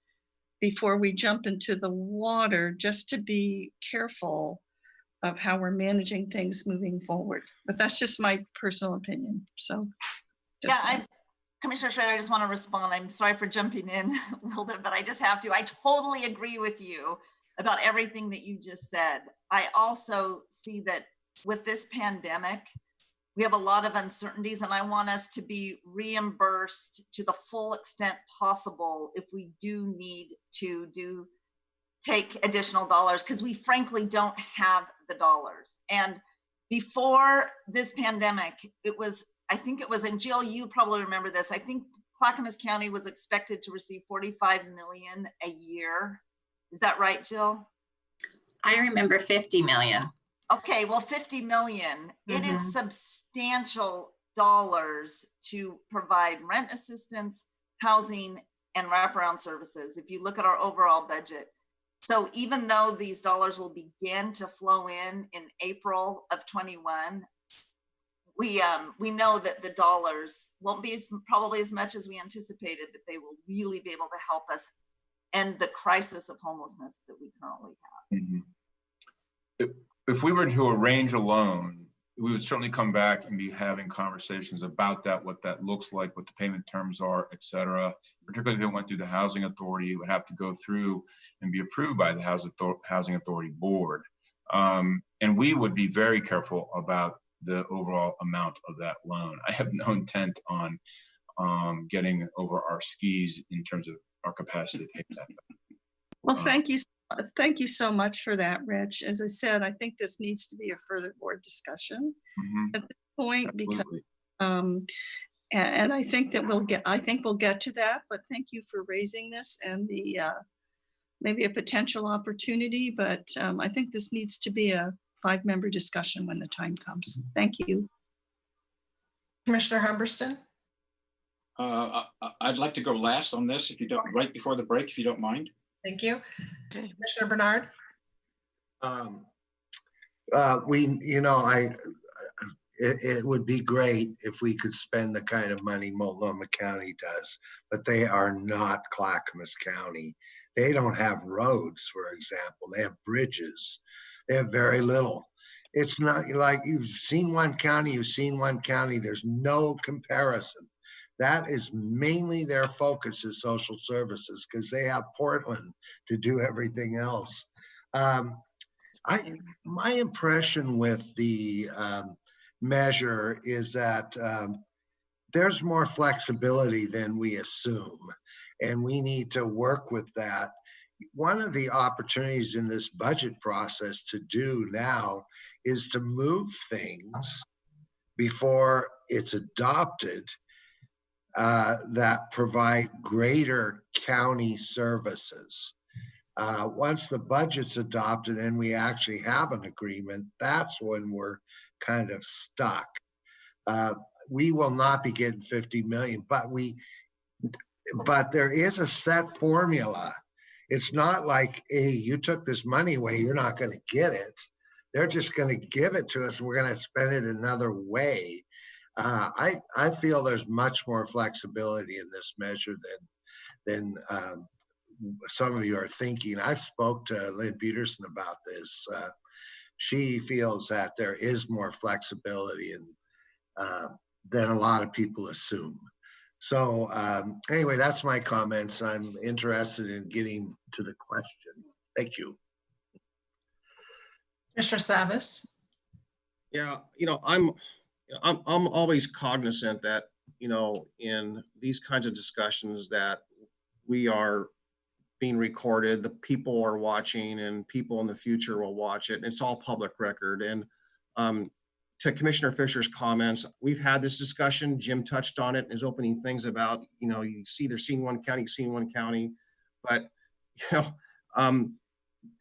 before we jump into the water, just to be careful of how we're managing things moving forward. But that's just my personal opinion. So yeah, Commissioner Schrader, I just want to respond. I'm sorry for jumping in, Wilda, but I just have to. I totally agree with you about everything that you just said. I also see that with this pandemic, we have a lot of uncertainties, and I want us to be reimbursed to the full extent possible if we do need to take additional dollars, because we frankly don't have the dollars. And before this pandemic, it was, I think it was, and Jill, you probably remember this, I think Clackamas County was expected to receive $45 million a year. Is that right, Jill? I remember 50 million. Okay, well, 50 million, it is substantial dollars to provide rent assistance, housing, and wraparound services. If you look at our overall budget. So even though these dollars will begin to flow in April of 21, we know that the dollars won't be probably as much as we anticipated, but they will really be able to help us end the crisis of homelessness that we currently have. If we were to arrange a loan, we would certainly come back and be having conversations about that, what that looks like, what the payment terms are, et cetera. Particularly if it went through the Housing Authority, it would have to go through and be approved by the Housing Authority Board. And we would be very careful about the overall amount of that loan. I have no intent on getting over our skis in terms of our capacity to pay that back. Well, thank you. Thank you so much for that, Rich. As I said, I think this needs to be a further board discussion at this point. Absolutely. Because, and I think that we'll get to that, but thank you for raising this and the, maybe a potential opportunity, but I think this needs to be a 5-member discussion when the time comes. Thank you. Commissioner Humberston? I'd like to go last on this, if you don't, right before the break, if you don't mind. Thank you. Okay. Commissioner Bernard? It would be great if we could spend the kind of money Multnomah County does, but they are not Clackamas County. They don't have roads, for example. They have bridges. They have very little. It's not like you've seen one county, there's no comparison. That is mainly their focus is social services, because they have Portland to do everything else. My impression with the measure is that there's more flexibility than we assume, and we need to work with that. One of the opportunities in this budget process to do now is to move things before it's adopted that provide greater county services. Once the budget's adopted and we actually have an agreement, that's when we're kind of stuck. We will not be getting 50 million, but there is a set formula. It's not like, hey, you took this money away, you're not going to get it. They're just going to give it to us and we're going to spend it another way. I feel there's much more flexibility in this measure than some of you are thinking. I've spoke to Lynn Peterson about this. She feels that there is more flexibility than a lot of people assume. So anyway, that's my comments. I'm interested in getting to the question. Thank you. Mr. Savas? Yeah, I'm always cognizant that, in these kinds of discussions that we are being recorded, the people are watching and people in the future will watch it. And it's all public record. And to Commissioner Fisher's comments, we've had this discussion. Jim touched on it in his opening things about, you see they're seeing one county, seeing one county, but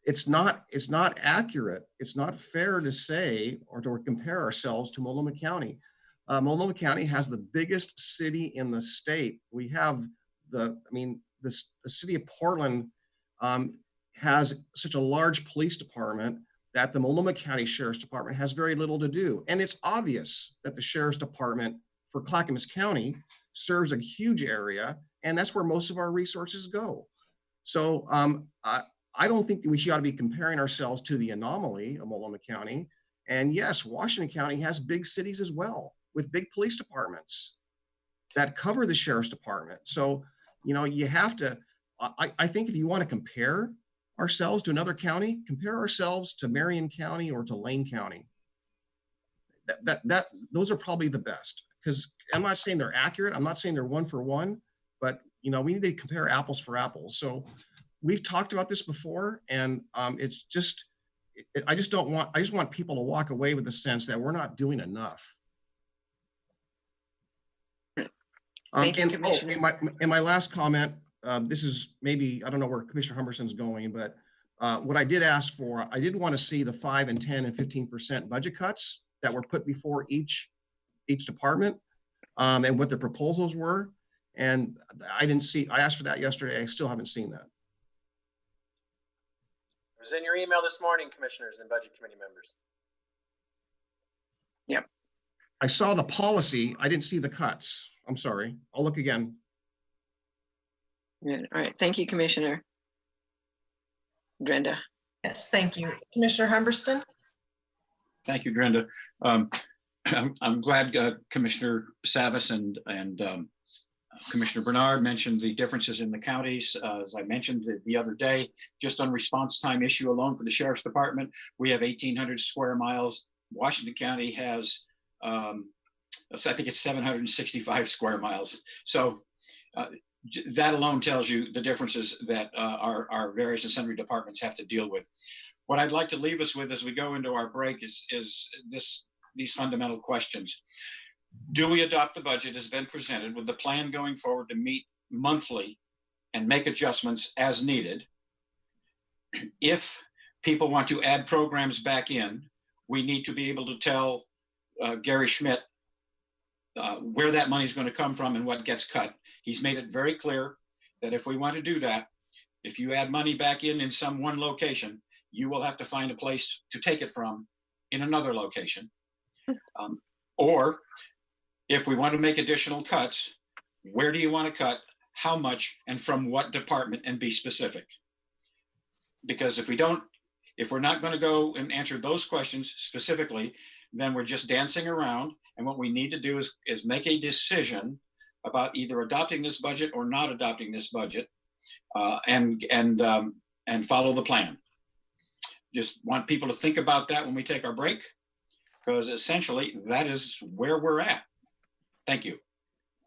it's not accurate. It's not fair to say or to compare ourselves to Multnomah County. Multnomah County has the biggest city in the state. We have the city of Portland has such a large police department that the Multnomah County Sheriff's Department has very little to do. And it's obvious that the Sheriff's Department for Clackamas County serves a huge area, and that's where most of our resources go. So I don't think we ought to be comparing ourselves to the anomaly of Multnomah County. And yes, Washington County has big cities as well, with big police departments that cover the Sheriff's Department. So, you have to, I think if you want to compare ourselves to another county, compare ourselves to Marion County or to Lane County. Those are probably the best, because I'm not saying they're accurate. I'm not saying they're one for one, but we need to compare apples for apples. So we've talked about this before, and it's just, I just want people to walk away with the sense that we're not doing enough. Thank you, Commissioner. And my last comment, this is maybe, I don't know where Commissioner Humberson's going, but what I did ask for, I did want to see the 5 and 10 and 15% budget cuts that were put before each department, and what the proposals were. And I asked for that yesterday. I still haven't seen that. It was in your email this morning, commissioners and budget committee members. Yep. I saw the policy. I didn't see the cuts. I'm sorry. I'll look again. Yeah. All right. Thank you, Commissioner. Brenda. Yes, thank you. Commissioner Humberston? Thank you, Brenda. I'm glad Commissioner Savas and Commissioner Bernard mentioned the differences in the counties. As I mentioned the other day, just on response time issue alone for the Sheriff's Department, we have 1,800 square miles. Washington County has, I think it's 765 square miles. So that alone tells you the differences that our various and sundry departments have to deal with. What I'd like to leave us with as we go into our break is these fundamental questions. Do we adopt the budget as been presented with the plan going forward to meet monthly and make adjustments as needed? If people want to add programs back in, we need to be able to tell Gary Schmidt where that money is going to come from and what gets cut. He's made it very clear that if we want to do that, if you add money back in some one location, you will have to find a place to take it from in another location. Or if we want to make additional cuts, where do you want to cut, how much, and from what department, and be specific? Because if we're not going to go and answer those questions specifically, then we're just dancing around. And what we need to do is make a decision about either adopting this budget or not adopting this budget, and follow the plan. Just want people to think about that when we take our break, because essentially that is where we're at. Thank you.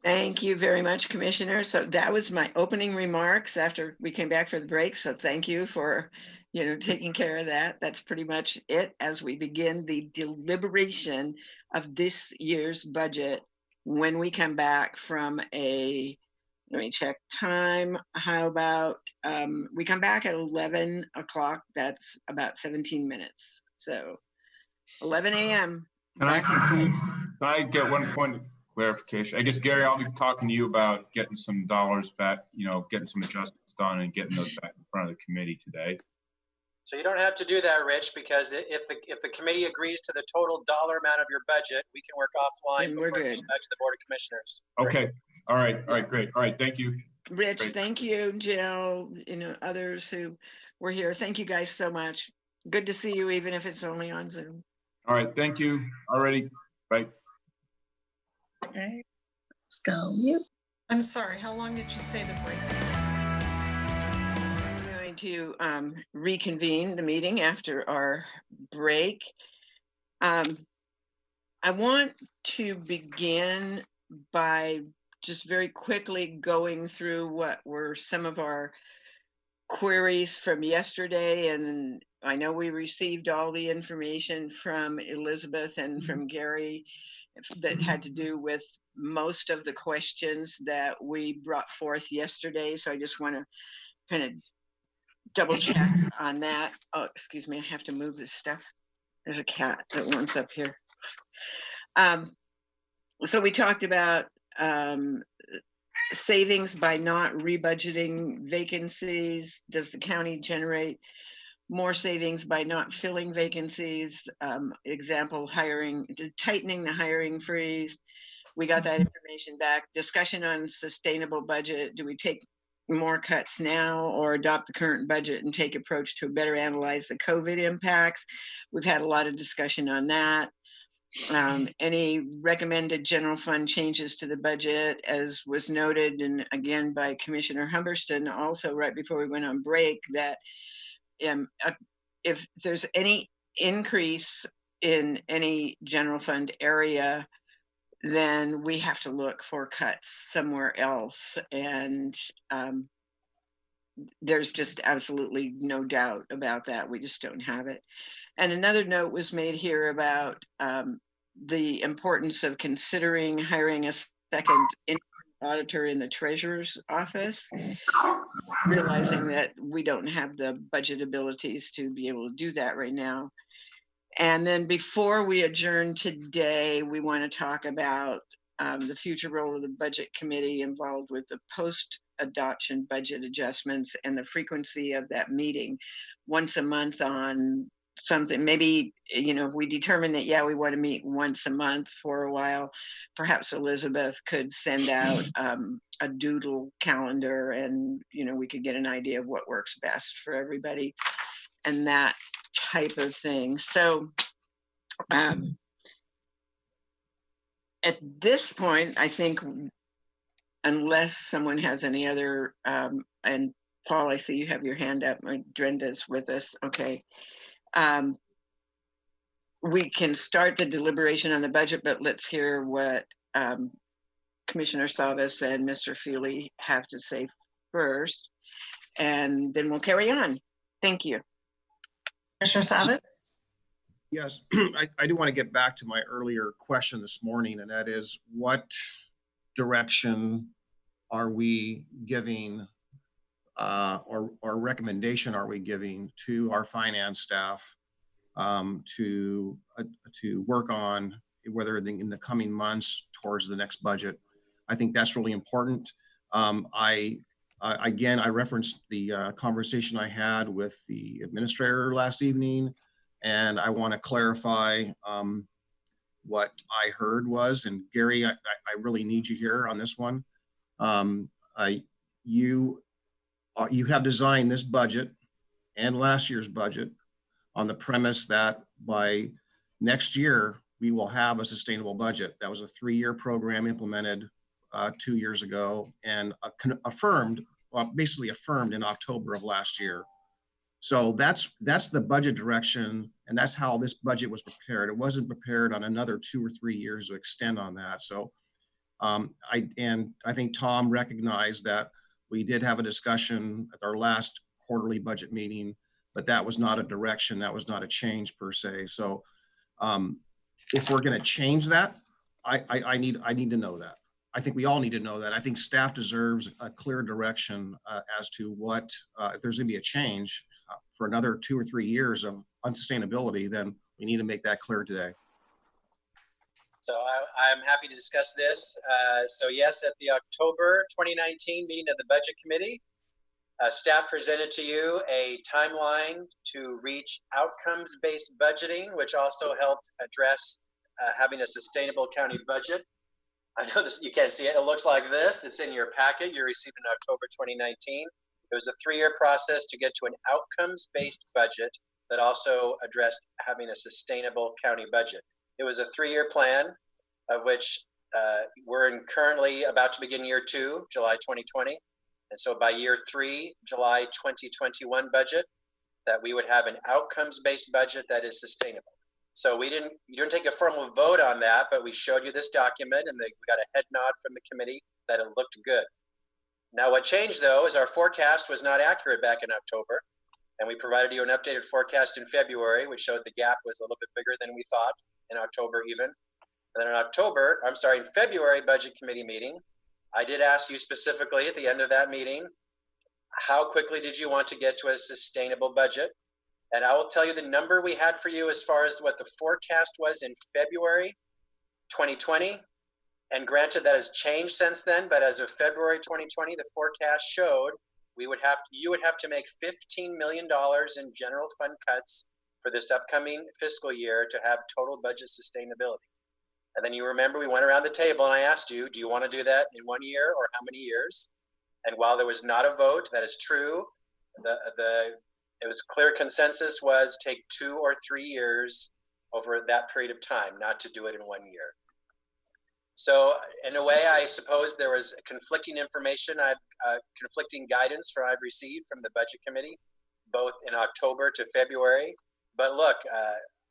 Thank you very much, Commissioner. So that was my opening remarks after we came back for the break. So thank you for taking care of that. That's pretty much it as we begin the deliberation of this year's budget. When we come back from let me check time. How about we come back at 11 o'clock? That's about 17 minutes. So 11 a.m. Can I get one point of clarification? I guess, Gary, I'll be talking to you about getting some dollars back, getting some adjustments done and getting those back in front of the committee today. So you don't have to do that, Rich, because if the committee agrees to the total dollar amount of your budget, we can work offline before it goes back to the Board of Commissioners. Okay. All right. Great. All right. Thank you. Rich, Great. Thank you, Jill, others who were here. Thank you guys so much. Good to see you, even if it's only on Zoom. All right. Thank you. Alrighty. Bye. Okay. Let's go. I'm sorry. How long did you say the break? I'm going to reconvene the meeting after our break. I want to begin by just very quickly going through what were some of our queries from yesterday, and I know we received all the information from Elizabeth and from Gary that had to do with most of the questions that we brought forth yesterday. So I just want to kind of double check on that. Oh, excuse me, I have to move this stuff. There's a cat that wants up here. So we talked about savings by not rebudgeting vacancies. Does the county generate more savings by not filling vacancies? Example, tightening the hiring freeze. We got that information back. Discussion on sustainable budget. Do we take more cuts now or adopt the current budget and take approach to better analyze the COVID impacts? We've had a lot of discussion on that. Any recommended general fund changes to the budget, as was noted, and again by Commissioner Humberston also right before we went on break, that if there's any increase in any general fund area, then we have to look for cuts somewhere else. And there's just absolutely no doubt about that. We just don't have it. And another note was made here about the importance of considering hiring a second auditor in the treasurer's office, realizing that we don't have the budget abilities to be able to do that right now. And then before we adjourn today, we want to talk about the future role of the budget committee involved with the post-adoption budget adjustments and the frequency of that meeting once a month on something. Maybe, you know, if we determine that, yeah, we want to meet once a month for a while, perhaps Elizabeth could send out a doodle calendar, and, you know, we could get an idea of what works best for everybody and that type of thing. So at this point, I think, unless someone has any other, and Paul, I see you have your hand up. Drenda's with us. Okay. We can start the deliberation on the budget, but let's hear what Commissioner Savas and Mr. Feely have to say first, and then we'll carry on. Thank you. Commissioner Savas? Yes, I do want to get back to my earlier question this morning, and that is, what direction are we giving or recommendation are we giving to our finance staff to work on, whether in the coming months towards the next budget? I think that's really important. Again, I referenced the conversation I had with the administrator last evening, and I want to clarify what I heard was, and Gary, I really need you here on this one. You have designed this budget and last year's budget on the premise that by next year, we will have a sustainable budget. That was a 3-year program implemented 2 years ago and basically affirmed in October of last year. So that's the budget direction, and that's how this budget was prepared. It wasn't prepared on another 2 or 3 years to extend on that. So I think Tom recognized that we did have a discussion at our last quarterly budget meeting, but that was not a direction, that was not a change per se. So if we're going to change that, I need to know that. I think we all need to know that. I think staff deserves a clear direction as to what, if there's going to be a change for another 2 or 3 years of unsustainability, then we need to make that clear today. So I'm happy to discuss this. So yes, at the October 2019 meeting of the Budget Committee, staff presented to you a timeline to reach outcomes-based budgeting, which also helped address having a sustainable county budget. I know this, you can't see it. It looks like this. It's in your packet. You received in October 2019. It was a 3-year process to get to an outcomes-based budget that also addressed having a sustainable county budget. It was a 3-year plan, of which we're currently about to begin year 2, July 2020. And so by year 3, July 2021 budget, that we would have an outcomes-based budget that is sustainable. So you didn't take a formal vote on that, but we showed you this document, and we got a head nod from the committee that it looked good. Now, what changed though is our forecast was not accurate back in October, and we provided you an updated forecast in February, which showed the gap was a little bit bigger than we thought in October even. And then in February budget committee meeting, I did ask you specifically at the end of that meeting, how quickly did you want to get to a sustainable budget? And I will tell you the number we had for you as far as what the forecast was in February 2020. And granted, that has changed since then, but as of February 2020, the forecast showed you would have to make $15 million in general fund cuts for this upcoming fiscal year to have total budget sustainability. And then you remember we went around the table and I asked you, do you want to do that in 1 year or how many years? And while there was not a vote, that is true, it was clear consensus was take 2 or 3 years over that period of time, not to do it in 1 year. So in a way, I suppose there was conflicting information, conflicting guidance I've received from the budget committee, both in October to February. But look,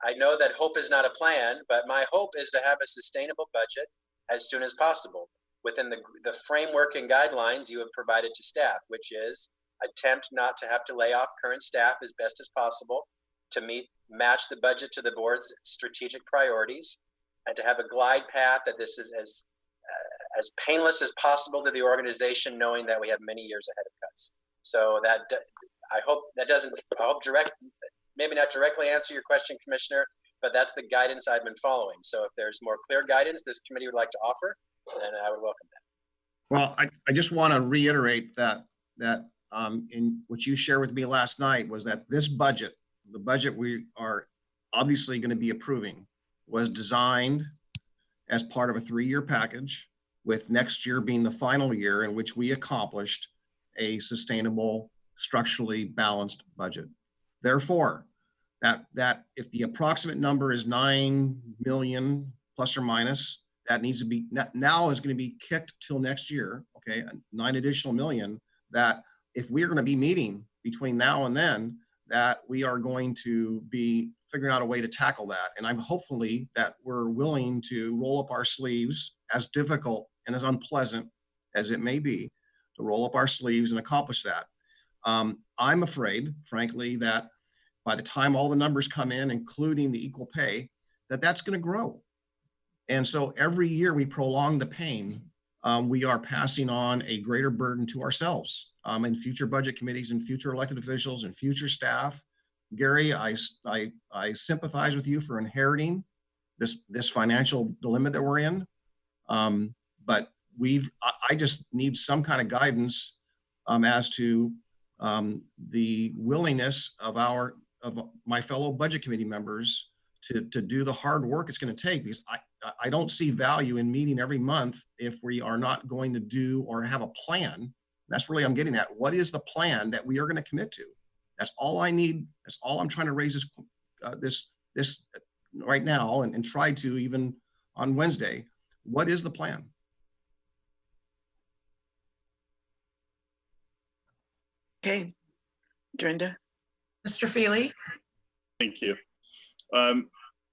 I know that hope is not a plan, but my hope is to have a sustainable budget as soon as possible within the framework and guidelines you have provided to staff, which is attempt not to have to lay off current staff as best as possible, to match the budget to the board's strategic priorities, and to have a glide path that this is as painless as possible to the organization, knowing that we have many years ahead of cuts. So that I hope maybe not directly answer your question, Commissioner, but that's the guidance I've been following. So if there's more clear guidance this committee would like to offer, then I would welcome that. Well, I just want to reiterate that in what you shared with me last night was that this budget, the budget we are obviously going to be approving, was designed as part of a 3-year package, with next year being the final year in which we accomplished a sustainable, structurally balanced budget. Therefore, that if the approximate number is 9 million plus or minus, that needs to be now is going to be kicked till next year. Okay, 9 additional million. That if we're going to be meeting between now and then, that we are going to be figuring out a way to tackle that. And I'm hopefully that we're willing to roll up our sleeves, as difficult and as unpleasant as it may be, to roll up our sleeves and accomplish that. I'm afraid, frankly, that by the time all the numbers come in, including the equal pay, that's going to grow. And so every year we prolong the pain, we are passing on a greater burden to ourselves in future budget committees and future elected officials and future staff. Gary, I sympathize with you for inheriting this financial dilemma that we're in. But I just need some kind of guidance as to the willingness of my fellow budget committee members to do the hard work it's going to take, because I don't see value in meeting every month if we are not going to do or have a plan. That's really I'm getting at. What is the plan that we are going to commit to? That's all I need. That's all I'm trying to raise this right now and try to even on Wednesday. What is the plan? Okay, Brenda. Mr. Feely. Thank you.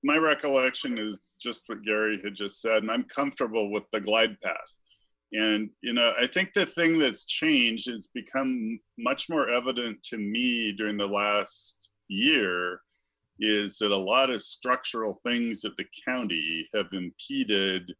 My recollection is just what Gary had just said, and I'm comfortable with the glide path. And, I think the thing that's changed is become much more evident to me during the last year is that a lot of structural things at the county have impeded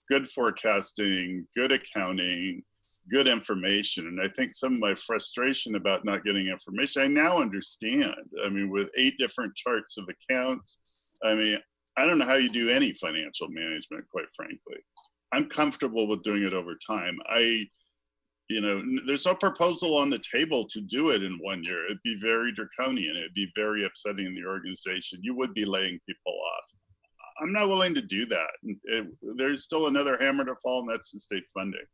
good forecasting, good accounting, good information. And I think some of my frustration about not getting information, I now understand. I mean, with 8 different charts of accounts, I don't know how you do any financial management, quite frankly. I'm comfortable with doing it over time. There's no proposal on the table to do it in 1 year. It'd be very draconian. It'd be very upsetting in the organization. You would be laying people off. I'm not willing to do that. There's still another hammer to fall, and that's the state funding.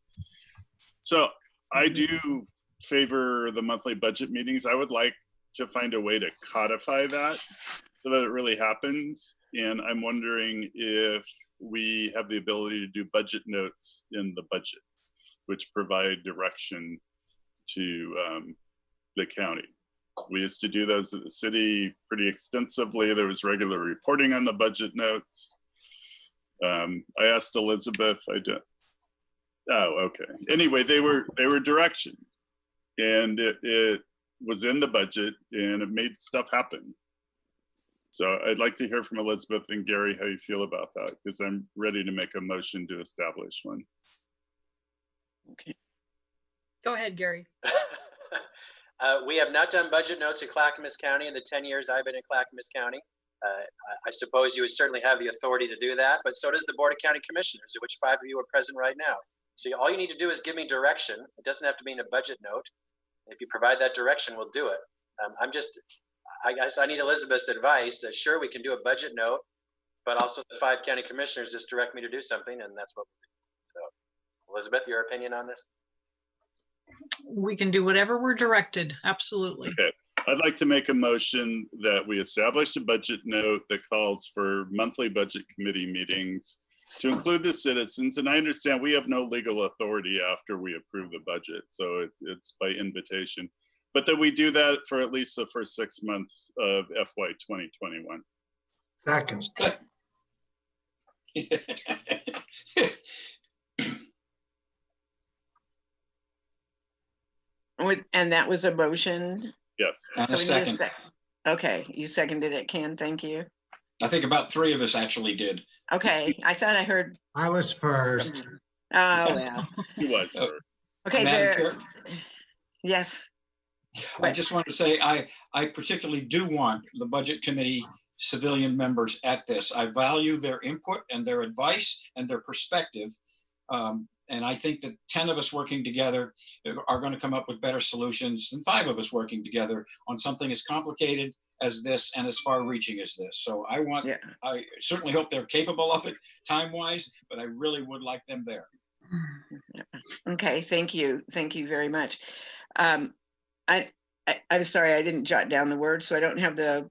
So I do favor the monthly budget meetings. I would like to find a way to codify that so that it really happens. And I'm wondering if we have the ability to do budget notes in the budget, which provide direction to the county. We used to do those at the city pretty extensively. There was regular reporting on the budget notes. I asked Elizabeth, Oh, okay. Anyway, they were direction, and it was in the budget, and it made stuff happen. So I'd like to hear from Elizabeth and Gary how you feel about that, because I'm ready to make a motion to establish one. Okay. Go ahead, Gary. We have not done budget notes in Clackamas County in the 10 years I've been in Clackamas County. I suppose you would certainly have the authority to do that, but so does the Board of County Commissioners, of which 5 of you are present right now. So all you need to do is give me direction. It doesn't have to be in a budget note. If you provide that direction, we'll do it. I guess I need Elizabeth's advice. Sure, we can do a budget note, but also the 5 county commissioners just direct me to do something, and that's what we do. So, Elizabeth, your opinion on this? We can do whatever we're directed. Absolutely. Okay. I'd like to make a motion that we establish a budget note that calls for monthly budget committee meetings to include the citizens. And I understand we have no legal authority after we approve the budget, so it's by invitation, but that we do that for at least the first 6 months of FY 2021. Second. And that was a motion. Yes. And a second. Okay, you seconded it, Ken. Thank you. I think about 3 of us actually did. Okay, I thought I heard. I was first. Oh, well. He was first. Okay, Madam there. Chair, Yes. I just want to say I particularly do want the budget committee civilian members at this. I value their input and their advice and their perspective. And I think that 10 of us working together are going to come up with better solutions than 5 of us working together on something as complicated as this and as far reaching as this. So I certainly hope they're capable of it time-wise, but I really would like them there. Okay, thank you. Thank you very much. I'm sorry, I didn't jot down the words, so I don't have the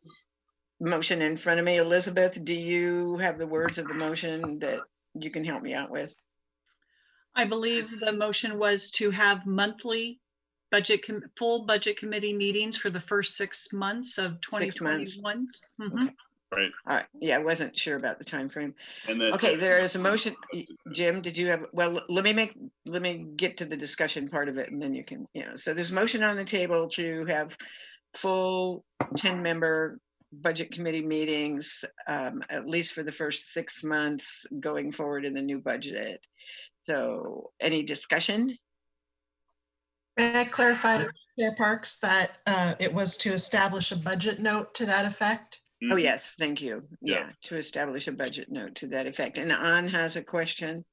motion in front of me. Elizabeth, do you have the words of the motion that you can help me out with? I believe the motion was to have monthly full budget committee meetings for the first 6 months of 2021. Mm-hmm. Okay. Right. All right. Yeah, I wasn't sure about the time frame. And then, okay, there is a motion. Jim, did you have? Well, let me get to the discussion part of it, and then you can. So there's motion on the table to have full 10-member budget committee meetings, at least for the first 6 months going forward in the new budget. So, any discussion? May I clarify, Chair Parks, that it was to establish a budget note to that effect? Oh, yes, thank you. Yes. Yeah, to establish a budget note to that effect. And Ann has a question.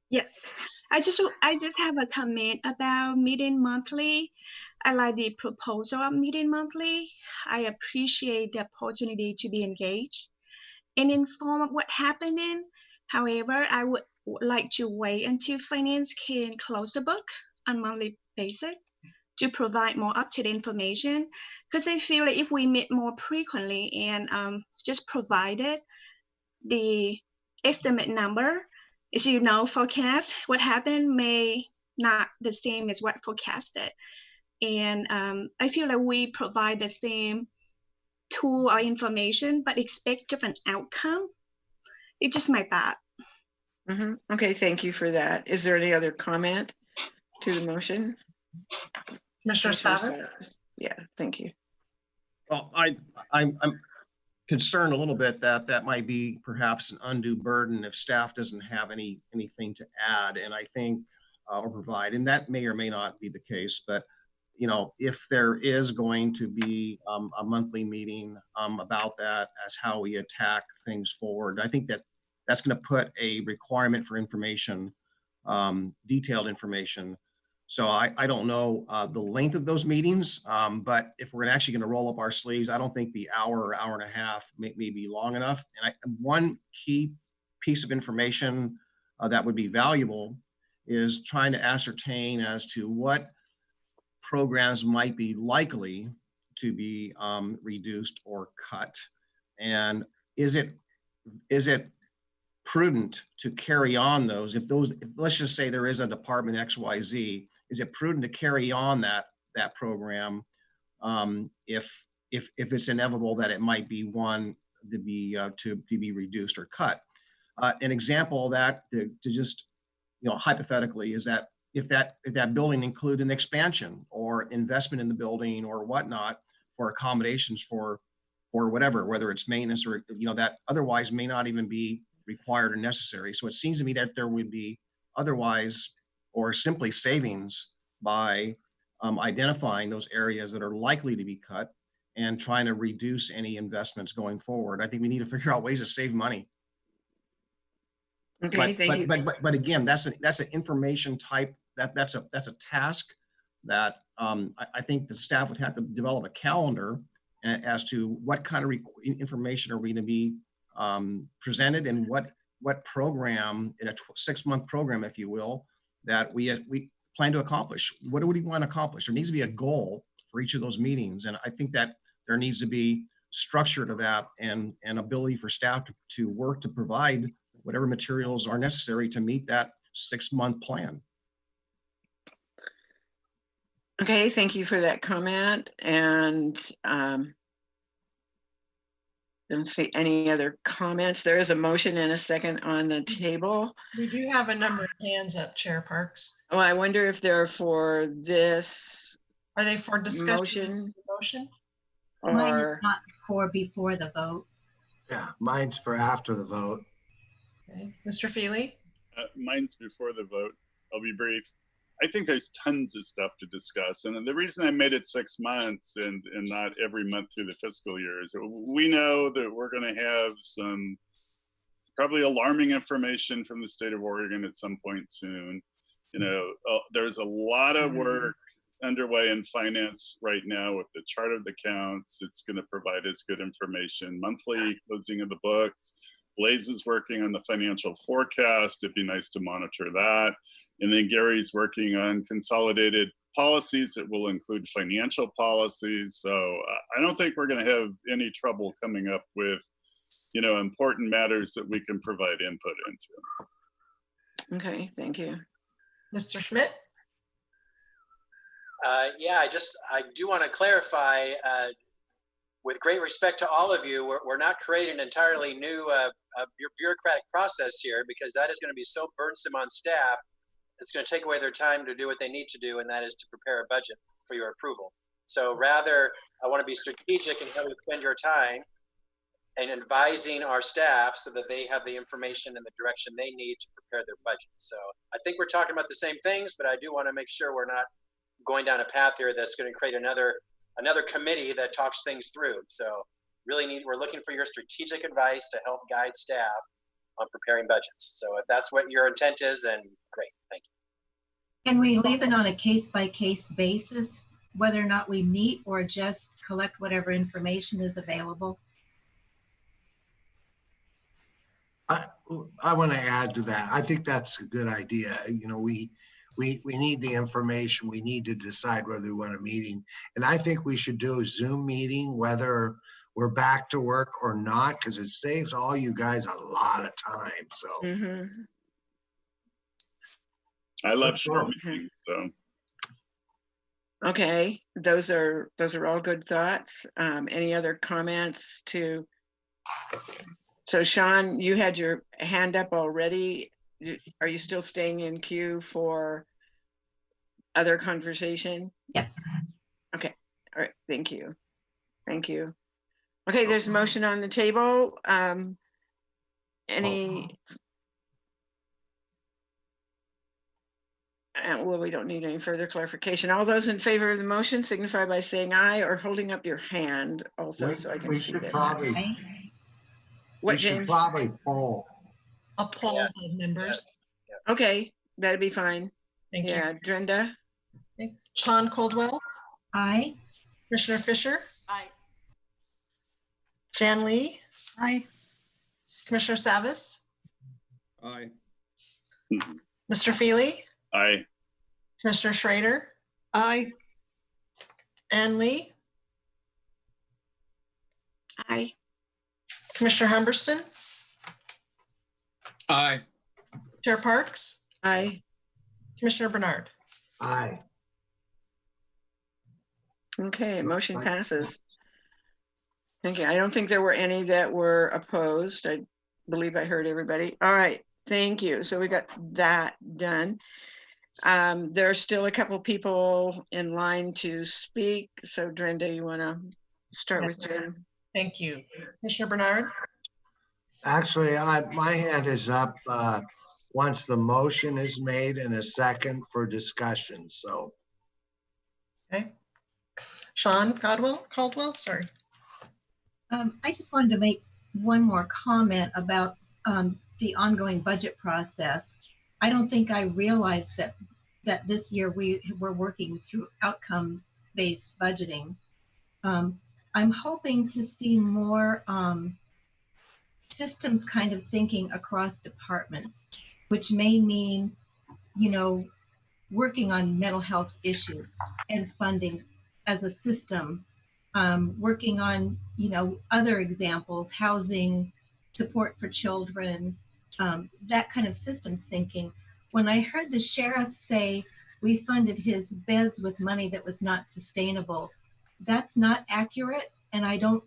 Yes, I just have a comment about meeting monthly. I like the proposal of meeting monthly. I appreciate the opportunity to be engaged and informed of what happening. However, I would like to wait until finance can close the book on a monthly basis to provide more up-to-date information, because I feel like if we meet more frequently and just provided the estimate number, as you know, forecast, what happened may not the same as what forecasted. And I feel like we provide the same tool or information, but expect different outcome. It's just my thought. Mm-hmm. Okay, thank you for that. Is there any other comment to the motion? Commissioner Savas? Yeah, thank you. Well, I'm concerned a little bit that might be perhaps an undue burden if staff doesn't have anything to add, and I think or provide, and that may or may not be the case, but if there is going to be a monthly meeting about that as how we attack things forward, I think that's going to put a requirement for information, detailed information. So I don't know the length of those meetings, but if we're actually going to roll up our sleeves, I don't think the hour or hour and a half may be long enough. And one key piece of information that would be valuable is trying to ascertain as to what programs might be likely to be reduced or cut. And is it prudent to carry on those? If let's just say there is a department XYZ, is it prudent to carry on that program if it's inevitable that it might be one to be reduced or cut? An example of that, to just hypothetically, is that if that building include an expansion or investment in the building or whatnot for accommodations for whatever, whether it's maintenance or, that otherwise may not even be required or necessary. So it seems to me that there would be otherwise or simply savings by identifying those areas that are likely to be cut and trying to reduce any investments going forward. I think we need to figure out ways to save money. Okay, thank you. But again, that's an information type, that's a task that I think the staff would have to develop a calendar as to what kind of information are we going to be presented, and what program in a 6-month program, if you will, that we plan to accomplish. What do we want to accomplish? There needs to be a goal for each of those meetings, and I think that there needs to be structure to that and ability for staff to work to provide whatever materials are necessary to meet that 6-month plan. Okay, thank you for that comment. And don't see any other comments. There is a motion and a second on the table. We do have a number of hands up, Chair Parks. Oh, I wonder if they're for this. Are they for discussion? Motion? Mine is not for before the vote. Yeah, mine's for after the vote. Okay, Mr. Feely? Mine's before the vote. I'll be brief. I think there's tons of stuff to discuss. And the reason I made it 6 months and not every month through the fiscal year is we know that we're going to have some probably alarming information from the state of Oregon at some point soon. There's a lot of work underway in finance right now with the chart of the accounts. It's going to provide us good information, monthly closing of the books. Blaze is working on the financial forecast. It'd be nice to monitor that. And then Gary's working on consolidated policies that will include financial policies. So I don't think we're going to have any trouble coming up with, important matters that we can provide input into. Okay, thank you. Mr. Schmidt? Yeah, I do want to clarify, with great respect to all of you, we're not creating an entirely new bureaucratic process here, because that is going to be so burdensome on staff. It's going to take away their time to do what they need to do, and that is to prepare a budget for your approval. So rather, I want to be strategic in how we spend your time and advising our staff so that they have the information and the direction they need to prepare their budget. So I think we're talking about the same things, but I do want to make sure we're not going down a path here that's going to create another committee that talks things through. So really we're looking for your strategic advice to help guide staff on preparing budgets. So if that's what your intent is, then great, thank you. Can we leave it on a case-by-case basis, whether or not we meet, or just collect whatever information is available? I want to add to that. I think that's a good idea. We need the information. We need to decide whether we want a meeting. And I think we should do a Zoom meeting, whether we're back to work or not, because it saves all you guys a lot of time. So I love short meetings. So okay, those are all good thoughts. Any other comments to? So Sean, you had your hand up already. Are you still staying in queue for other conversation? Yes. Okay. All right. Thank you. Thank you. Okay. There's a motion on the well, we don't need any further clarification. All those in favor of the motion signify by saying aye or holding up your hand also, so I can see that. We should probably poll. A poll of members. Yeah. Okay, that'd be fine. Thank you. Drenda? Okay. Sean Coldwell? Aye. Commissioner Fisher? Aye. Jan Lee? Aye. Commissioner Savas? Aye. Mr. Feely? Aye. Commissioner Schrader? Aye. Ann Lee? Aye. Commissioner Humberston? Aye. Chair Parks? Aye. Commissioner Bernard? Aye. Okay, motion passes. Thank you. I don't think there were any that were opposed. I believe I heard everybody. All right. Thank you. So we got that done. There are still a couple people in line to speak. So Brenda, you want to start with Jim? Thank you. Commissioner Bernard? Actually, my hand is up once the motion is made and a second for discussion, so. Okay. Sean Caldwell, sorry. I just wanted to make one more comment about the ongoing budget process. I don't think I realized that this year we were working through outcome-based budgeting. I'm hoping to see more systems kind of thinking across departments, which may mean, you know, working on mental health issues and funding as a system, working on, you know, other examples, housing, support for children, that kind of systems thinking. When I heard the sheriff say we funded his beds with money that was not sustainable, that's not accurate. And I don't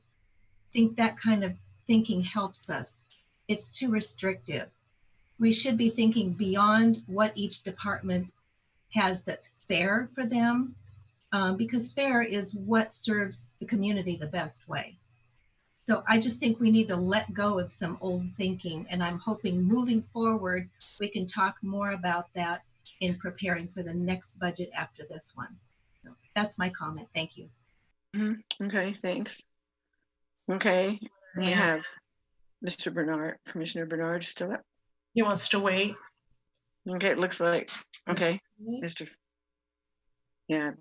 think that kind of thinking helps us. It's too restrictive. We should be thinking beyond what each department has that's fair for them, because fair is what serves the community the best way. So I just think we need to let go of some old thinking, and I'm hoping moving forward, we can talk more about that in preparing for the next budget after this one. So that's my comment. Thank you. Okay, thanks. Okay, we have Mr. Bernard, Commissioner Bernard still up? He wants to wait. Okay, it looks like, okay, Mr. Yeah.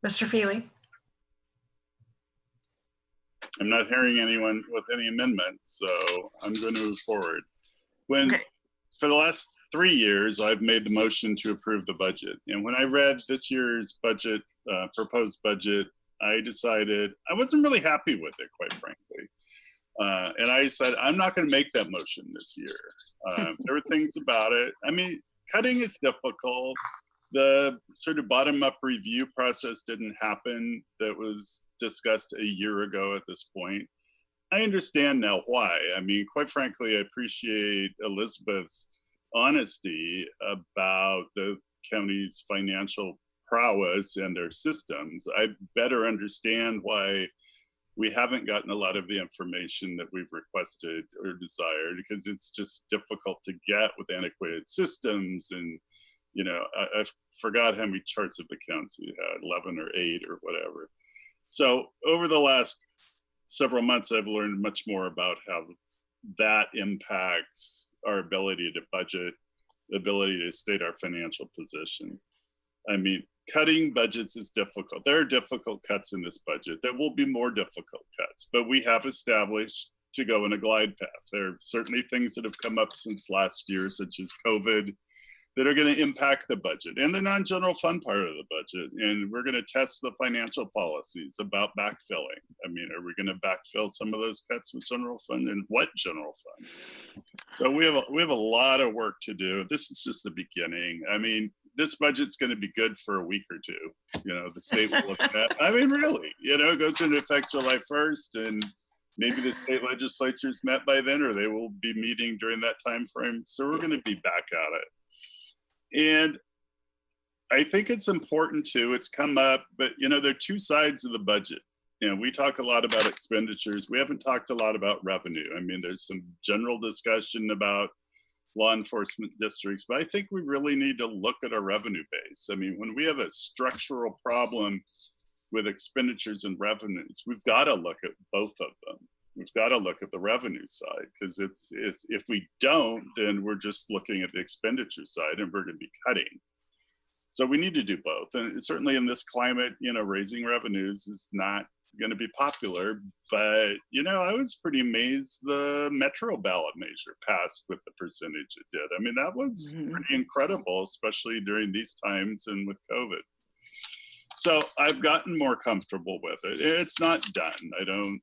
Mr. Feely. I'm not hearing anyone with any amendments, so I'm going to move forward. For the last 3 years, I've made the motion to approve the budget. And when I read this year's budget, proposed budget, I decided I wasn't really happy with it, quite frankly. And I said, I'm not going to make that motion this year. There were things about it. I mean, cutting is difficult. The sort of bottom-up review process didn't happen that was discussed a year ago at this point. I understand now why. I mean, quite frankly, I appreciate Elizabeth's honesty about the county's financial prowess and their systems. I better understand why we haven't gotten a lot of the information that we've requested or desired, because it's just difficult to get with antiquated systems. And, you know, I forgot how many charts of accounts we had, 11 or 8 or whatever. So over the last several months, I've learned much more about how that impacts our ability to budget, the ability to state our financial position. I mean, cutting budgets is difficult. There are difficult cuts in this budget. There will be more difficult cuts, but we have established to go in a glide path. There are certainly things that have come up since last year, such as COVID, that are going to impact the budget and the non-general fund part of the budget. And we're going to test the financial policies about backfilling. I mean, are we going to backfill some of those cuts with general fund, and what general fund? So we have a lot of work to do. This is just the beginning. I mean, this budget's going to be good for a week or two. You know, the state will look at that. I mean, really, you know, it goes into effect July 1st, and maybe the state legislature's met by then, or they will be meeting during that time frame. So we're going to be back at it. And I think it's important too, it's come up, but you know, there are two sides of the budget. You know, we talk a lot about expenditures. We haven't talked a lot about revenue. I mean, there's some general discussion about law enforcement districts, but I think we really need to look at our revenue base. I mean, when we have a structural problem with expenditures and revenues, we've got to look at both of them. We've got to look at the revenue side, because it's if we don't, then we're just looking at the expenditure side and we're going to be cutting. So we need to do both. And certainly in this climate, you know, raising revenues is not going to be popular. But, you know, I was pretty amazed the Metro ballot measure passed with the percentage it did. I mean, that was pretty incredible, especially during these times and with COVID. So I've gotten more comfortable with it. It's not done. I don't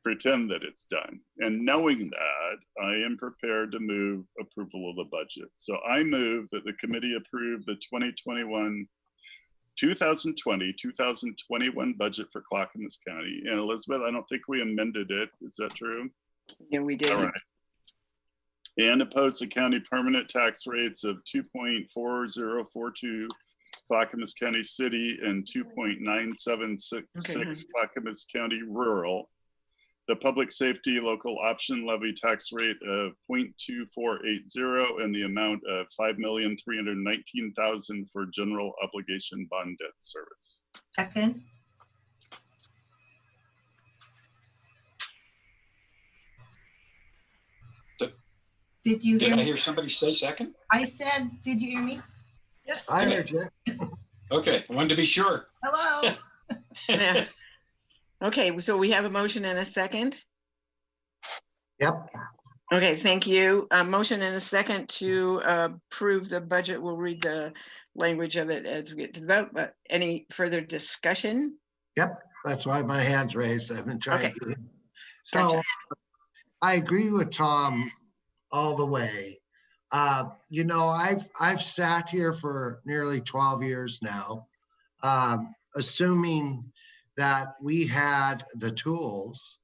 pretend that it's done. And knowing that, I am prepared to move approval of the budget. So I move that the committee approve the 2020-2021 budget for Clackamas County. And Elizabeth, I don't think we amended it. Is that true? Yeah, we did. All right. and oppose the county permanent tax rates of 2.4042 Clackamas County City and 2.9766 Clackamas County Rural. The public safety local option levy tax rate of 0.2480 and the amount of $5,319,000 for general obligation bond debt service. Second. Did you hear Did I me? hear somebody say second? I said, did you hear me? Yes. I heard you. Okay, I wanted to be sure. Hello. Yeah. Okay, so we have a motion and a second. Yep. Okay, thank you. A motion and a second to approve the budget. We'll read the language of it as we get to the vote, but any further discussion? Yep. That's why my hand's raised. I've been trying to. So Gotcha. I agree with Tom all the way. You know, I've sat here for nearly 12 years now, assuming that we had the tools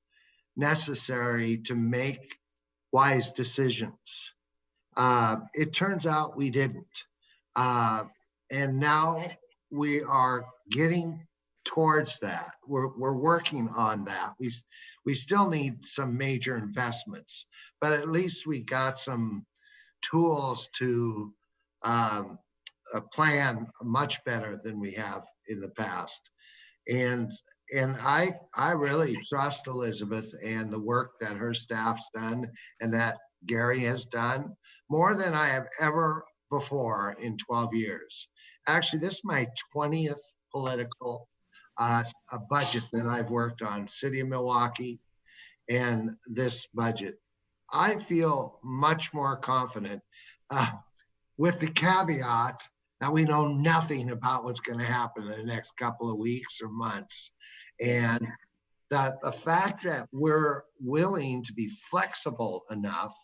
necessary to make wise decisions. It turns out we didn't. And now we are getting towards that. We're working on that. We still need some major investments, but at least we got some tools to plan much better than we have in the past. And I really trust Elizabeth and the work that her staff's done and that Gary has done more than I have ever before in 12 years. Actually, this is my 20th political budget that I've worked on, City of Milwaukee and this budget. I feel much more confident with the caveat that we know nothing about what's going to happen in the next couple of weeks or months. And the fact that we're willing to be flexible enough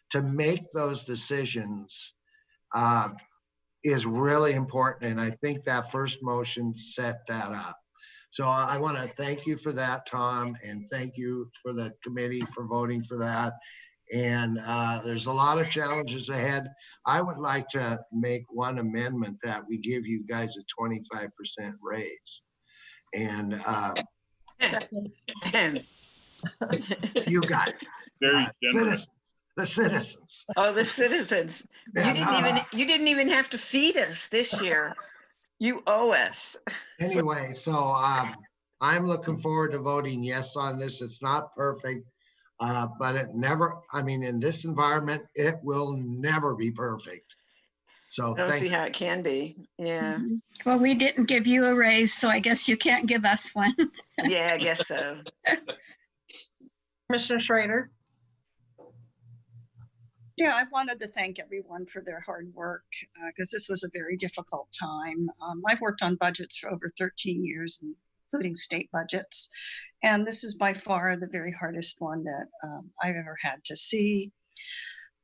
to make those decisions is really important. And I think that first motion set that up. So I want to thank you for that, Tom, and thank you for the committee for voting for that. And there's a lot of challenges ahead. I would like to make one amendment that we give you guys a 25% raise. And you guys, Very generous. The citizens. Oh, the citizens. Yeah, You didn't even have to feed us this year. You owe us. Anyway, so I'm looking forward to voting yes on this. It's not perfect, but it never, I mean, in this environment, it will never be perfect. So I don't see how it can be. Yeah. Well, we didn't give you a raise, so I guess you can't give us one. Yeah, I guess so. Commissioner Schrader. Yeah, I wanted to thank everyone for their hard work because this was a very difficult time. I've worked on budgets for over 13 years, including state budgets. And this is by far the very hardest one that I've ever had to see.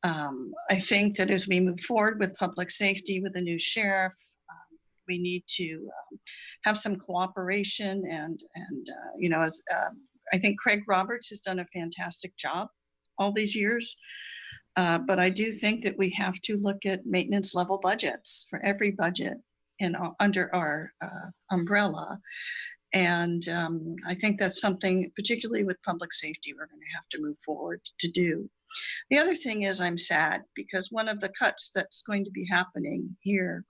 I think that as we move forward with public safety, with the new sheriff, we need to have some cooperation and you know, as I think Craig Roberts has done a fantastic job all these years. But I do think that we have to look at maintenance level budgets for every budget under our umbrella. And I think that's something, particularly with public safety, we're going to have to move forward to do. The other thing is I'm sad because one of the cuts that's going to be happening here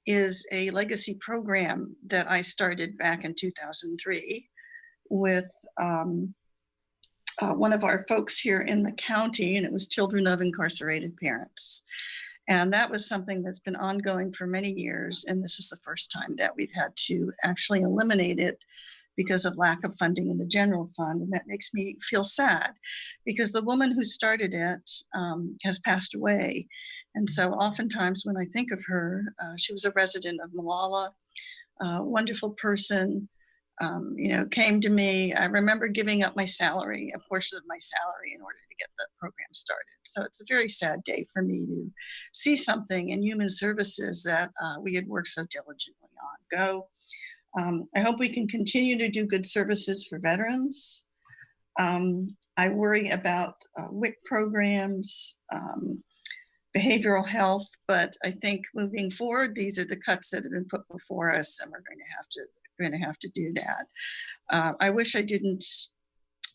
is a legacy program that I started back in 2003 with one of our folks here in the county, and it was children of incarcerated parents. And that was something that's been ongoing for many years. And this is the first time that we've had to actually eliminate it because of lack of funding in the general fund. And that makes me feel sad because the woman who started it has passed away. And so oftentimes when I think of her, she was a resident of Malala, a wonderful person, you know, came to me. I remember giving up my salary, a portion of my salary in order to get the program started. So it's a very sad day for me to see something in human services that we had worked so diligently on go. I hope we can continue to do good services for veterans. I worry about WIC programs, behavioral health, but I think moving forward, these are the cuts that have been put before us, and we're going to have to do that. I wish I didn't.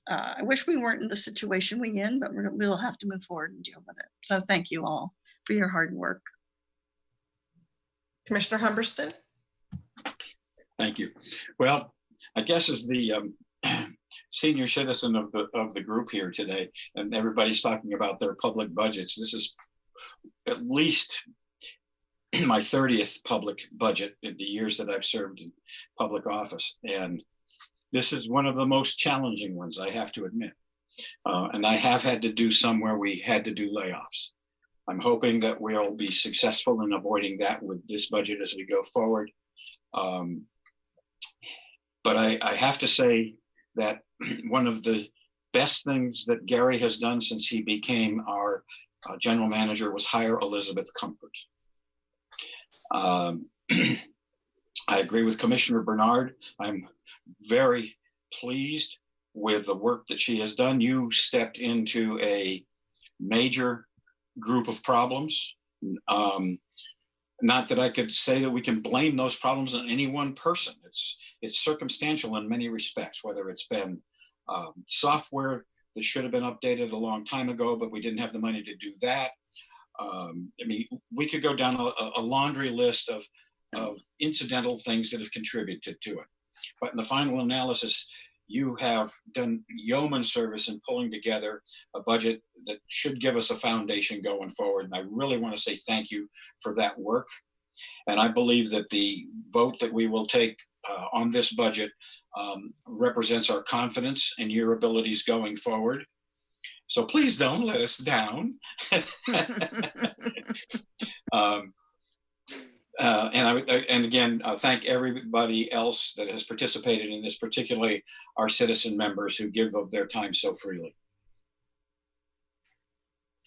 I wish we weren't in the situation we're in, but we'll have to move forward and deal with it. So thank you all for your hard work. Commissioner Humberston. Thank you. Well, I guess as the senior citizen of the group here today, and everybody's talking about their public budgets, this is at least my 30th public budget in the years that I've served in public office. And this is one of the most challenging ones, I have to admit. And I have had to do some where we had to do layoffs. I'm hoping that we'll be successful in avoiding that with this budget as we go forward. But I have to say that one of the best things that Gary has done since he became our general manager was hire Elizabeth Comfort. I agree with Commissioner Bernard. I'm very pleased with the work that she has done. You stepped into a major group of problems. Not that I could say that we can blame those problems on any one person. It's circumstantial in many respects, whether it's been software that should have been updated a long time ago, but we didn't have the money to do that. I mean, we could go down a laundry list of incidental things that have contributed to it. But in the final analysis, you have done yeoman service in pulling together a budget that should give us a foundation going forward. And I really want to say thank you for that work. And I believe that the vote that we will take on this budget represents our confidence in your abilities going forward. So please don't let us down. And again, thank everybody else that has participated in this, particularly our citizen members who give of their time so freely.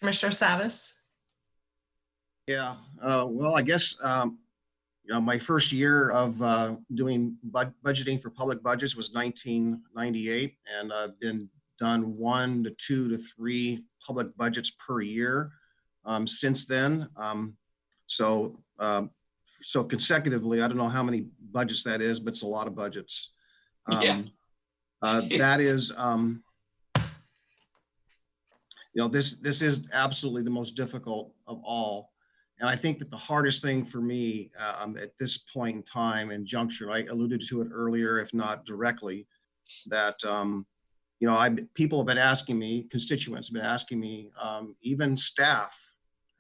Commissioner Savas. Yeah, well, I guess, you know, my first year of doing budgeting for public budgets was 1998, and I've been done 1 to 2 to 3 public budgets per year since then. So consecutively, I don't know how many budgets that is, but it's a lot of budgets. That is, you know, this is absolutely the most difficult of all. And I think that the hardest thing for me at this point in time and juncture, I alluded to it earlier, if not directly, that, you know, people have been asking me, constituents have been asking me, even staff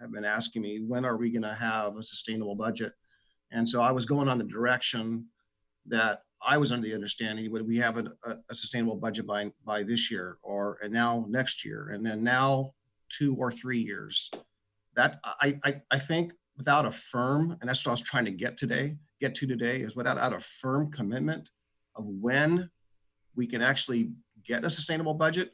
have been asking me, when are we going to have a sustainable budget? And so I was going on the direction that I was under the understanding, would we have a sustainable budget by this year, and now next year, and then now 2 or 3 years. That I think without a firm, and that's what I was trying to get to today, is without a firm commitment of when we can actually get a sustainable budget,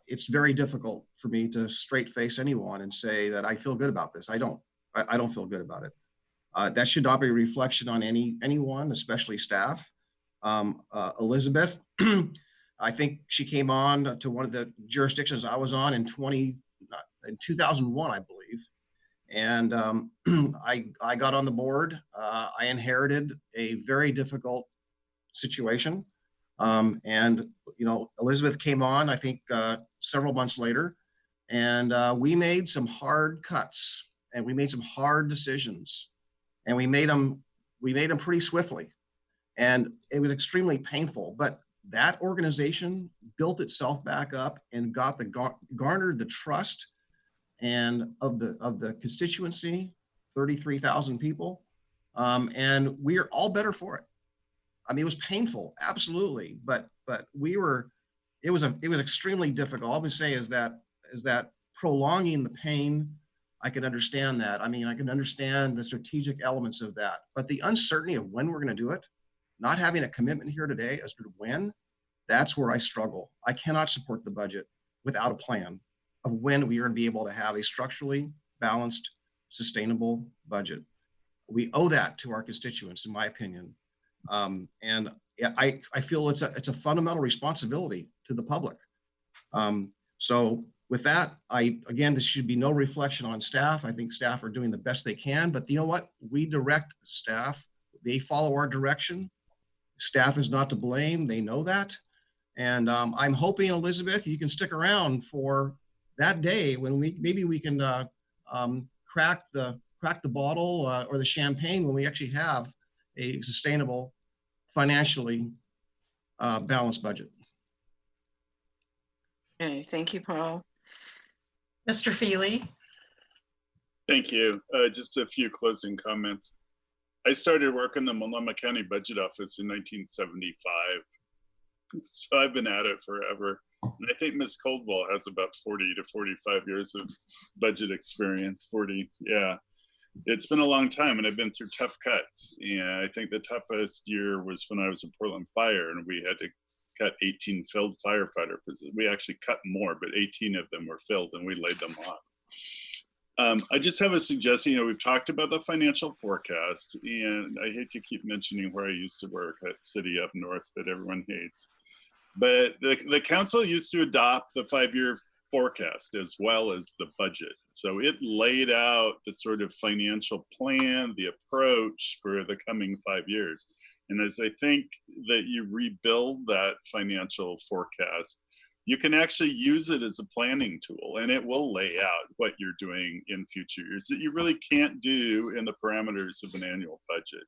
it's very difficult for me to straight face anyone and say that I feel good about this. I don't feel good about it. That should not be a reflection on anyone, especially staff. Elizabeth, I think she came on to one of the jurisdictions I was on in 2001, I believe. And I got on the board. I inherited a very difficult situation. And, you know, Elizabeth came on, I think, several months later, and we made some hard cuts, and we made some hard decisions, and we made them pretty swiftly. And it was extremely painful, but that organization built itself back up and garnered the trust and of the constituency, 33,000 people. And we are all better for it. I mean, it was painful, absolutely, but it was extremely difficult. All I would say is that prolonging the pain, I can understand that. I mean, I can understand the strategic elements of that, but the uncertainty of when we're going to do it, not having a commitment here today as to when, that's where I struggle. I cannot support the budget without a plan of when we are going to be able to have a structurally balanced, sustainable budget. We owe that to our constituents, in my opinion. And I feel it's a fundamental responsibility to the public. So with that, again, this should be no reflection on staff. I think staff are doing the best they can, but you know what? We direct staff. They follow our direction. Staff is not to blame. They know that. And I'm hoping, Elizabeth, you can stick around for that day when maybe we can crack the bottle or the champagne when we actually have a sustainable, financially balanced budget. Okay, thank you, Paul. Mr. Feely. Thank you. Just a few closing comments. I started work in the Multnomah County Budget Office in 1975. So I've been at it forever. And I think Ms. Coldwell has about 40 to 45 years of budget experience, 40, yeah. It's been a long time and I've been through tough cuts. And I think the toughest year was when I was in Portland Fire and we had to cut 18 filled firefighter positions. We actually cut more, but 18 of them were filled and we laid them off. I just have a suggestion. We've talked about the financial forecast, and I hate to keep mentioning where I used to work, that city up north that everyone hates. But the council used to adopt the 5-year forecast as well as the budget. So it laid out the sort of financial plan, the approach for the coming 5 years. And as I think that you rebuild that financial forecast, you can actually use it as a planning tool, and it will lay out what you're doing in future years that you really can't do in the parameters of an annual budget.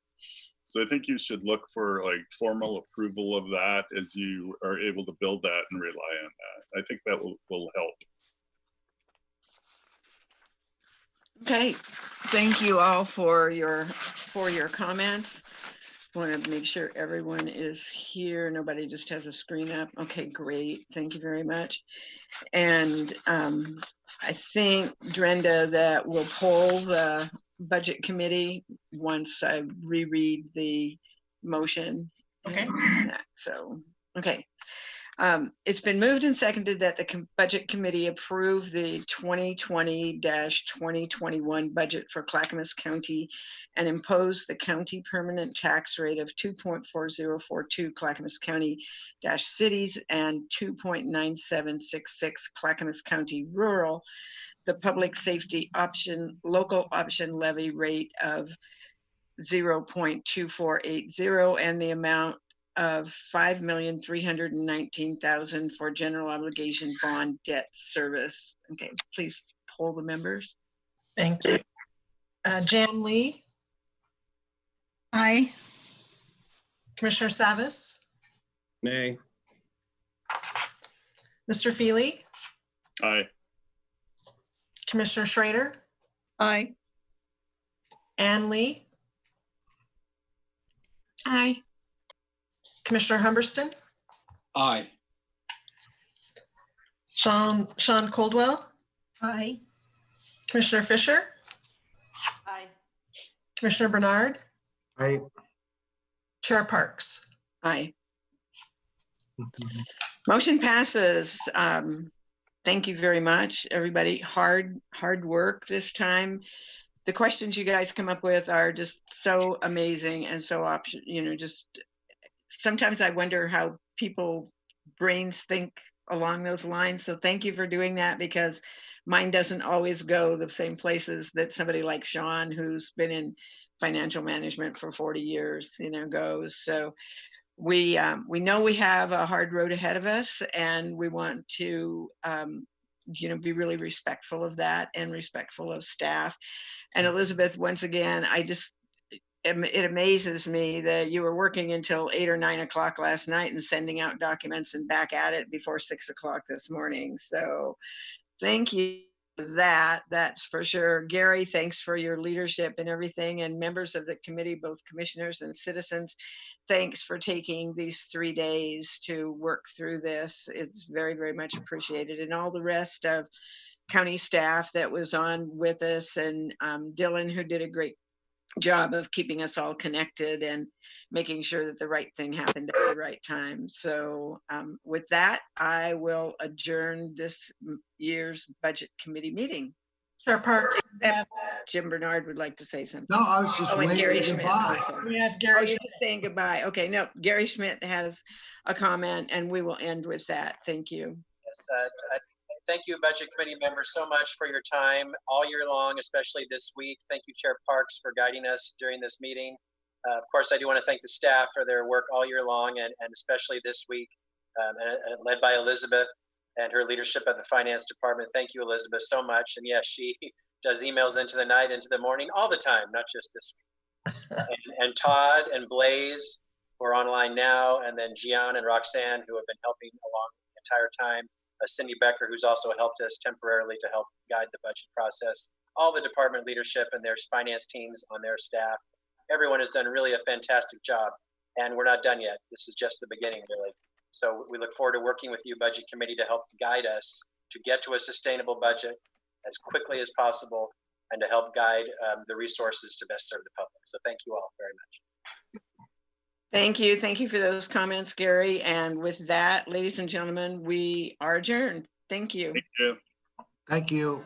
So I think you should look for like formal approval of that as you are able to build that and rely on that. I think that will help. Okay, thank you all for your comments. I want to make sure everyone is here. Nobody just has a screen up. Okay, great. Thank you very much. And I think, Drenda, that we'll poll the budget committee once I reread the motion. Okay. So, okay. It's been moved and seconded that the budget committee approve the 2020-2021 budget for Clackamas County and impose the county permanent tax rate of 2.4042 Clackamas County-cities and 2.9766 Clackamas County rural, the public safety option, local option levy rate of 0.2480 and the amount of $5,319,000 for general obligation bond debt service. Okay, please poll the members. Thank you. Jan Lee. Aye. Commissioner Savas. Nay. Mr. Feely. Aye. Commissioner Schrader. Aye. Ann Lee. Aye. Commissioner Humberston. Aye. Sean Coldwell. Aye. Commissioner Fisher. Aye. Commissioner Bernard. Aye. Chair Parks. Aye. Motion passes. Thank you very much, everybody. Hard work this time. The questions you guys come up with are just so amazing and so just sometimes I wonder how people's brains think along those lines. So thank you for doing that, because mine doesn't always go the same places that somebody like Sean, who's been in financial management for 40 years, goes. So we know we have a hard road ahead of us, and we want to be really respectful of that and respectful of staff. And Elizabeth, once again, it amazes me that you were working until 8 or 9 o'clock last night and sending out documents and back at it before 6 o'clock this morning. So thank you for that. That's for sure. Gary, thanks for your leadership and everything. And members of the committee, both commissioners and citizens, thanks for taking these 3 days to work through this. It's very, very much appreciated. And all the rest of county staff that was on with us, and Dylan, who did a great job of keeping us all connected and making sure that the right thing happened at the right time. So with that, I will adjourn this year's budget committee meeting. Chair Parks. Jim Bernard would like to say something. No, I was just Oh, and Gary waving Schmidt. goodbye. Also. We have Oh, Gary. you're just saying goodbye. Okay, no, Gary Schmidt has a comment and we will end with that. Thank you. Yes, thank you, Budget Committee members, so much for your time all year long, especially this week. Thank you, Chair Parks, for guiding us during this meeting. Of course, I do want to thank the staff for their work all year long and especially this week, and led by Elizabeth and her leadership at the Finance Department. Thank you, Elizabeth, so much. And yes, she does emails into the night, into the morning, all the time, not just this week. and Todd and Blaze, who are online now, and then Gian and Roxanne, who have been helping along the entire time. Cindy Becker, who's also helped us temporarily to help guide the budget process. All the department leadership and their finance teams on their staff. Everyone has done really a fantastic job, and we're not done yet. This is just the beginning, really. So we look forward to working with you, Budget Committee, to help guide us to get to a sustainable budget as quickly as possible and to help guide the resources to best serve the public. So thank you all very much. Thank you. Thank you for those comments, Gary. And with that, ladies and gentlemen, we are adjourned. Thank you. Thank you. Thank you.